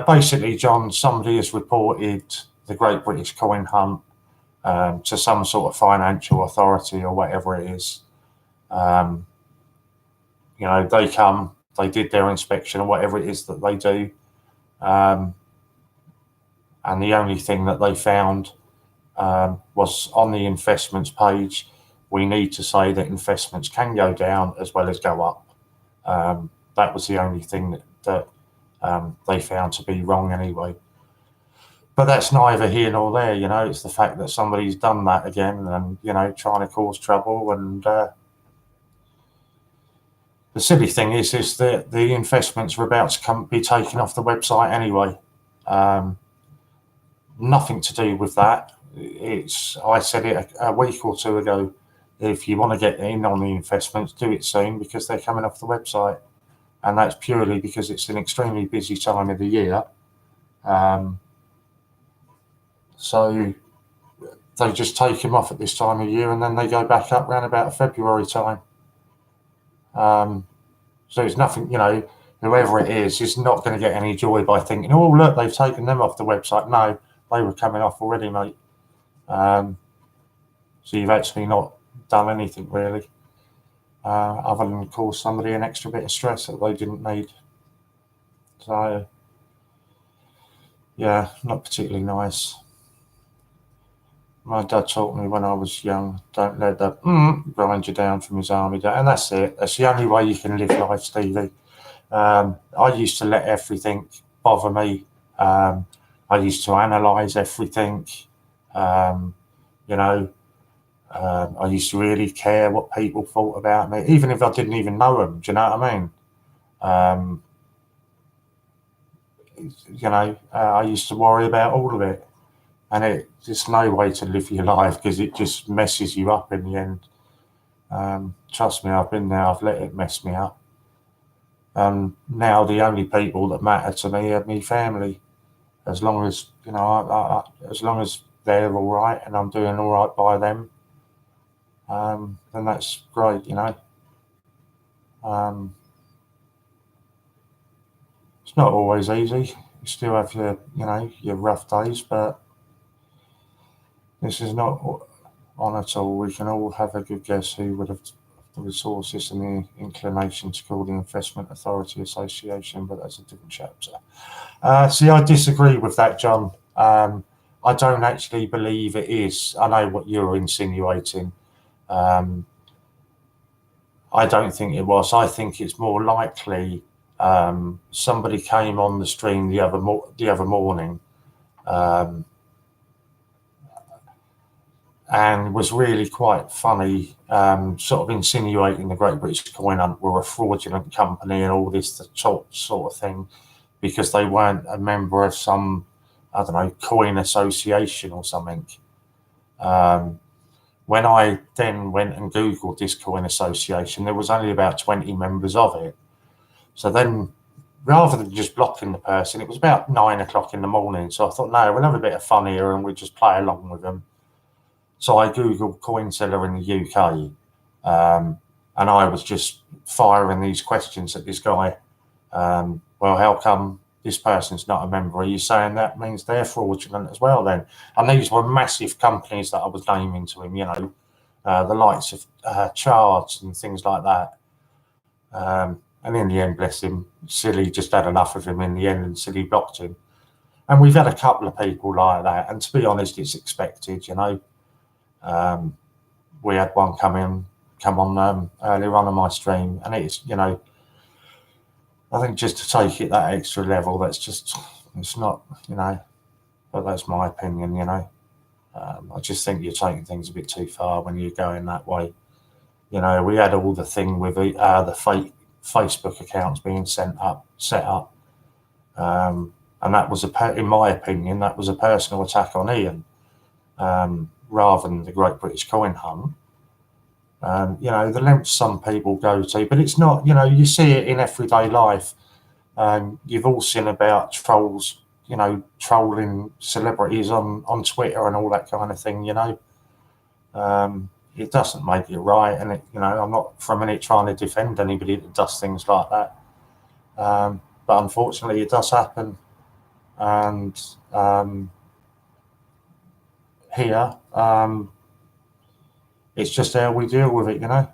Basically, John, somebody has reported the Great British Coin Hunt to some sort of financial authority or whatever it is. You know, they come, they did their inspection or whatever it is that they do. And the only thing that they found was on the investments page, we need to say that investments can go down as well as go up. That was the only thing that they found to be wrong anyway. But that's neither here nor there, you know. It's the fact that somebody's done that again and, you know, trying to cause trouble. And the silly thing is that the investments were about to be taken off the website anyway. Nothing to do with that. I said it a week or two ago. If you want to get in on the investments, do it soon because they're coming off the website. And that's purely because it's an extremely busy time of the year. So they just take them off at this time of year and then they go back up around about February time. So it's nothing, you know, whoever it is not going to get any joy by thinking, oh, look, they've taken them off the website. No, they were coming off already, mate. So you've actually not done anything really, other than cause somebody an extra bit of stress that they didn't need. So, yeah, not particularly nice. My dad taught me when I was young, don't let that grind you down from his army day. And that's it. That's the only way you can live life, Stevie. I used to let everything bother me. I used to analyse everything. You know, I used to really care what people thought about me, even if I didn't even know them. Do you know what I mean? You know, I used to worry about all of it. And it's just no way to live your life because it just messes you up in the end. Trust me, I've been there. I've let it mess me up. Now the only people that matter to me are my family. As long as, you know, as long as they're all right and I'm doing all right by them, then that's great, you know. It's not always easy. You still have your, you know, your rough days, but this is not on at all. We can all have a good guess who would have the resources and the inclination to call the Investment Authority Association, but that's a different chapter. See, I disagree with that, John. I don't actually believe it is. I know what you're insinuating. I don't think it was. I think it's more likely somebody came on the stream the other morning and was really quite funny, sort of insinuating the Great British Coin Hunt were a fraudulent company and all this sort of thing because they weren't a member of some, I don't know, coin association or something. When I then went and Googled this coin association, there was only about 20 members of it. So then, rather than just blocking the person, it was about 9 o'clock in the morning. So I thought, no, we'll have a bit of fun here and we'll just play along with them. So I Googled coin seller in the UK, and I was just firing these questions at this guy. Well, how come this person's not a member, are you saying that means they're fraudulent as well then? And these were massive companies that I was naming to him, you know, the likes of Charge and things like that. And in the end, bless him, Silly just had enough of him in the end, and Silly blocked him. And we've had a couple of people like that, and to be honest, it's expected, you know. We had one come on earlier on my stream, and it's, you know, I think just to take it that extra level, that's just, it's not, you know, but that's my opinion, you know. I just think you're taking things a bit too far when you're going that way. You know, we had all the thing with the fake Facebook accounts being set up. And that was, in my opinion, that was a personal attack on Ian, rather than the Great British Coin Hunt. You know, the lengths some people go to, but it's not, you know, you see it in everyday life. You've all seen about trolls, you know, trolling celebrities on Twitter and all that kind of thing, you know. It doesn't make it right, and it, you know, I'm not for a minute trying to defend anybody that does things like that, but unfortunately it does happen. And here, it's just how we deal with it, you know.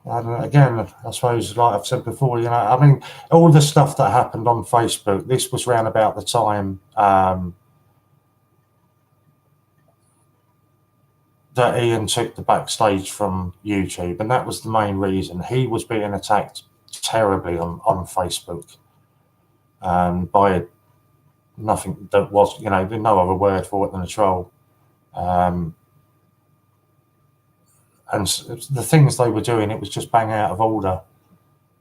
And again, I suppose, like I've said before, you know, I mean, all the stuff that happened on Facebook, this was round about the time that Ian took the backstage from YouTube, and that was the main reason. He was being attacked terribly on Facebook by nothing that was, you know, no other word for it than a troll. And the things they were doing, it was just bang out of order.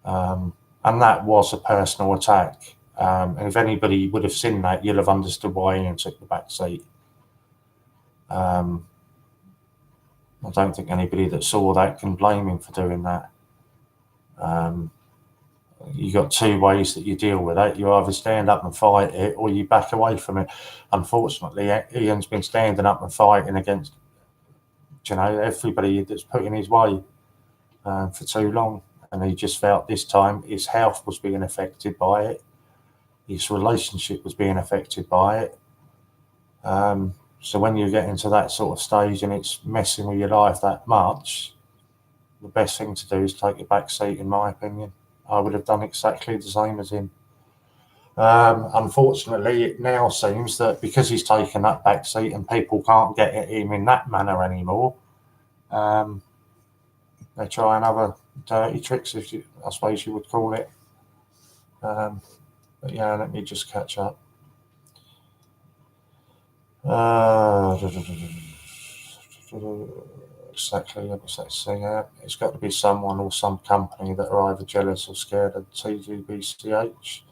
And that was a personal attack. And if anybody would have seen that, you'll have understood why Ian took the back seat. I don't think anybody that saw that can blame him for doing that. You got two ways that you deal with it. You either stand up and fight it, or you back away from it. Unfortunately, Ian's been standing up and fighting against, you know, everybody that's put in his way for too long, and he just felt this time his health was being affected by it, his relationship was being affected by it. So when you get into that sort of stage and it's messing with your life that much, the best thing to do is take a back seat, in my opinion. I would have done exactly the same as him. Unfortunately, it now seems that because he's taken that back seat and people can't get at him in that manner anymore, they try and other dirty tricks, if you, I suppose you would call it. But yeah, let me just catch up. Exactly, let's see. It's got to be someone or some company that are either jealous or scared of TGBCH.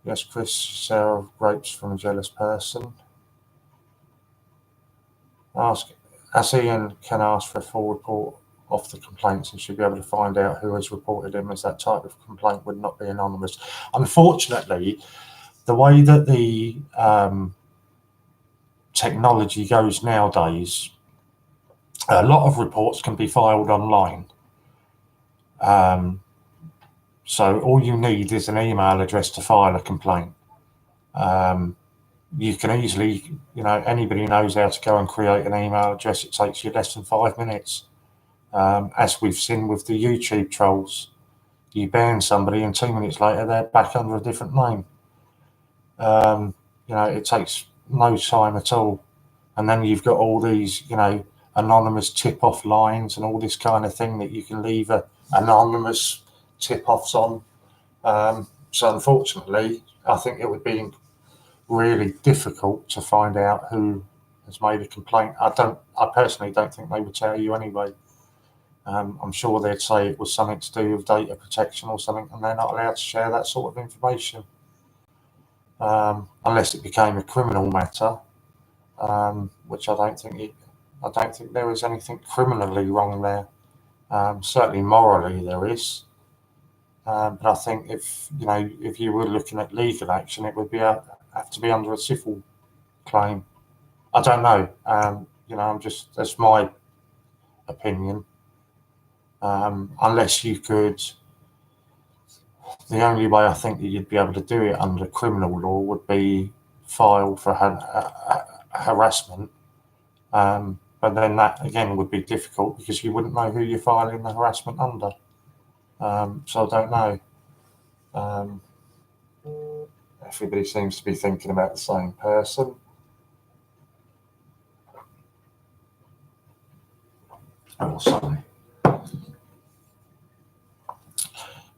Yes, Chris, Sarah grapes from a jealous person. As Ian can ask for a full report of the complaints and should be able to find out who has reported him, as that type of complaint would not be anonymous. Unfortunately, the way that the technology goes nowadays, a lot of reports can be filed online. So all you need is an email address to file a complaint. You can easily, you know, anybody knows how to go and create an email address. It takes you less than 5 minutes. As we've seen with the YouTube trolls, you ban somebody and 2 minutes later they're back under a different name. You know, it takes no time at all. And then you've got all these, you know, anonymous tip-off lines and all this kind of thing that you can leave anonymous tip-offs on. So unfortunately, I think it would be really difficult to find out who has made a complaint. I personally don't think they would tell you anyway. I'm sure they'd say it was something to do with data protection or something, and they're not allowed to share that sort of information unless it became a criminal matter, which I don't think there is anything criminally wrong there. Certainly morally there is, but I think if you were looking at legal action, it would have to be under a civil claim. I don't know. That's my opinion. Unless you could The only way I think that you'd be able to do it under criminal law would be file for harassment. But then that again would be difficult because you wouldn't know who you're filing the harassment under. So I don't know. Everybody seems to be thinking about the same person. Also,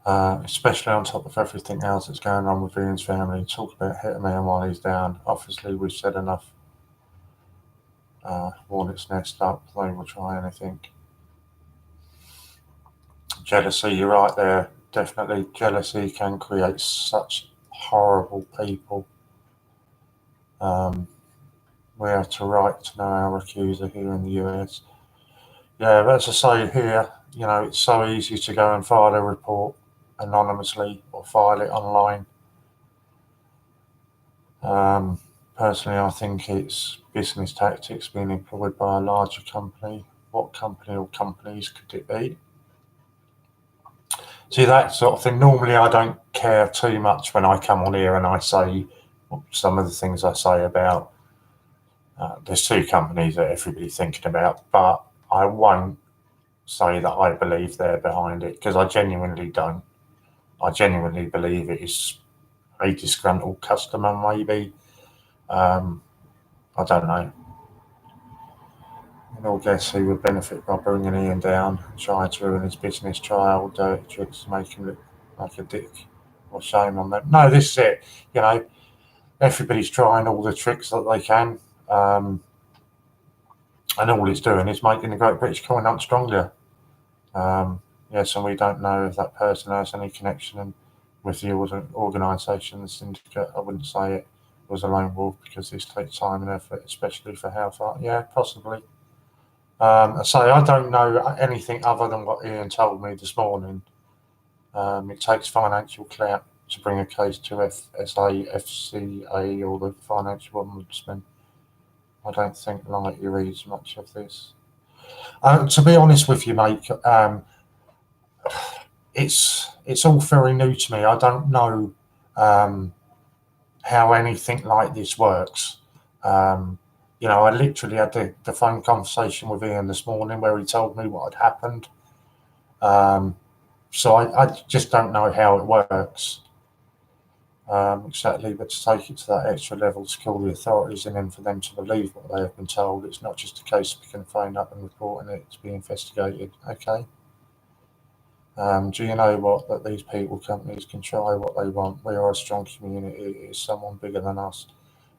especially on top of everything else that's going on with Ian's family, talk about hitting me while he's down. Obviously, we've said enough. Hornet's nest up, they will try anything. Jealousy, you're right there. Definitely, jealousy can create such horrible people. We have to right to know our accuser here in the US. Yeah, but as I say here, it's so easy to go and file a report anonymously or file it online. Personally, I think it's business tactics being employed by a larger company. What company or companies could it be? See, that sort of thing. Normally, I don't care too much when I come on here and I say some of the things I say about. There's two companies that everybody's thinking about, but I won't say that I believe they're behind it because I genuinely don't. I genuinely believe it is a disgruntled customer, maybe. I don't know. In all guess who would benefit by bringing Ian down, trying to ruin his business, try all dirty tricks to make him look like a dick. Or shame on them. No, this is it. Everybody's trying all the tricks that they can. And all it's doing is making the Great British Coin Hunt stronger. Yes, and we don't know if that person has any connection with the organisation, the syndicate. I wouldn't say it was a lone wolf because this takes time and effort, especially for how far. Yeah, possibly. I don't know anything other than what Ian told me this morning. It takes financial clout to bring a case to FSA, FCA, or the Financial Ombudsman. I don't think Lighty reads much of this. To be honest with you, mate, it's all very new to me. I don't know how anything like this works. I literally had the phone conversation with Ian this morning where he told me what had happened. So I just don't know how it works. Exactly, but to take it to that extra level to call the authorities and then for them to believe what they have been told, it's not just a case of picking the phone up and reporting it to be investigated. Okay. Do you know what? That these companies can try what they want. We are a strong community. It is someone bigger than us.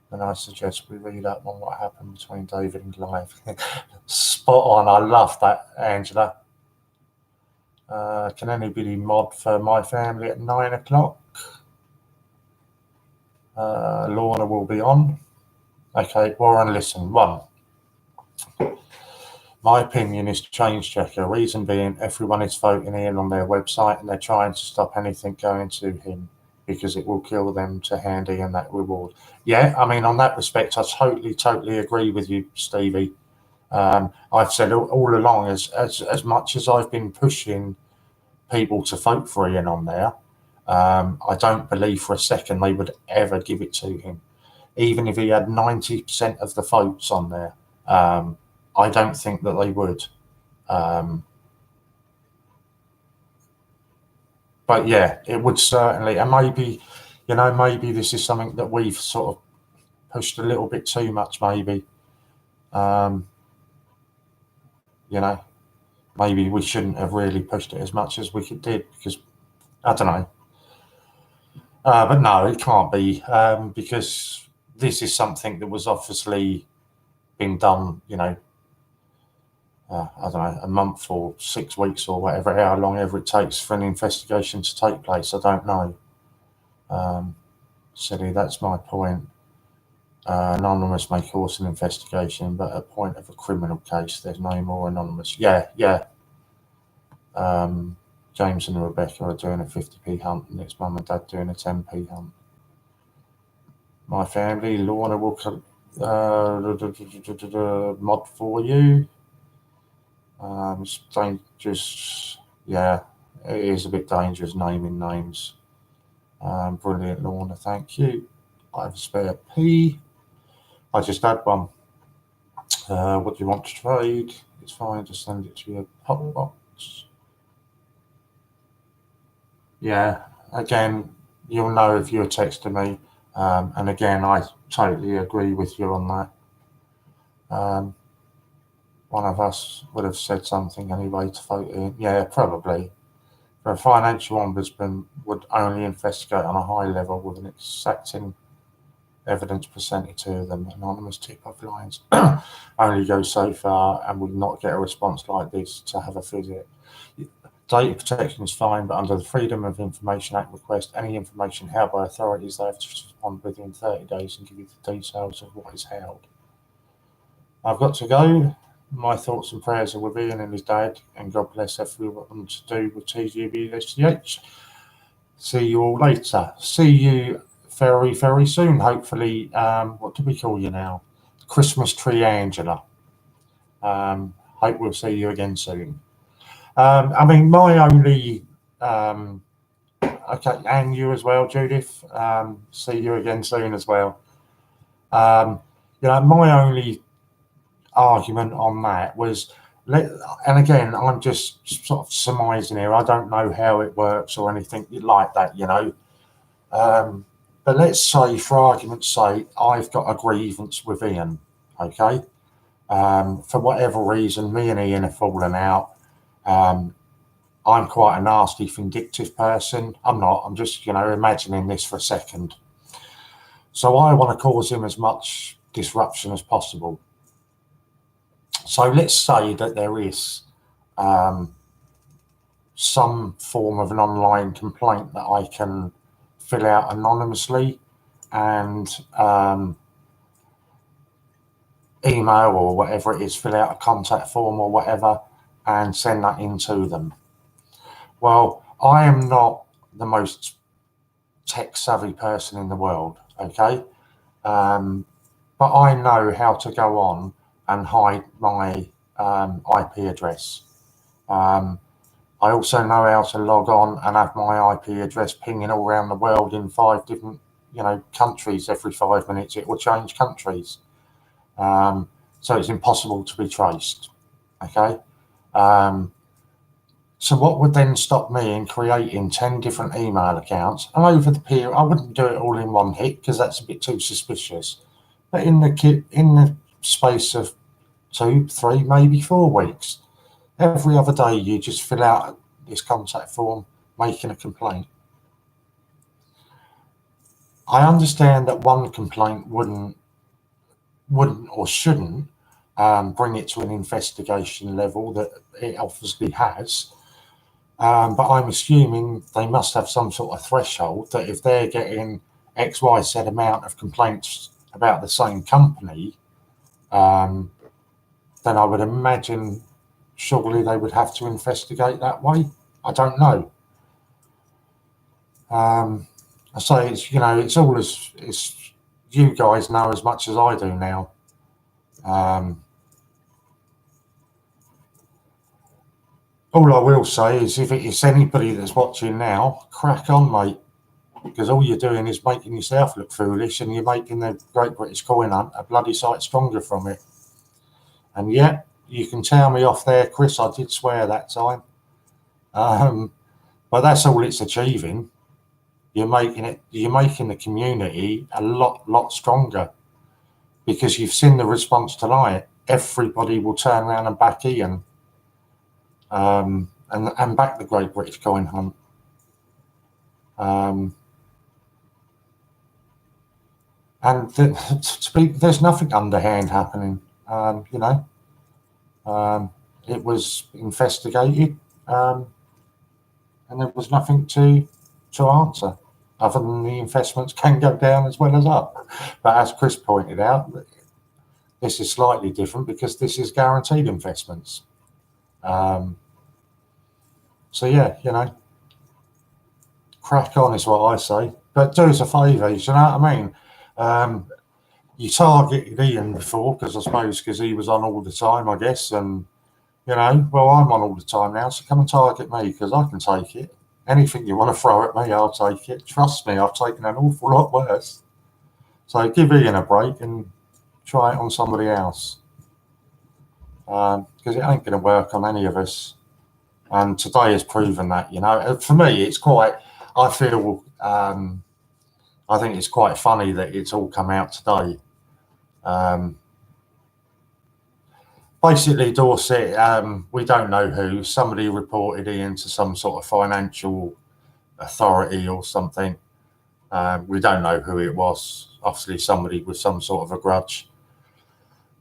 And I suggest we read up on what happened between David and Goliath. Spot on. I love that, Angela. Can anybody mod for my family at 9 o'clock? Lorna will be on. Okay, Warren, listen. 1. My opinion is change checker. Reason being, everyone is voting in on their website and they're trying to stop anything going to him because it will kill them to hand Ian that reward. Yeah, I mean, on that respect, I totally agree with you, Stevie. I've said all along, as much as I've been pushing people to vote for Ian on there, I don't believe for a second they would ever give it to him. Even if he had 90% of the votes on there, I don't think that they would. But yeah, it would certainly, and maybe this is something that we've sort of pushed a little bit too much, maybe. Maybe we shouldn't have really pushed it as much as we did because, I don't know. But no, it can't be because this is something that was obviously been done, I don't know, a month or 6 weeks or whatever, how long ever it takes for an investigation to take place. I don't know. Silly, that's my point. Anonymous may cause an investigation, but at point of a criminal case, there's no more anonymous. Yeah. James and Rebecca are doing a 50p hunt, and it's mum and dad doing a 10p hunt. My family, Lorna will mod for you. It's dangerous. Yeah, it is a bit dangerous naming names. Brilliant, Lorna, thank you. I have a spare P. I just had one. What do you want to trade? It's fine, just send it to your hot box. Yeah, again, you'll know if you're texting me. And again, I totally agree with you on that. One of us would have said something anyway to vote in. Yeah, probably. For a financial ombudsman would only investigate on a high level with an exacting evidence presented to them. Anonymous tip-off lines only go so far and would not get a response like this to have a visit. Data protection is fine, but under the Freedom of Information Act request, any information held by authorities, they have to respond within 30 days and give you the details of what is held. I've got to go. My thoughts and prayers are with Ian and his dad, and God bless everyone to do with TGBCH. See you all later. See you very, very soon, hopefully. What do we call you now? Christmas Tree Angela. Hope we'll see you again soon. I mean, my only... okay, and you as well, Judith. See you again soon as well. You know, my only argument on that was, and again, I'm just sort of surmising here. I don't know how it works or anything like that, you know. But let's say, for argument's sake, I've got a grievance with Ian, okay? For whatever reason, me and Ian have fallen out. I'm quite a nasty, vindictive person. I'm not. I'm just, you know, imagining this for a second. So I want to cause him as much disruption as possible. So let's say that there is some form of an online complaint that I can fill out anonymously and email or whatever it is, fill out a contact form or whatever and send that in to them. Well, I am not the most tech savvy person in the world, okay? But I know how to go on and hide my IP address. I also know how to log on and have my IP address pinging all around the world in 5 different, you know, countries. Every 5 minutes it will change countries. So it's impossible to be traced, okay? So what would then stop me in creating 10 different email accounts? And over the period, I wouldn't do it all in one hit because that's a bit too suspicious. But in the space of 2, 3, maybe 4 weeks, every other day you just fill out this contact form making a complaint. I understand that one complaint wouldn't or shouldn't bring it to an investigation level that it obviously has. But I'm assuming they must have some sort of threshold that if they're getting XYZ amount of complaints about the same company, then I would imagine surely they would have to investigate that way. I don't know. I say it's, you know, it's all it's you guys know as much as I do now. All I will say is if it's anybody that's watching now, crack on, mate, because all you're doing is making yourself look foolish and you're making the Great British Coin Hunt a bloody sight stronger from it. And yeah, you can tell me off there, Chris, I did swear that time. But that's all it's achieving. You're making the community a lot stronger because you've seen the response tonight. Everybody will turn around and back Ian. And back the Great British Coin Hunt. And there's nothing underhand happening. You know, it was investigated, and there was nothing to answer other than the investments can go down as well as up. But as Chris pointed out, this is slightly different because this is guaranteed investments. So yeah, you know, crack on is what I say. But do us a favour, you know what I mean? You targeted Ian before because he was on all the time, I guess. And, you know, well, I'm on all the time now, so come and target me because I can take it. anything you want to throw at me, I'll take it. Trust me, I've taken an awful lot worse. So give Ian a break and try it on somebody else, because it ain't going to work on any of us. And today has proven that, you know. For me, it's quite, I feel, I think it's quite funny that it's all come out today. Basically, Dorset, we don't know who, somebody reported Ian to some sort of financial authority or something. We don't know who it was. Obviously, somebody with some sort of a grudge.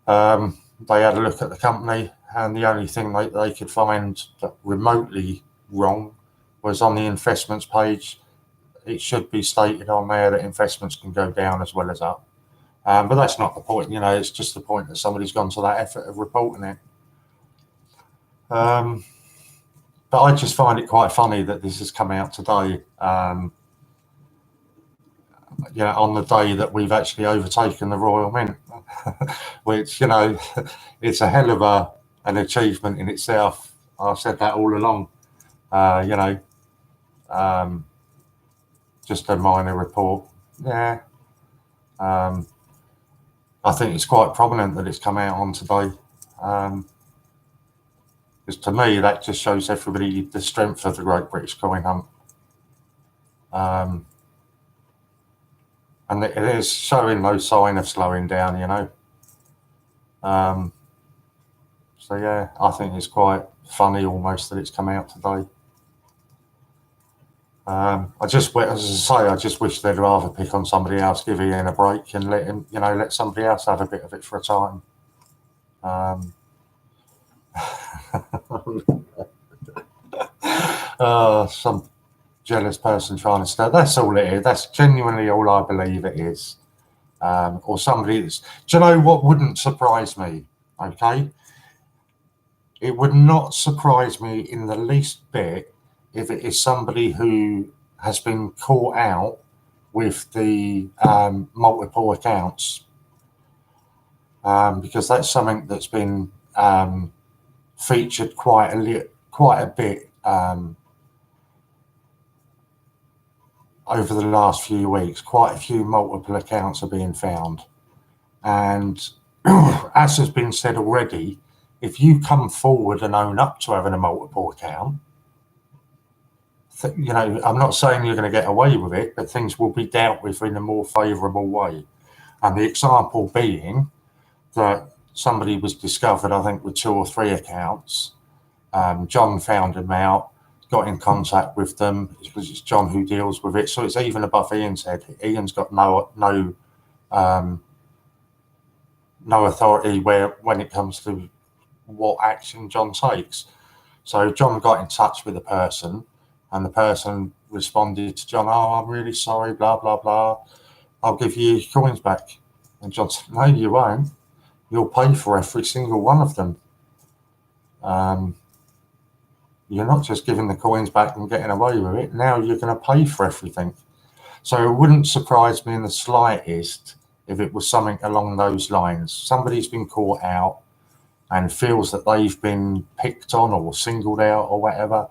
They had a look at the company, and the only thing they could find that remotely wrong was on the investments page. It should be stated on there that investments can go down as well as up. But that's not the point, you know, it's just the point that somebody's gone to that effort of reporting it. But I just find it quite funny that this has come out today, you know, on the day that we've actually overtaken the Royal Mint, which, you know, it's a hell of an achievement in itself. I've said that all along, you know, just a minor report. Yeah. I think it's quite prominent that it's come out on today. Because to me, that just shows everybody the strength of the Great British Coin Hunt. And it is showing no sign of slowing down, you know. So yeah, I think it's quite funny almost that it's come out today. I just, as I say, I just wish they'd rather pick on somebody else, give Ian a break, and let him, you know, let somebody else have a bit of it for a time. Some jealous person trying to start. That's all it is. That's genuinely all I believe it is. Or somebody that's. Do you know what wouldn't surprise me? Okay, it would not surprise me in the least bit if it is somebody who has been caught out with the multiple accounts, because that's something that's been featured quite a bit over the last few weeks. Quite a few multiple accounts are being found, and as has been said already, if you come forward and own up to having a multiple account, you know, I'm not saying you're going to get away with it, but things will be dealt with in a more favourable way. And the example being that somebody was discovered, I think, with 2 or 3 accounts. John found them out, got in contact with them, because it's John who deals with it. So it's even above Ian's head. Ian's got no authority when it comes to what action John takes. So John got in touch with the person, and the person responded to John, "Oh, I'm really sorry, blah, blah, blah. I'll give you your coins back." And John said, "No, you won't. You'll pay for every single one of them. You're not just giving the coins back and getting away with it. Now you're going to pay for everything." So it wouldn't surprise me in the slightest if it was something along those lines. Somebody's been caught out and feels that they've been picked on or singled out or whatever.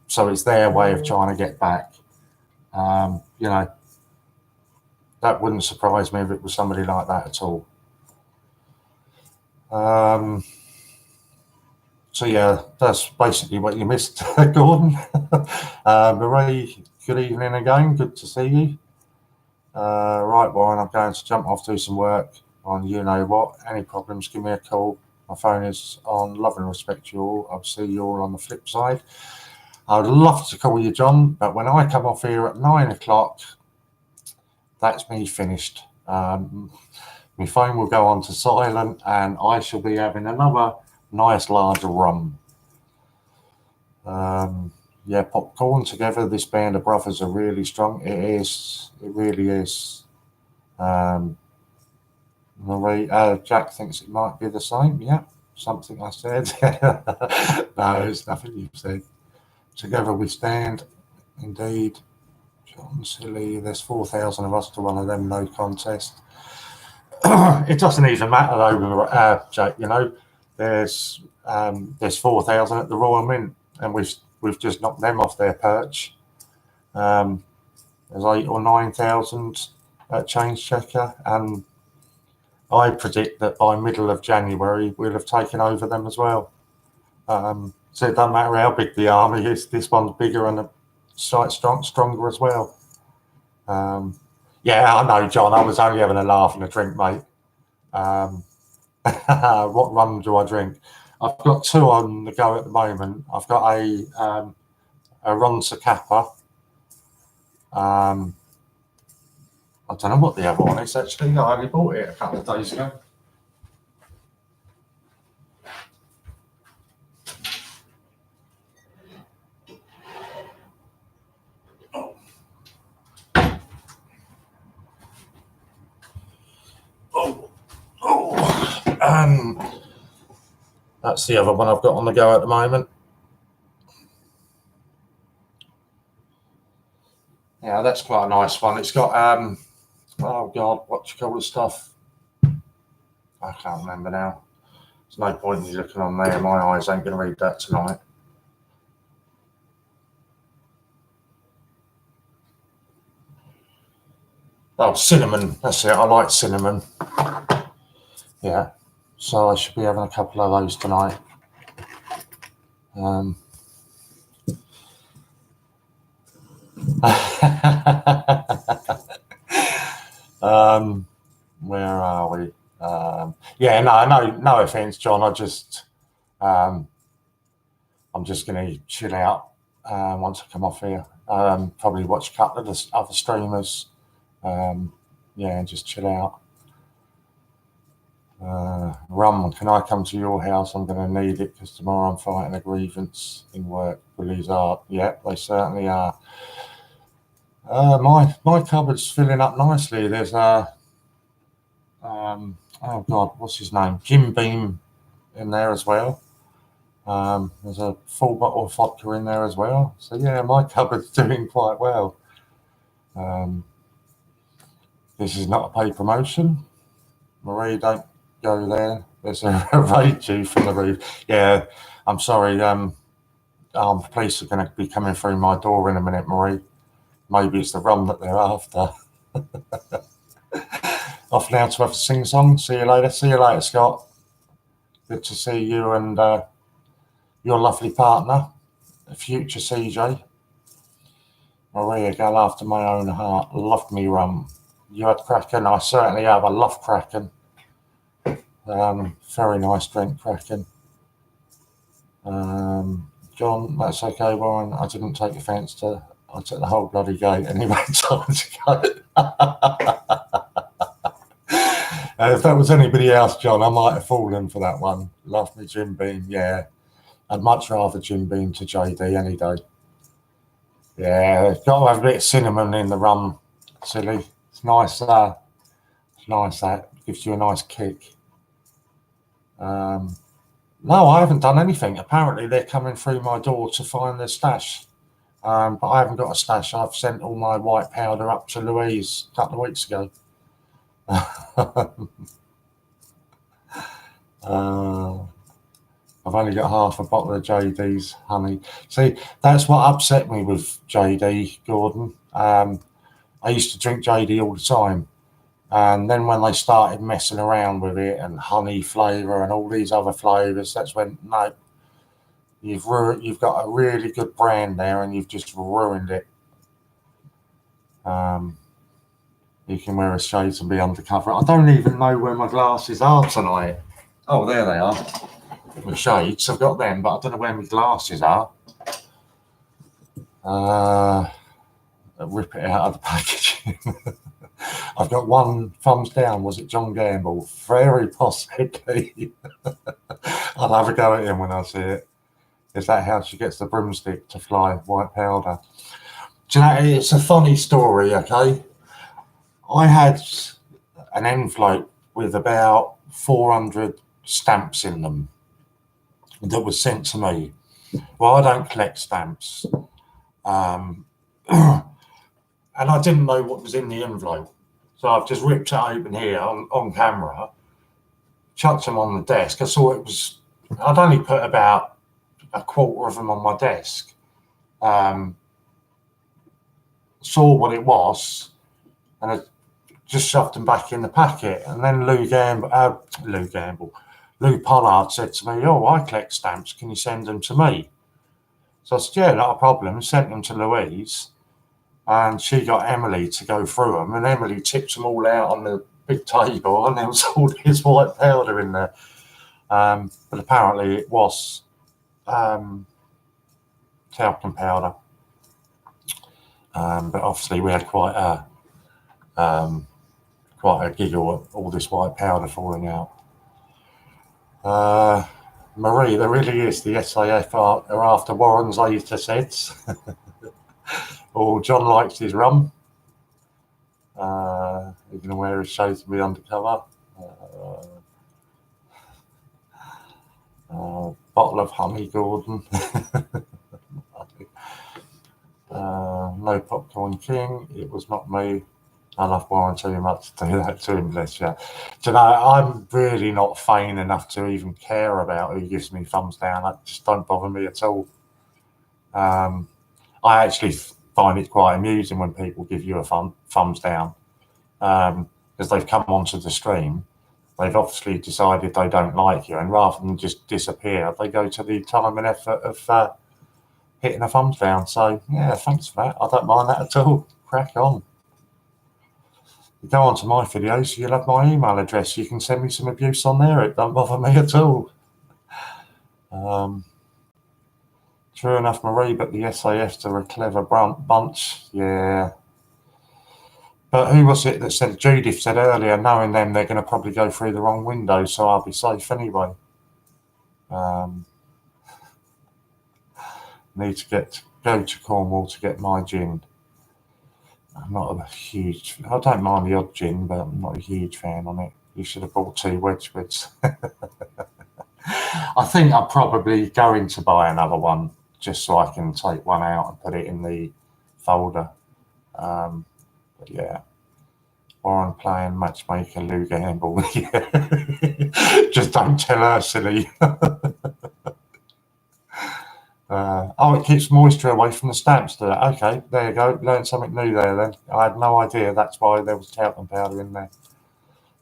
So it's their way of trying to get back. You know, that wouldn't surprise me if it was somebody like that at all. So yeah, that's basically what you missed, Gordon. Marie, good evening again. Good to see you. Right, Warren, I'm going to jump off, do some work on you know what. Any problems, give me a call. My phone is on. Love and respect you all. I'll see you all on the flip side. I'd love to call you John, but when I come off here at 9 o'clock, that's me finished. My phone will go on to silent, and I shall be having another nice large rum. Yeah, popcorn together. This band of brothers are really strong. It is. It really is. Marie, Jack thinks it might be the same. Yeah, something I said. No, it's nothing you've said. Together we stand. Indeed. John Silly. There's 4,000 of us to one of them. No contest. It doesn't even matter though, Jack. You know, there's 4,000 at the Royal Mint, and we've we've just knocked them off their perch. There's 8,000 or 9,000 at Change Checker, and I predict that by middle of January we'll have taken over them as well. So it doesn't matter how big the army is, this one's bigger and stronger as well. Yeah, I know, John, I was only having a laugh and a drink, mate. What rum do I drink? I've got 2 on the go at the moment. I've got a Ronza Kappa. I don't know what the other one is, actually. I only bought it a couple of days ago. That's the other one I've got on the go at the moment. Yeah, that's quite a nice one. It's got oh god, what do you call the stuff? I can't remember now. There's no point in you looking on there. My eyes ain't going to read that tonight. Oh, cinnamon. That's it. I like cinnamon. Yeah. So I should be having a couple of those tonight. Where are we? Yeah, no offense, John. I'm just going to chill out once I come off here. Probably watch a couple of the other streamers. Yeah, and just chill out. Rum, can I come to your house? I'm going to need it because tomorrow I'm fighting a grievance in work. Bullies are. Yeah, they certainly are. My cupboard's filling up nicely. There's oh god, what's his name? Jim Beam in there as well. There's a full bottle of vodka in there as well. So yeah, my cupboard's doing quite well. This is not a paid promotion. Marie, don't go there. There's a raid due from the roof. Yeah, I'm sorry. The police are going to be coming through my door in a minute, Marie. Maybe it's the rum that they're after. Off now to have a sing-song. See you later. See you later, Scott. Good to see you and your lovely partner, future CJ. Maria, girl after my own heart. Loved me rum. You had Kraken? I certainly have. I love Kraken. Very nice drink, Kraken. John, that's okay, Warren. I didn't take offence to. I took the whole bloody gate anyway. Time to go. If that was anybody else, John, I might have fallen for that one. Love me, Jim Beam. Yeah, I'd much rather Jim Beam to JD any day. Yeah, got to have a bit of cinnamon in the rum, silly. It's nice. It's nice. That gives you a nice kick. No, I haven't done anything. Apparently, they're coming through my door to find their stash. But I haven't got a stash. I've sent all my white powder up to Louise a couple of weeks ago. I've only got half a bottle of JD's honey. See, that's what upset me with JD, Gordon. I used to drink JD all the time. And then when they started messing around with it and honey flavour and all these other flavours, that's when, no, you've got a really good brand there and you've just ruined it. You can wear a shades and be undercover. I don't even know where my glasses are tonight. Oh, there they are. My shades, I've got them, but I don't know where my glasses are. Rip it out of the packaging. I've got one thumbs down. Was it John Gamble? Very possibly. I'll have a go at him when I see it. Is that how she gets the broomstick to fly white powder? Do you know, it's a funny story, okay? I had an envelope with about 400 stamps in them that was sent to me. Well, I don't collect stamps. And I didn't know what was in the envelope. So I've just ripped it open here on camera, chucked them on the desk. I saw it was, I'd only put about a quarter of them on my desk. saw what it was, and I just shoved them back in the packet. And then Lou Pollard said to me, "Oh, I collect stamps. Can you send them to me?" So I said, "Yeah, not a problem." Sent them to Louise, and she got Emily to go through them. And Emily tipped them all out on the big table, and there was all this white powder in there. But apparently it was talcum powder. But obviously we had quite a giggle at all this white powder falling out. Marie, there really is. The SAF are after Warren's latest heads. Or John likes his rum. He's going to wear his shades to be undercover. Bottle of honey, Gordon. No popcorn king. It was not me. I love Warren too much to do that to him, bless you. Do you know, I'm really not vain enough to even care about who gives me thumbs down. That just don't bother me at all. I actually find it quite amusing when people give you a thumbs down, because they've come onto the stream. They've obviously decided they don't like you, and rather than just disappear, they go to the time and effort of hitting a thumbs down. So yeah, thanks for that. I don't mind that at all. Crack on. You go onto my videos, you'll have my email address. You can send me some abuse on there. It don't bother me at all. True enough, Marie, but the SAFs are a clever bunch. Yeah. But who was it that said, Judith said earlier, knowing them, they're going to probably go through the wrong window, so I'll be safe anyway. Need to go to Cornwall to get my gin. I'm not a huge, I don't mind the odd gin, but I'm not a huge fan on it. You should have bought 2 Wedgwoods. I think I'm probably going to buy another one just so I can take one out and put it in the folder. But yeah, Warren playing matchmaker, Lou Gamble. Just don't tell her, silly. Oh, it keeps moisture away from the stamps. Okay, there you go. Learned something new there then. I had no idea that's why there was talcum powder in there.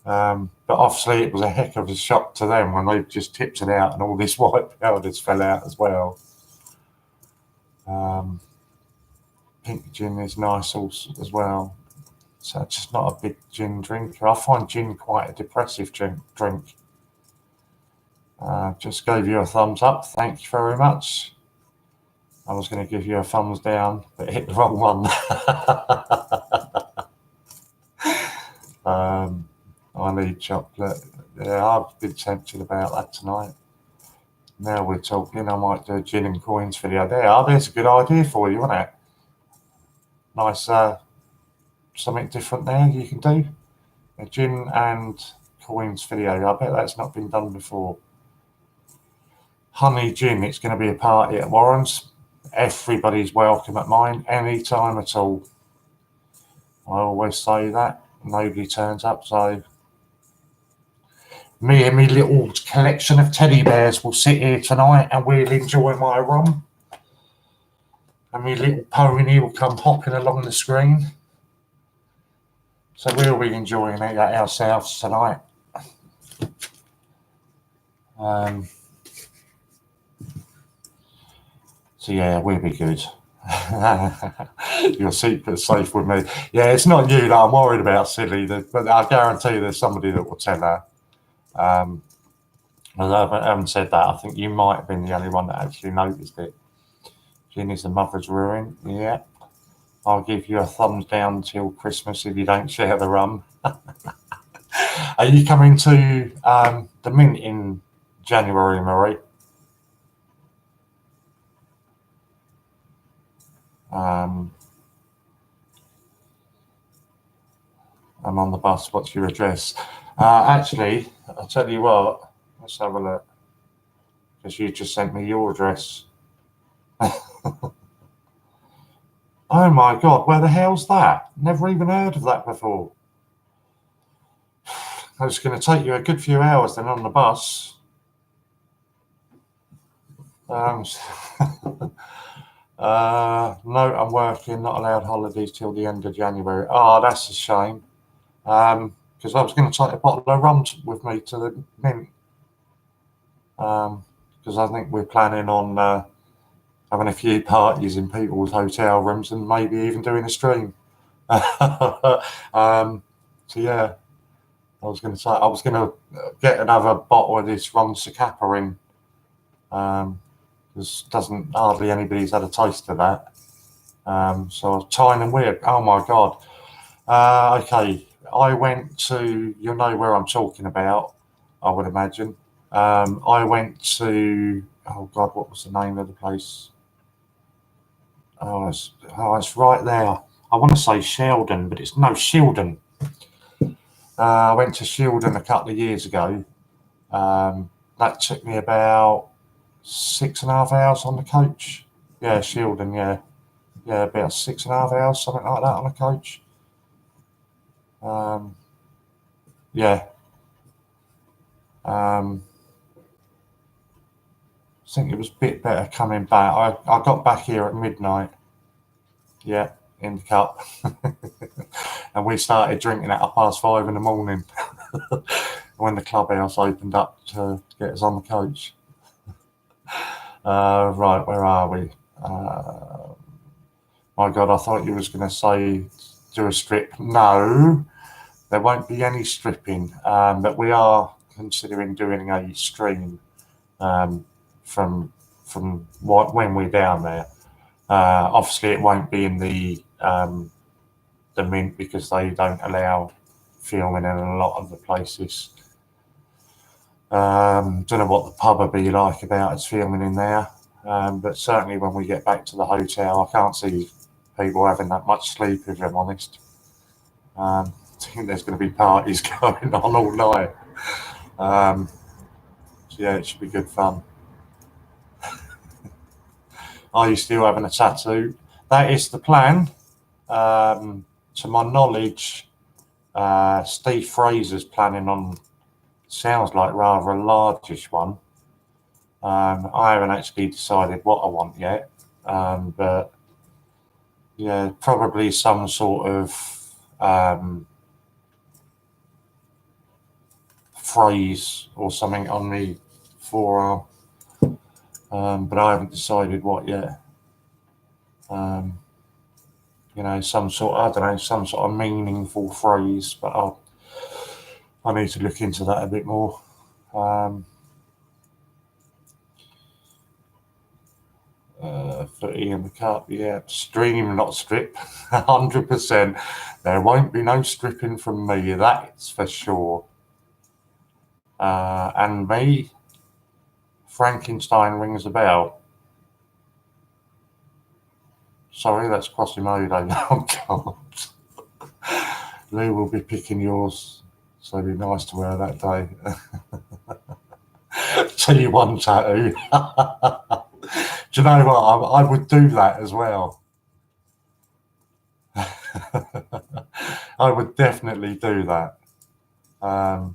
But obviously it was a heck of a shock to them when they just tipped it out and all this white powders fell out as well. Pink gin is nice also as well. So it's just not a big gin drinker. I find gin quite a depressive drink. Just gave you a thumbs up. Thank you very much. I was going to give you a thumbs down, but hit the wrong one. I need chocolate. Yeah, I've been tempted about that tonight. Now we're talking. I might do a gin and coins video. There's a good idea for you, isn't it? Nice, something different there you can do. A gin and coins video. I bet that's not been done before. Honey gin. It's going to be a party at Warren's. Everybody's welcome at mine anytime at all. I always say that. Nobody turns up, so me and my little collection of teddy bears will sit here tonight and we'll enjoy my rum. And my little pony will come hopping along the screen. So we'll be enjoying it ourselves tonight. So yeah, we'll be good. Your secret's safe with me. Yeah, it's not you that I'm worried about, silly, but I guarantee there's somebody that will tell her. I haven't said that. I think you might have been the only one that actually noticed it. Gin is the mother's ruin. Yeah. I'll give you a thumbs down till Christmas if you don't share the rum. Are you coming to the Mint in January, Marie? I'm on the bus. What's your address? Actually, I'll tell you what. Let's have a look. Because you just sent me your address. Oh my God, where the hell's that? Never even heard of that before. It's going to take you a good few hours then on the bus. No, I'm working, not allowed holidays till the end of January. Oh, that's a shame. Because I was going to take a bottle of rum with me to the mint. Because I think we're planning on having a few parties in people's hotel rooms and maybe even doing a stream. So yeah, I was going to get another bottle of this rum Zacapa in. Because doesn't hardly anybody's had a taste of that. So I was trying and weird. Oh my god. Okay, I went to. You'll know where I'm talking about, I would imagine. I went to. Oh god, what was the name of the place? It's right there. I want to say Sheldon, but it's no Shildon. I went to Shildon a couple of years ago. That took me about 6.5 hours on the coach. Yeah, Shildon. Yeah, about 6.5 hours, something like that on a coach. Yeah. I think it was a bit better coming back. I got back here at midnight. Yeah, in the cup. And we started drinking at 5:30 in the morning when the clubhouse opened up to get us on the coach. Right, where are we? My God, I thought you was going to say do a strip. No, there won't be any stripping, but we are considering doing a stream from when we're down there. Obviously, it won't be in the mint because they don't allow filming in a lot of the places. Don't know what the pub will be like about its filming in there, but certainly when we get back to the hotel, I can't see people having that much sleep, if I'm honest. I think there's going to be parties going on all night. So yeah, it should be good fun. Are you still having a tattoo? That is the plan. To my knowledge, Steve Fraser's planning on, sounds like rather a largish one. I haven't actually decided what I want yet, but yeah, probably some sort of phrase or something on the forearm, but I haven't decided what yet. Some sort, I don't know, some sort of meaningful phrase, but I need to look into that a bit more. Footy in the cup, yeah. Stream, not strip, 100%. There won't be no stripping from me, that's for sure. And me, Frankenstein rings a bell. Sorry, that's Quasimodo. Oh, God. Lou will be picking yours, so it'd be nice to wear that day. T1 tattoo. Do you know what? I would do that as well. I would definitely do that. So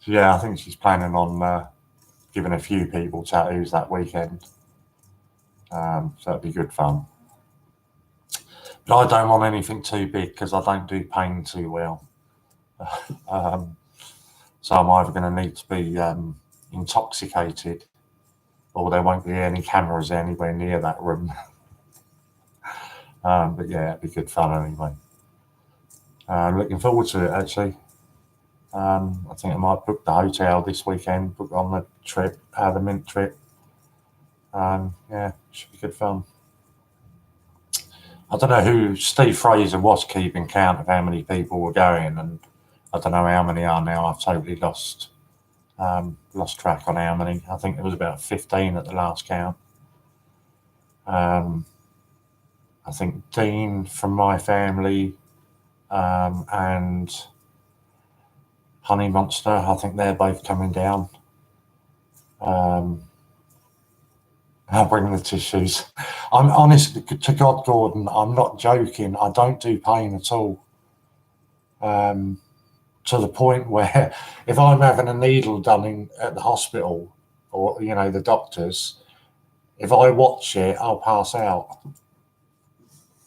yeah, I think she's planning on giving a few people tattoos that weekend. So that'd be good fun. But I don't want anything too big because I don't do pain too well. So I'm either going to need to be intoxicated, or there won't be any cameras anywhere near that room. But yeah, it'd be good fun anyway. Looking forward to it actually. I think I might book the hotel this weekend, book on the trip, the mint trip. Yeah, should be good fun. I don't know who Steve Fraser was keeping count of how many people were going, and I don't know how many are now. I've totally lost track on how many. I think it was about 15 at the last count. I think Dean from my family and Honey Monster, I think they're both coming down. I'll bring the tissues. I'm honest to God, Gordon, I'm not joking. I don't do pain at all. To the point where if I'm having a needle done at the hospital or, the doctors, if I watch it, I'll pass out.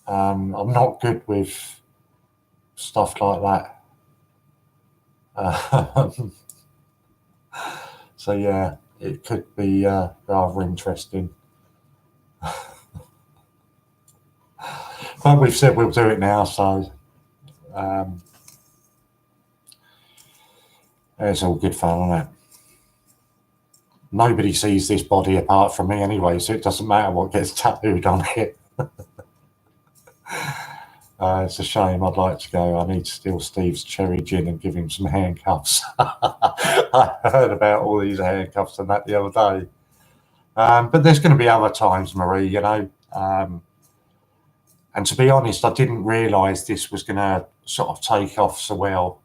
I'm not good with stuff like that. So yeah, it could be rather interesting. But we've said we'll do it now, so it's all good fun, isn't it? Nobody sees this body apart from me anyway, so it doesn't matter what gets tattooed on it. It's a shame. I'd like to go. I need to steal Steve's cherry gin and give him some handcuffs. I heard about all these handcuffs and that the other day. But there's going to be other times, Marie, you know. And to be honest, I didn't realise this was going to sort of take off so well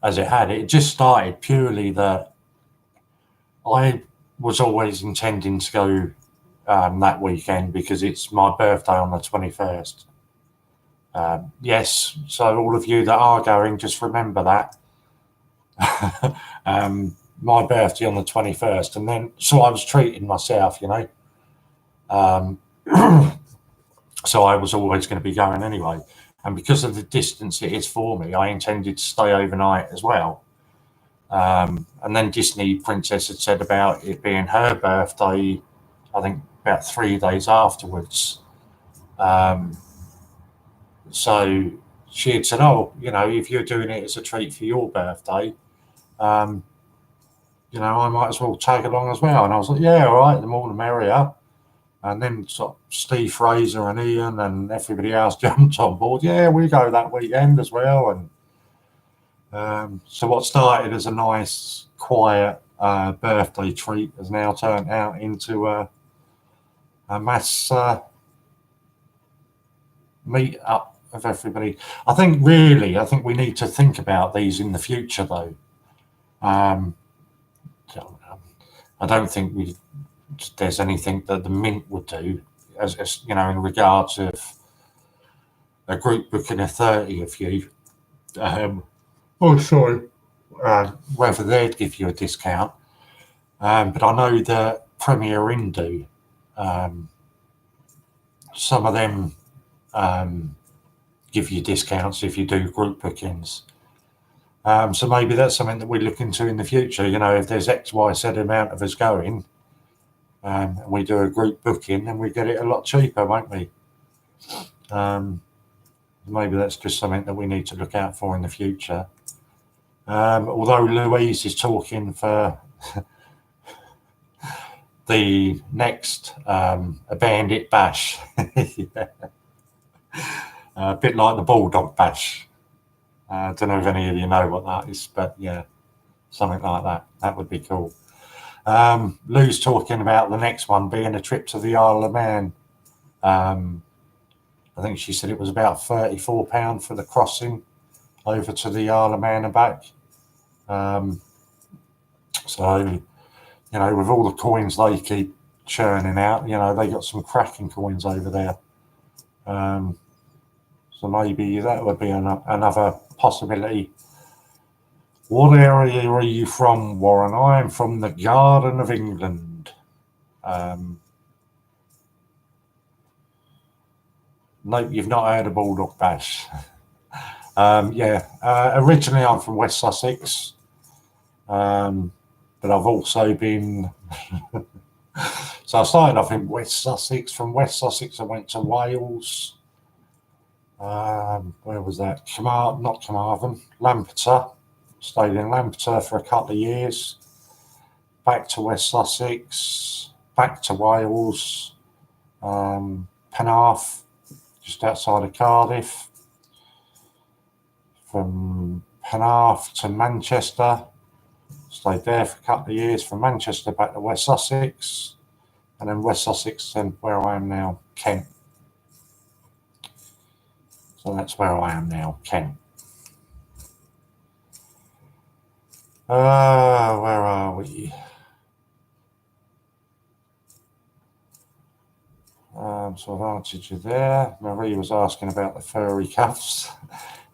as it had. It just started purely that I was always intending to go that weekend because it's my birthday on the 21st. Yes, so all of you that are going, just remember that. My birthday on the 21st, and then so I was treating myself, you know. So I was always going to be going anyway, and because of the distance it is for me, I intended to stay overnight as well. And then Disney Princess had said about it being her birthday, I think about 3 days afterwards. So she had said, "Oh, you know, if you're doing it as a treat for your birthday, you know, I might as well tag along as well." And I was like, "Yeah, all right, the more the merrier." And then sort of Steve Fraser and Ian and everybody else jumped on board. Yeah, we go that weekend as well. And so what started as a nice, quiet birthday treat has now turned out into a mass meet up of everybody. I think we need to think about these in the future, though. I don't think there's anything that the Mint would do, as you know, in regards of a group booking of 30 of you. Whether they'd give you a discount, but I know that Premier Inn do. Some of them give you discounts if you do group bookings. So maybe that's something that we look into in the future. You know, if there's X, Y, Z amount of us going, and we do a group booking, then we get it a lot cheaper, won't we? Maybe that's just something that we need to look out for in the future. Although Louise is talking for the next a Bandit Bash, yeah. A bit like the Bulldog Bash. I don't know if any of you know what that is, but yeah, something like that. That would be cool. Lou's talking about the next one being a trip to the Isle of Man. I think she said it was about £34 for the crossing over to the Isle of Man and back. So, you know, with all the coins they keep churning out, you know, they got some cracking coins over there. So maybe that would be another possibility. What area are you from, Warren? I am from the Garden of England. No, you've not heard of Bulldog Bash. Originally I'm from West Sussex, but I've also been... So I started off in West Sussex. From West Sussex I went to Wales. Where was that? Not Carmarthen, Lampeter. Stayed in Lampeter for a couple of years. Back to West Sussex, back to Wales, Penarth, just outside of Cardiff. From Penarth to Manchester, stayed there for a couple of years. From Manchester back to West Sussex, and then West Sussex and where I am now, Kent. So that's where I am now, Kent. Where are we? So I've answered you there. Marie was asking about the furry cuffs.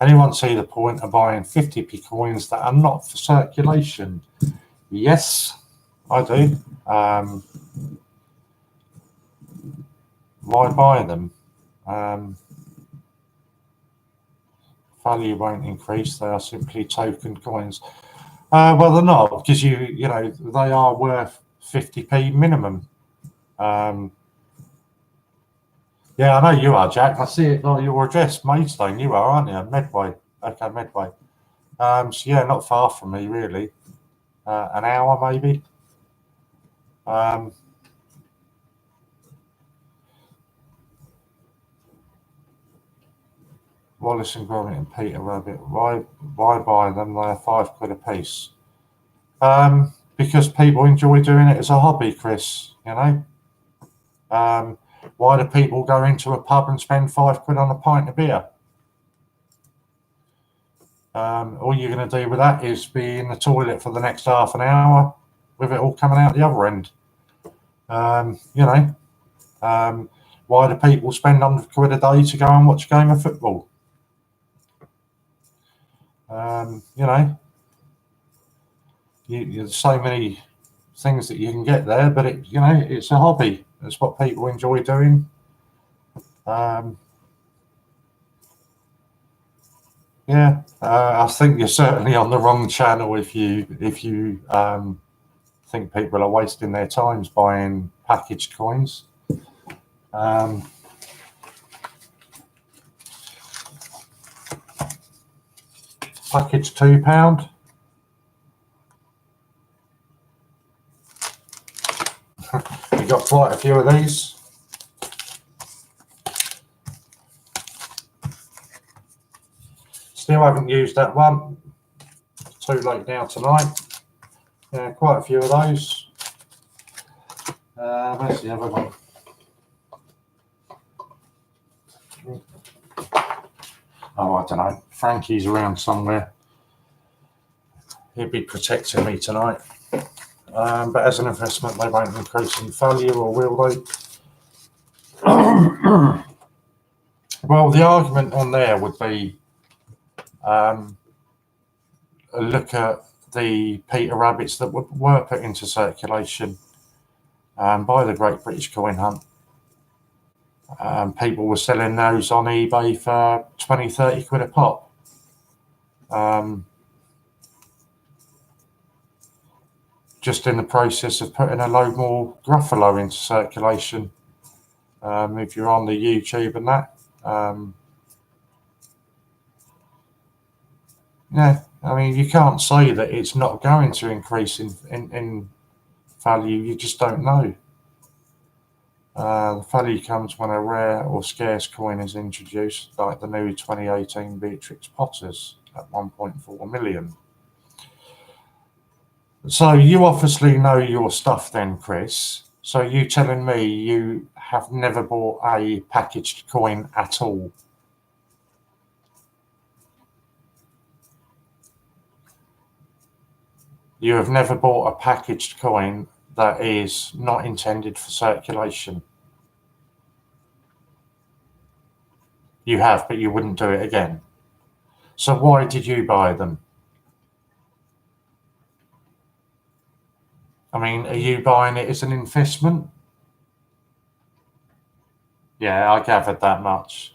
Anyone see the point of buying 50p coins that are not for circulation? Yes. I do. Why buy them? Value won't increase. They are simply token coins. Well, they're not, because you know they are worth 50p minimum. Yeah, I know you are, Jack. I see it on your address, Maidstone. You are, aren't you? Medway. Okay, Medway. So yeah, not far from me, really. An hour, maybe. Wallace and Gromit and Peter Rabbit. Why buy them? They're £5 a piece. Because people enjoy doing it as a hobby, Chris. You know. Why do people go into a pub and spend £5 on a pint of beer? All you're going to do with that is be in the toilet for the next half an hour with it all coming out the other end. You know, why do people spend £100 a day to go and watch a game of football? You know, there's so many things that you can get there, but it's a hobby. It's what people enjoy doing. Yeah, I think you're certainly on the wrong channel if you think people are wasting their times buying packaged coins. Package £2. We got quite a few of these. Still haven't used that one. Too late now tonight. Yeah, quite a few of those. Where's the other one? Oh, I don't know. Frankie's around somewhere. He'll be protecting me tonight. But as an investment, they won't increase in value, or will they? Well, the argument on there would be look at the Peter Rabbits that were put into circulation by the Great British Coin Hunt. People were selling those on eBay for 20-30 quid a pop. Just in the process of putting a load more Gruffalo into circulation. If you're on the YouTube and that, yeah, I mean, you can't say that it's not going to increase in value. You just don't know. The value comes when a rare or scarce coin is introduced, like the new 2018 Beatrix Potters at 1.4 million. So you obviously know your stuff then, Chris. So you telling me you have never bought a packaged coin at all? You have never bought a packaged coin that is not intended for circulation? You have, but you wouldn't do it again. So why did you buy them? I mean, are you buying it as an investment? Yeah, I gathered that much.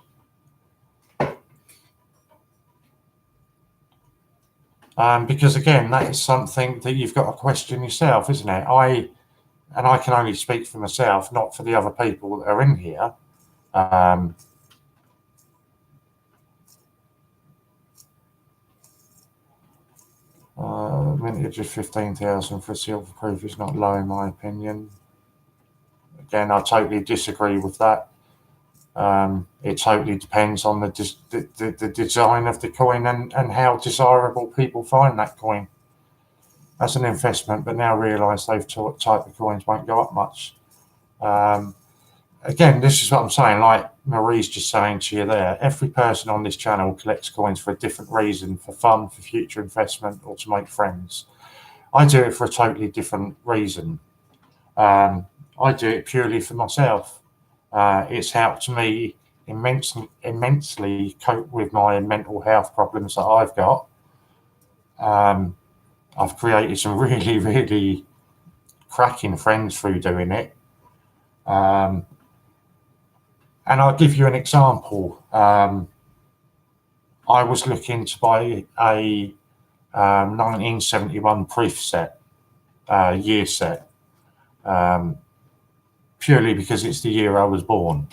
Because again, that is something that you've got to question yourself, isn't it? I can only speak for myself, not for the other people that are in here. Mintage of 15,000 for a silver proof is not low in my opinion. Again, I totally disagree with that. It totally depends on the design of the coin and how desirable people find that coin as an investment, but now realise those type of coins won't go up much. Again, this is what I'm saying, like Marie's just saying to you there, every person on this channel collects coins for a different reason, for fun, for future investment, or to make friends. I do it for a totally different reason. I do it purely for myself. It's helped me immensely cope with my mental health problems that I've got. I've created some really, really cracking friends through doing it. And I'll give you an example. I was looking to buy a 1971 proof set, year set, purely because it's the year I was born.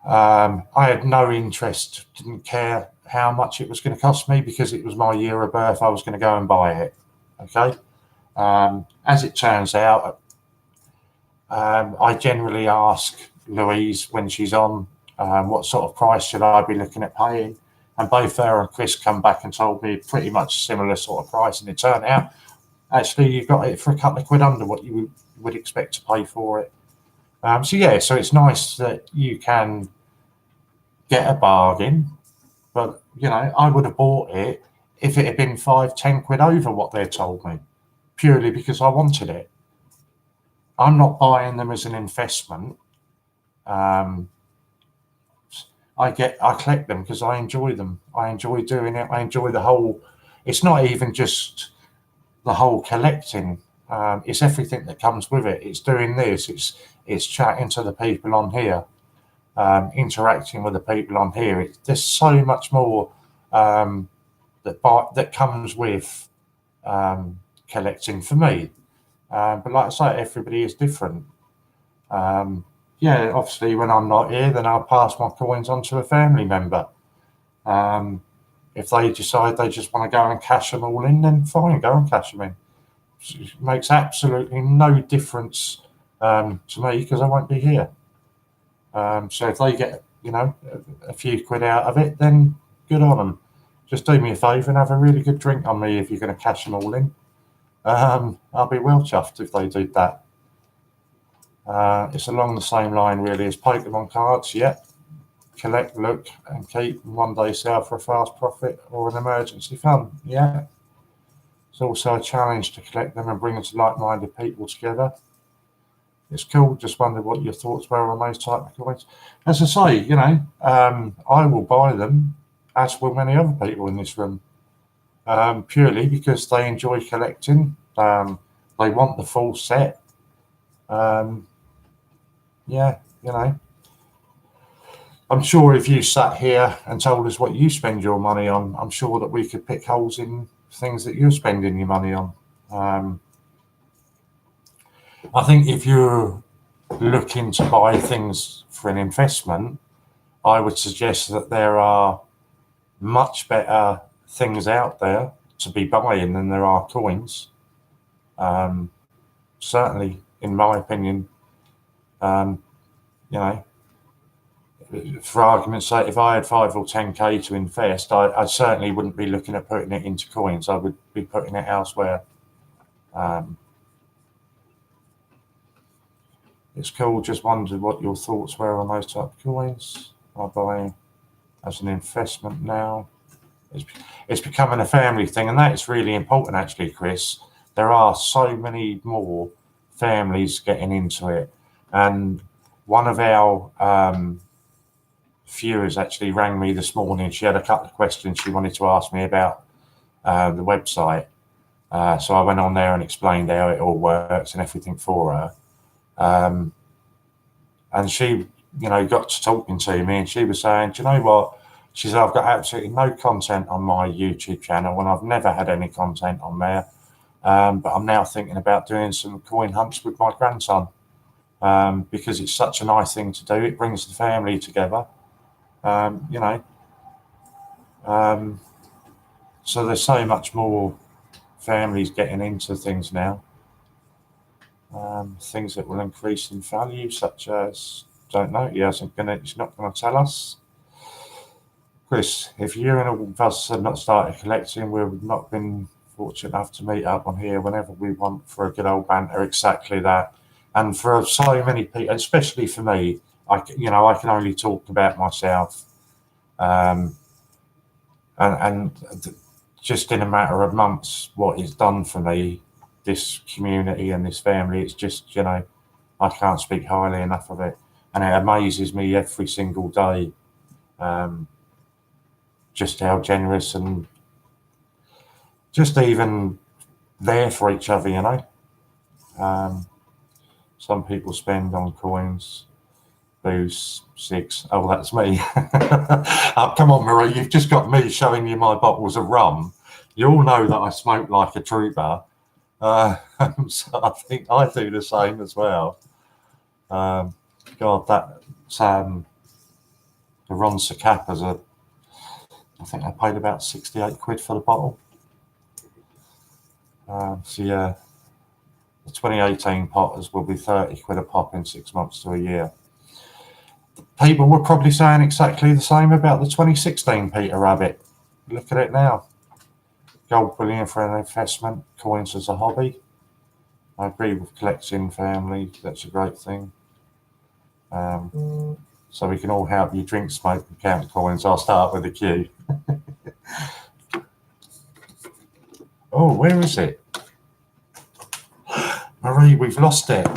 I had no interest, didn't care how much it was going to cost me, because it was my year of birth. I was going to go and buy it. Okay. As it turns out, I generally ask Louise when she's on, what sort of price should I be looking at paying? And both her and Chris come back and told me pretty much similar sort of price. And it turned out, actually, you got it for a couple of quid under what you would expect to pay for it. So yeah, so it's nice that you can get a bargain, but you know, I would have bought it if it had been 5-10 quid over what they told me, purely because I wanted it. I'm not buying them as an investment. I collect them because I enjoy them. I enjoy doing it. I enjoy the whole. It's not even just the whole collecting. It's everything that comes with it. It's doing this. It's chatting to the people on here, interacting with the people on here. There's so much more that comes with collecting for me. But like I say, everybody is different. Yeah, obviously, when I'm not here, then I'll pass my coins on to a family member. If they decide they just want to go and cash them all in, then fine, go and cash them in. It makes absolutely no difference to me, because I won't be here. So if they get, you know, a few quid out of it, then good on them. Just do me a favour and have a really good drink on me if you're going to cash them all in. I'll be well chuffed if they do that. It's along the same line really as Pokemon cards. Yeah, collect, look and keep, and one day sell for a fast profit or an emergency fund. Yeah, it's also a challenge to collect them and bring them to like-minded people together. It's cool. Just wondered what your thoughts were on those type of coins. As I say, you know, I will buy them, as will many other people in this room, purely because they enjoy collecting. They want the full set. Yeah, you know, I'm sure if you sat here and told us what you spend your money on, I'm sure that we could pick holes in things that you're spending your money on. I think if you're looking to buy things for an investment, I would suggest that there are much better things out there to be buying than there are coins. Certainly, in my opinion, you know, for argument's sake, if I had 5 or 10k to invest, I certainly wouldn't be looking at putting it into coins. I would be putting it elsewhere. It's cool. Just wondered what your thoughts were on those type of coins. I buy as an investment now. It's becoming a family thing, and that is really important, actually, Chris. There are so many more families getting into it, and one of our viewers actually rang me this morning. She had a couple of questions she wanted to ask me about the website. So I went on there and explained how it all works and everything for her. And she, you know, got to talking to me, and she was saying, do you know what? She said, I've got absolutely no content on my YouTube channel, and I've never had any content on there. But I'm now thinking about doing some coin hunts with my grandson, because it's such a nice thing to do. It brings the family together. You know, so there's so much more families getting into things now. Things that will increase in value, such as, don't know, he's not gonna tell us. Chris, if you and all of us had not started collecting, we would not have been fortunate enough to meet up on here whenever we want for a good old banter. Exactly that. And for so many people, especially for me, I can only talk about myself. And just in a matter of months, what it's done for me, this community and this family, it's just, you know, I can't speak highly enough of it. And it amazes me every single day, just how generous and just even there for each other, you know. Some people spend on coins, booze, cigs. Oh, that's me. Oh, come on, Marie, you've just got me showing you my bottles of rum. You all know that I smoke like a trooper. So I think I do the same as well. God, that's the Ron Sacappas are, I think I paid about 68 quid for the bottle. So yeah, the 2018 potters will be 30 quid a pop in 6 months to a year. People were probably saying exactly the same about the 2016 Peter Rabbit. Look at it now. Gold bullion for an investment, coins as a hobby. I agree with collecting family, that's a great thing. So we can all help you drink, smoke and count coins. I'll start with a queue. Oh, where is it? Marie, we've lost it.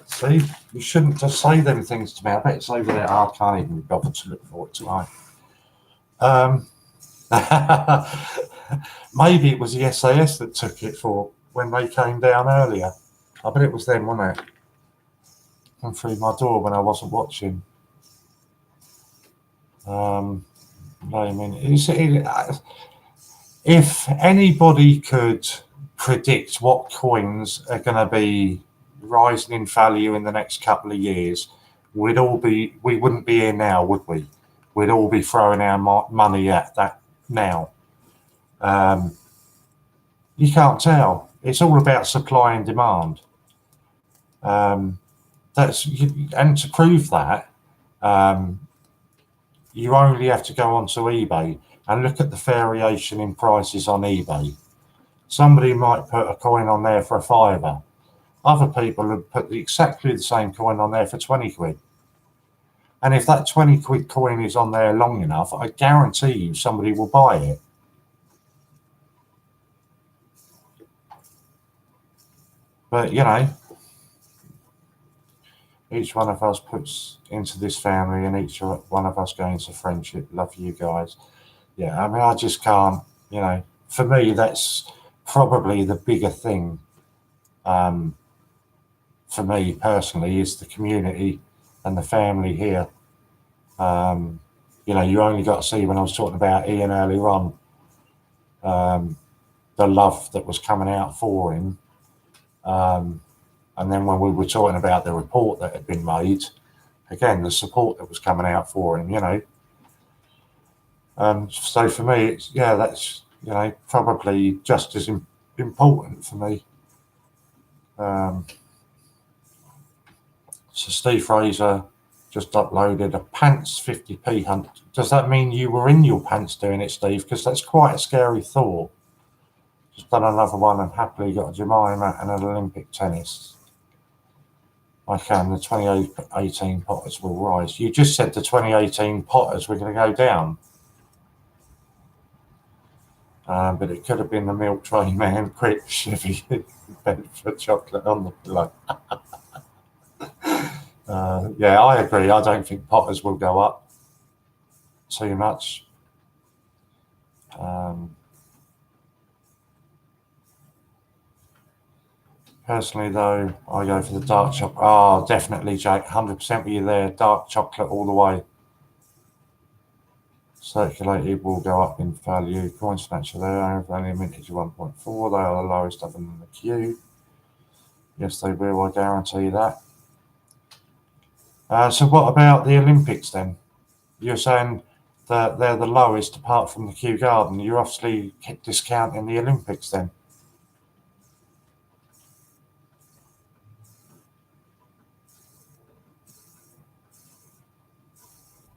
See, you shouldn't just say them things to me. I bet it's over there. I can't even be bothered to look for it tonight. Maybe it was the SAS that took it for when they came down earlier. I bet it was them, wasn't it? Come through my door when I wasn't watching. I mean, if anybody could predict what coins are going to be rising in value in the next couple of years, we wouldn't be here now, would we? We'd all be throwing our money at that now. You can't tell. It's all about supply and demand. And to prove that, you only have to go onto eBay and look at the variation in prices on eBay. Somebody might put a coin on there for a £5. Other people have put exactly the same coin on there for 20 quid. And if that 20 quid coin is on there long enough, I guarantee you somebody will buy it. But, you know, each one of us puts into this family and each one of us go into friendship. Love you guys. Yeah, I mean, I just can't, you know, for me, that's probably the bigger thing. For me personally, is the community and the family here. You know, you only got to see when I was talking about Ian earlier on, the love that was coming out for him. And then when we were talking about the report that had been made, again, the support that was coming out for him, you know. So for me, it's, yeah, that's, you know, probably just as important for me. So Steve Fraser just uploaded a pants 50p hunt. Does that mean you were in your pants doing it, Steve? Because that's quite a scary thought. Just done another one and happily got a Jemima and an Olympic tennis. I can. The 2018 potters will rise. You just said the 2018 potters were going to go down. But it could have been the milk tray man, quick, Chevy, Bedford chocolate on the pillow. Yeah, I agree. I don't think potters will go up too much. Personally, though, I go for the dark chocolate. Oh, definitely, Jake. 100% with you there. Dark chocolate all the way. Circulated will go up in value. Coin snatcher there. Only mintage 1.4. They are the lowest other than the Q. Yes, they will. I guarantee that. So what about the Olympics then? You're saying that they're the lowest apart from the Kew Garden. You're obviously discounting the Olympics then.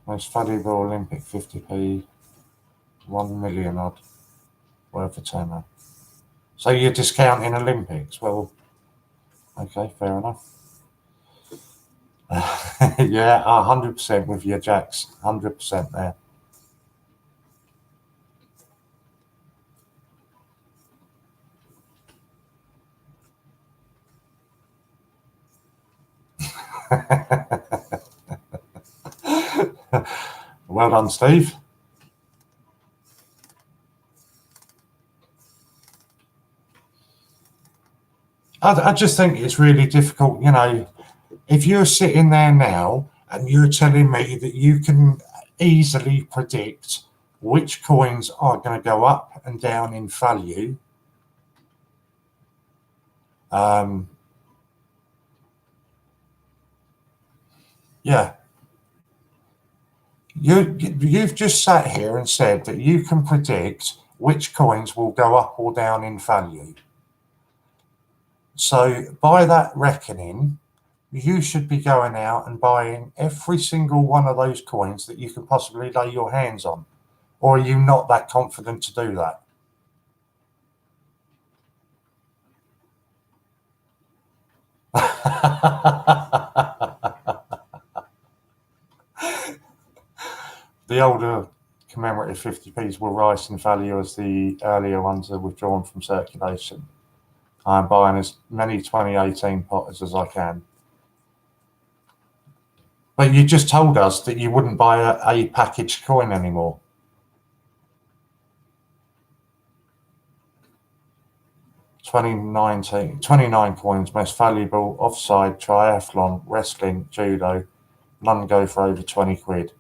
Most valuable Olympic 50p, 1 million odd, worth a tenner. So you're discounting Olympics? Well, okay, fair enough. Yeah, 100% with you, Jax. 100% there. Well done, Steve. I just think it's really difficult. You know, if you're sitting there now and you're telling me that you can easily predict which coins are going to go up and down in value, yeah, you've just sat here and said that you can predict which coins will go up or down in value. So by that reckoning, you should be going out and buying every single one of those coins that you can possibly lay your hands on. Or are you not that confident to do that? The older commemorative 50p's will rise in value as the earlier ones are withdrawn from circulation. I'm buying as many 2018 Potters as I can. But you just told us that you wouldn't buy a packaged coin anymore. $29 coins, most valuable, offside, triathlon, wrestling, judo. None go for over 20 quid.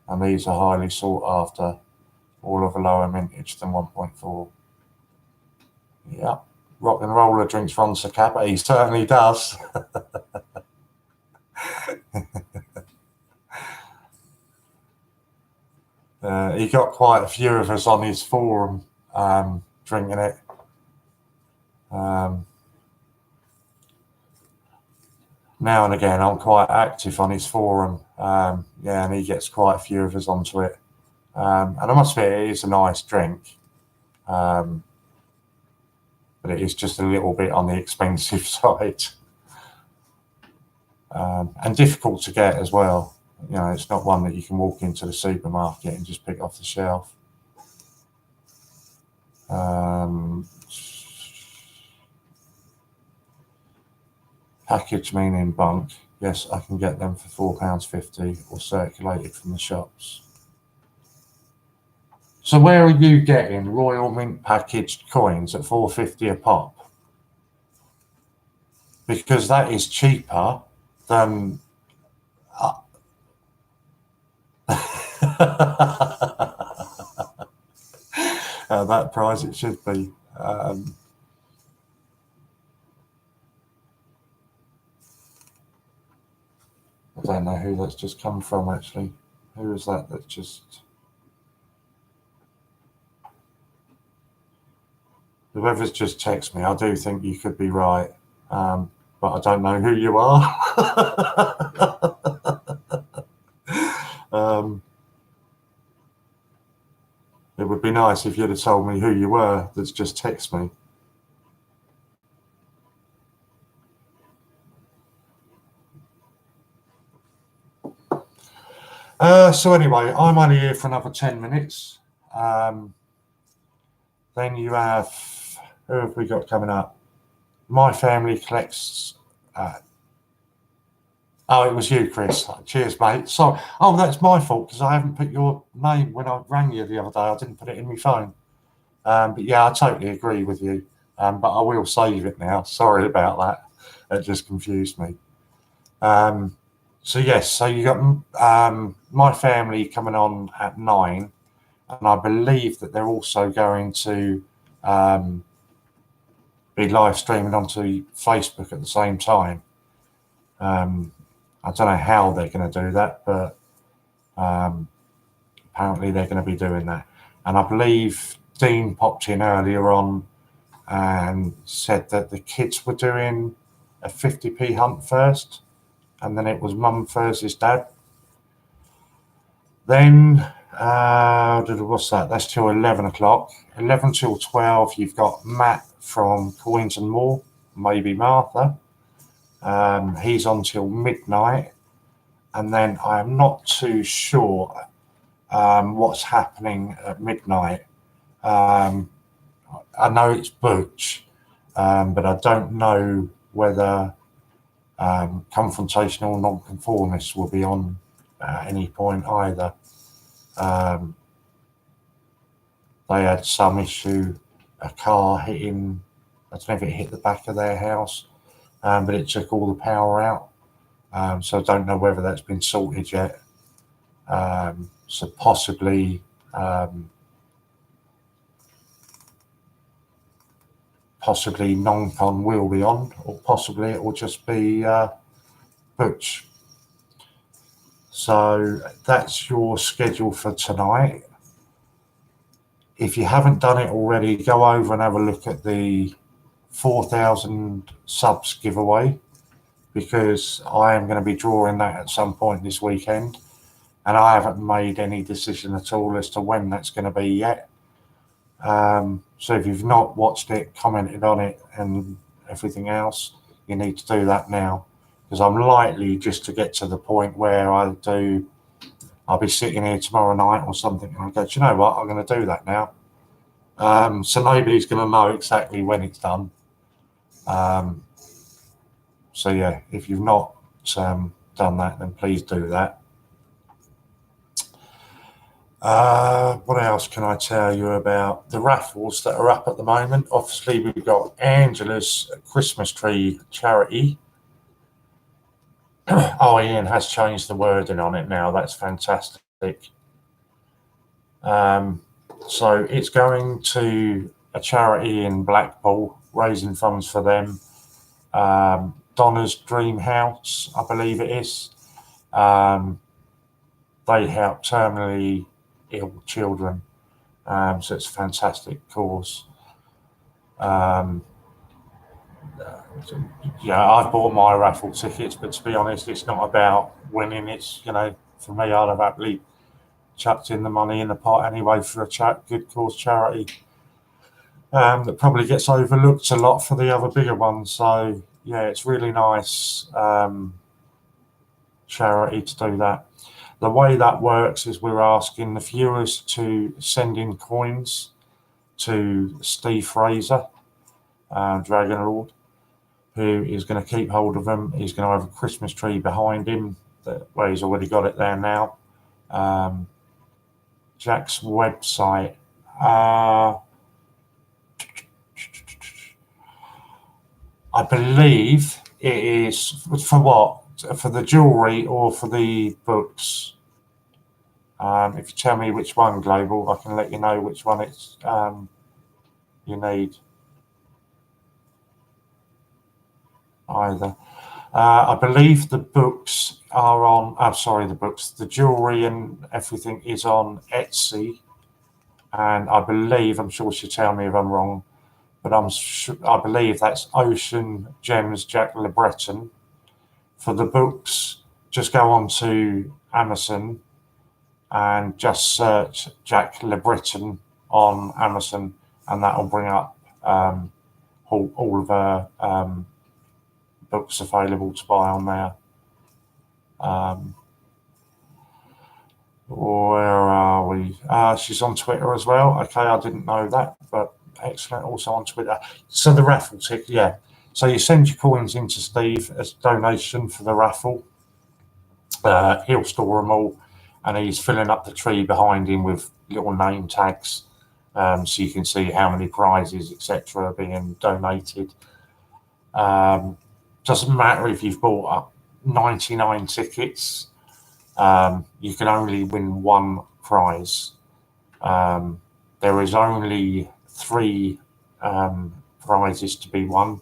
And these are highly sought after, all of a lower mintage than 1.4. Yeah, rock and roller drinks Ron Sacapa. He certainly does. He got quite a few of us on his forum drinking it. Now and again, I'm quite active on his forum. Yeah, and he gets quite a few of us onto it. And I must admit, it is a nice drink. But it is just a little bit on the expensive side. And difficult to get as well. You know, it's not one that you can walk into the supermarket and just pick off the shelf. Package meaning bunk. Yes, I can get them for £4.50 or circulated from the shops. So where are you getting Royal Mint packaged coins at £4.50 a pop? Because that is cheaper than that price it should be. I don't know who that's just come from, actually. Who is that that's just... Whoever's just texted me, I do think you could be right, but I don't know who you are. It would be nice if you'd have told me who you were that's just texted me. So anyway, I'm only here for another 10 minutes. Then you have, who have we got coming up? My family collects... oh, it was you, Chris. Cheers, mate. Sorry. Oh, that's my fault because I haven't put your name when I rang you the other day. I didn't put it in my phone. But yeah, I totally agree with you. But I will save it now. Sorry about that. It just confused me. So yes, so you got My Family coming on at 9, and I believe that they're also going to be live streaming onto Facebook at the same time. I don't know how they're going to do that, but apparently they're going to be doing that. And I believe Dean popped in earlier on and said that the kids were doing a 50p hunt first, and then it was Mum versus Dad. Then, what's that? That's till 11 o'clock. 11 till 12, you've got Matt from Coins and More, maybe Martha. He's on till midnight. And then I'm not too sure what's happening at midnight. I know it's Butch, but I don't know whether confrontational non-conformists will be on at any point either. They had some issue, a car hitting, I don't know if it hit the back of their house but it took all the power out. So I don't know whether that's been sorted yet. So possibly non-con will be on, or possibly it will just be Butch. So that's your schedule for tonight. If you haven't done it already, go over and have a look at the 4,000 subs giveaway, because I am going to be drawing that at some point this weekend, and I haven't made any decision at all as to when that's going to be yet. So if you've not watched it, commented on it and everything else, you need to do that now, because I'm likely just to get to the point where I'll be sitting here tomorrow night or something and I go, do you know what, I'm going to do that now. So nobody's going to know exactly when it's done. So yeah, if you've not done that, then please do that. What else can I tell you about the raffles that are up at the moment? Obviously, we've got Angela's Christmas tree charity. Oh, Ian has changed the wording on it now. That's fantastic. So it's going to a charity in Blackpool, raising funds for them. Donna's Dream House, I believe it is. They help terminally ill children. So it's a fantastic cause. Yeah, I've bought my raffle tickets, but to be honest, it's not about winning. It's, for me, I'd have happily chucked in the money in the pot anyway for a good cause charity that probably gets overlooked a lot for the other bigger ones. So yeah, it's really nice charity to do that. The way that works is we're asking the viewers to send in coins to Steve Fraser, Dragon Lord, who is going to keep hold of them. He's going to have a Christmas tree behind him, where he's already got it there now. Jack's website. I believe it is for what? For the jewellery or for the books? If you tell me which one, Global, I can let you know which one it's you need. Either. I believe the books are on. The jewellery and everything is on Etsy, and I believe, I'm sure she'll tell me if I'm wrong, but I believe that's Ocean Gems Jack LeBreton. For the books, just go on to Amazon and just search Jack LeBreton on Amazon, and that will bring up all of her books available to buy on there. Where are we? She's on Twitter as well. Okay, I didn't know that, but excellent. Also on Twitter. So the raffle ticket, yeah. So you send your coins into Steve as donation for the raffle. He'll store them all, and he's filling up the tree behind him with little name tags, so you can see how many prizes, etc., are being donated. Doesn't matter if you've bought up 99 tickets. You can only win one prize. There is only 3 prizes to be won.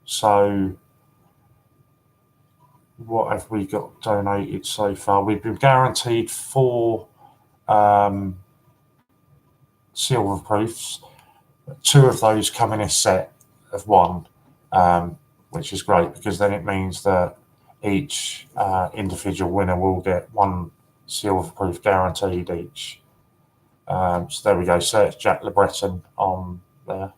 So what have we got donated so far? We've been guaranteed 4 silver proofs. 2 of those come in a set of 1, which is great, because then it means that each individual winner will get 1 silver proof guaranteed each. So there we go. Search Jack LeBreton on there.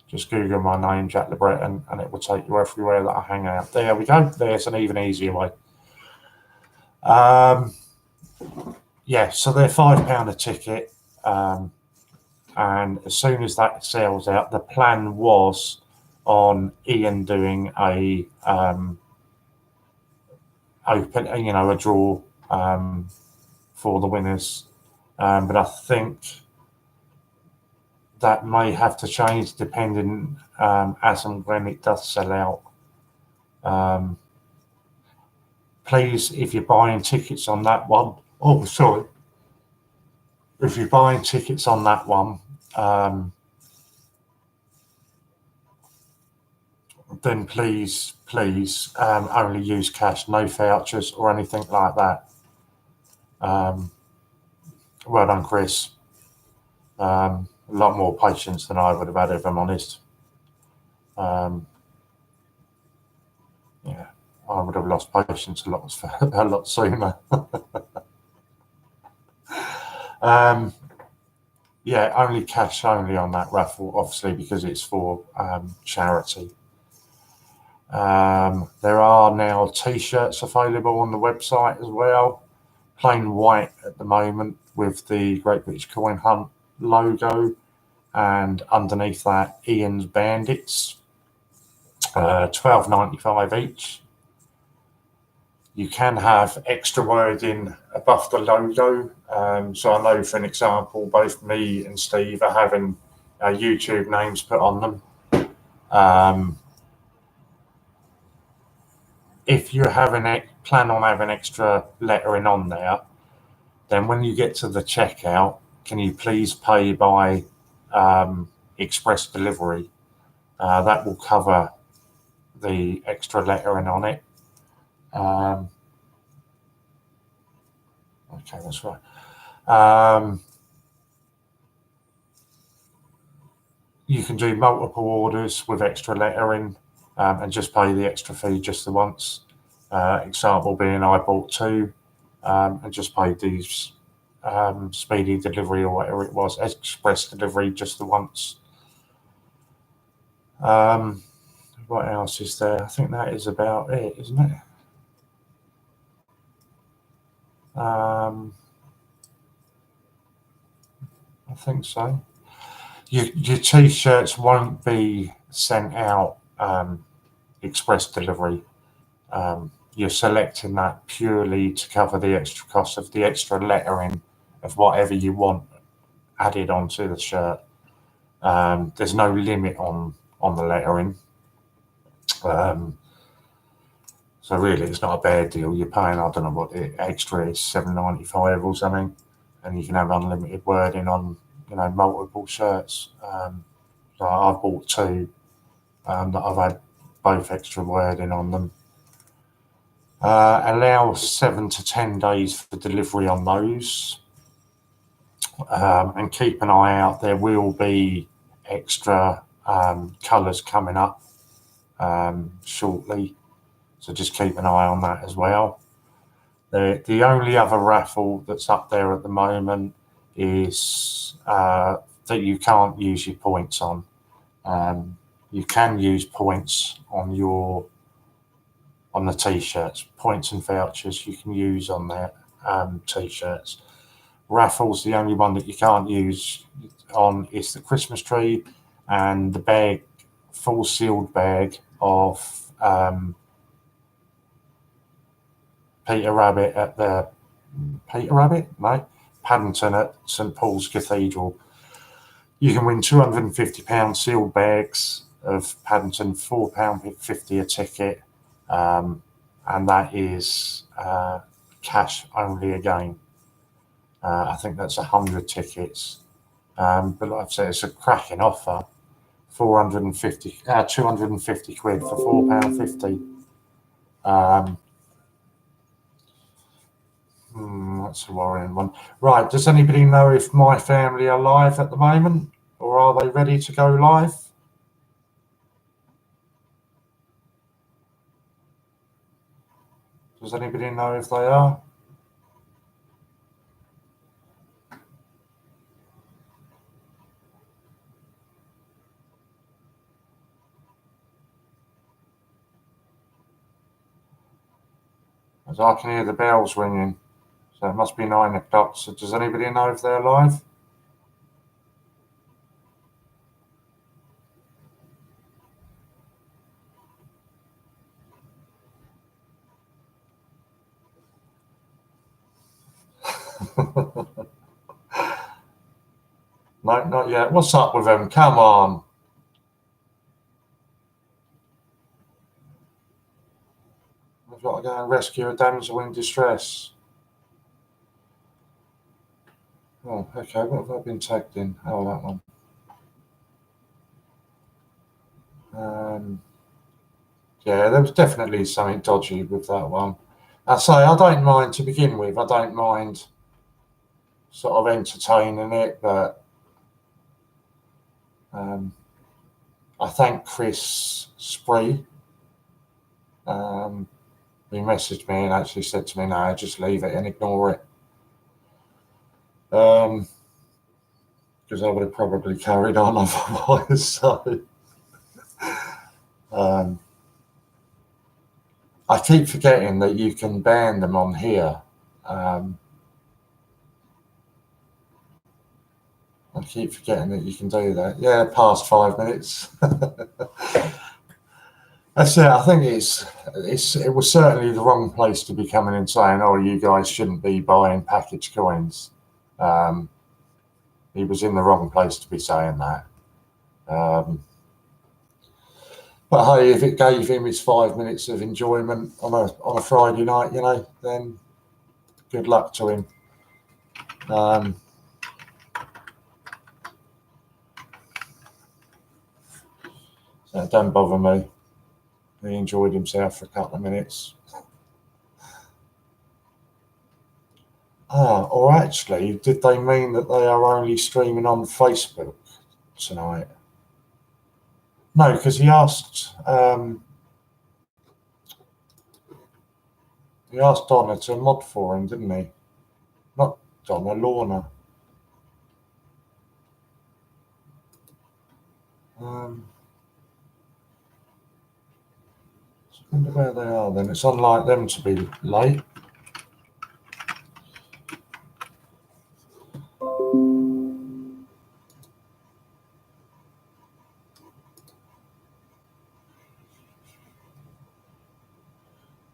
Just Google my name, Jack LeBreton, and it will take you everywhere that I hang out. There we go. There's an even easier way. Yeah, so they're £5 a ticket. And as soon as that sells out, the plan was on Ian doing a a draw for the winners. But I think that may have to change depending as and when it does sell out. Please, if you're buying tickets on that one, oh sorry, if you're buying tickets on that one, then please only use cash, no vouchers or anything like that. Well done, Chris. A lot more patience than I would have had, if I'm honest. Yeah, I would have lost patience a lot sooner. Yeah, only cash only on that raffle, obviously, because it's for charity. There are now T-shirts available on the website as well, plain white at the moment with the Great British Coin Hunt logo, and underneath that Ian's Bandits, $12.95 each. You can have extra wording above the logo. So I know, for an example, both me and Steve are having YouTube names put on them. If you plan on having extra lettering on there, then when you get to the checkout, can you please pay by express delivery? That will cover the extra lettering on it. Okay, that's right. You can do multiple orders with extra lettering and just pay the extra fee just the once. Example being, I bought 2 and just paid these speedy delivery or whatever it was, express delivery just the once. What else is there? I think that is about it, isn't it? I think so. Your T-shirts won't be sent out express delivery. You're selecting that purely to cover the extra cost of the extra lettering of whatever you want added onto the shirt. There's no limit on the lettering. So really, it's not a bad deal. You're paying, I don't know what the extra is, $7.95 or something, and you can have unlimited wording on, multiple shirts. So I've bought 2 that I've had both extra wording on them. Allow 7 to 10 days for delivery on those, and keep an eye out. There will be extra colours coming up shortly, so just keep an eye on that as well. The only other raffle that's up there at the moment is that you can't use your points on. You can use points on the T-shirts. Points and vouchers you can use on their T-shirts. Raffles, the only one that you can't use on is the Christmas tree and the bag, full sealed bag of Paddington at St Paul's Cathedral. You can win £250 sealed bags of Paddington, £4.50 a ticket, and that is cash only again. I think that's 100 tickets, but like I've said, it's a cracking offer. 250 quid for £4.50. That's a worrying one. Right, does anybody know if my family are live at the moment, or are they ready to go live? Does anybody know if they are? As I can hear the bells ringing, so it must be 9 o'clock. So does anybody know if they're live? No, not yet. What's up with them? Come on. We've got to go and rescue a damsel in distress. Oh, okay. What have I been tagged in? Oh, that one. Yeah, there was definitely something dodgy with that one. I say I don't mind to begin with. I don't mind sort of entertaining it, but I thank Chris Spree. He messaged me and actually said to me, "No, just leave it and ignore it," because I would have probably carried on otherwise. So I keep forgetting that you can ban them on here. I keep forgetting that you can do that. Yeah, past 5 minutes. That's it. I think it was certainly the wrong place to be coming and saying, "Oh, you guys shouldn't be buying packaged coins." He was in the wrong place to be saying that. But hey, if it gave him his 5 minutes of enjoyment on a Friday night, then good luck to him. So don't bother me. He enjoyed himself for a couple of minutes. Or actually, did they mean that they are only streaming on Facebook tonight? No, because he asked Donna to mod for him, didn't he? Not Donna, Lorna. I wonder where they are then. It's unlike them to be late.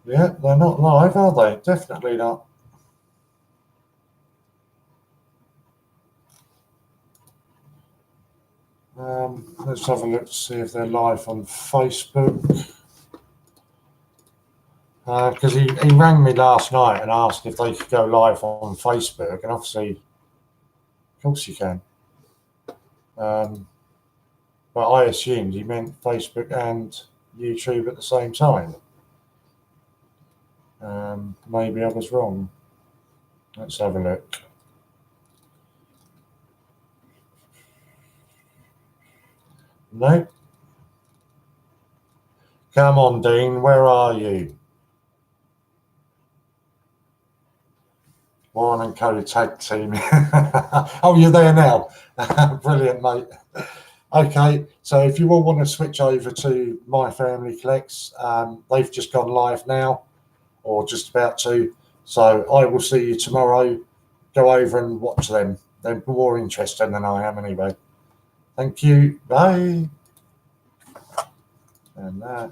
Yeah, they're not live, are they? Definitely not. Let's have a look to see if they're live on Facebook. Because he rang me last night and asked if they could go live on Facebook, and obviously, of course you can. But I assumed he meant Facebook and YouTube at the same time. Maybe I was wrong. Let's have a look. No. Come on, Dean, where are you? Warren and Co tag team. Oh, you're there now. Brilliant, mate. Okay, so if you all want to switch over to My Family Collects, they've just gone live now, or just about to. So I will see you tomorrow. Go over and watch them. They're more interesting than I am anyway. Thank you. Bye. And that.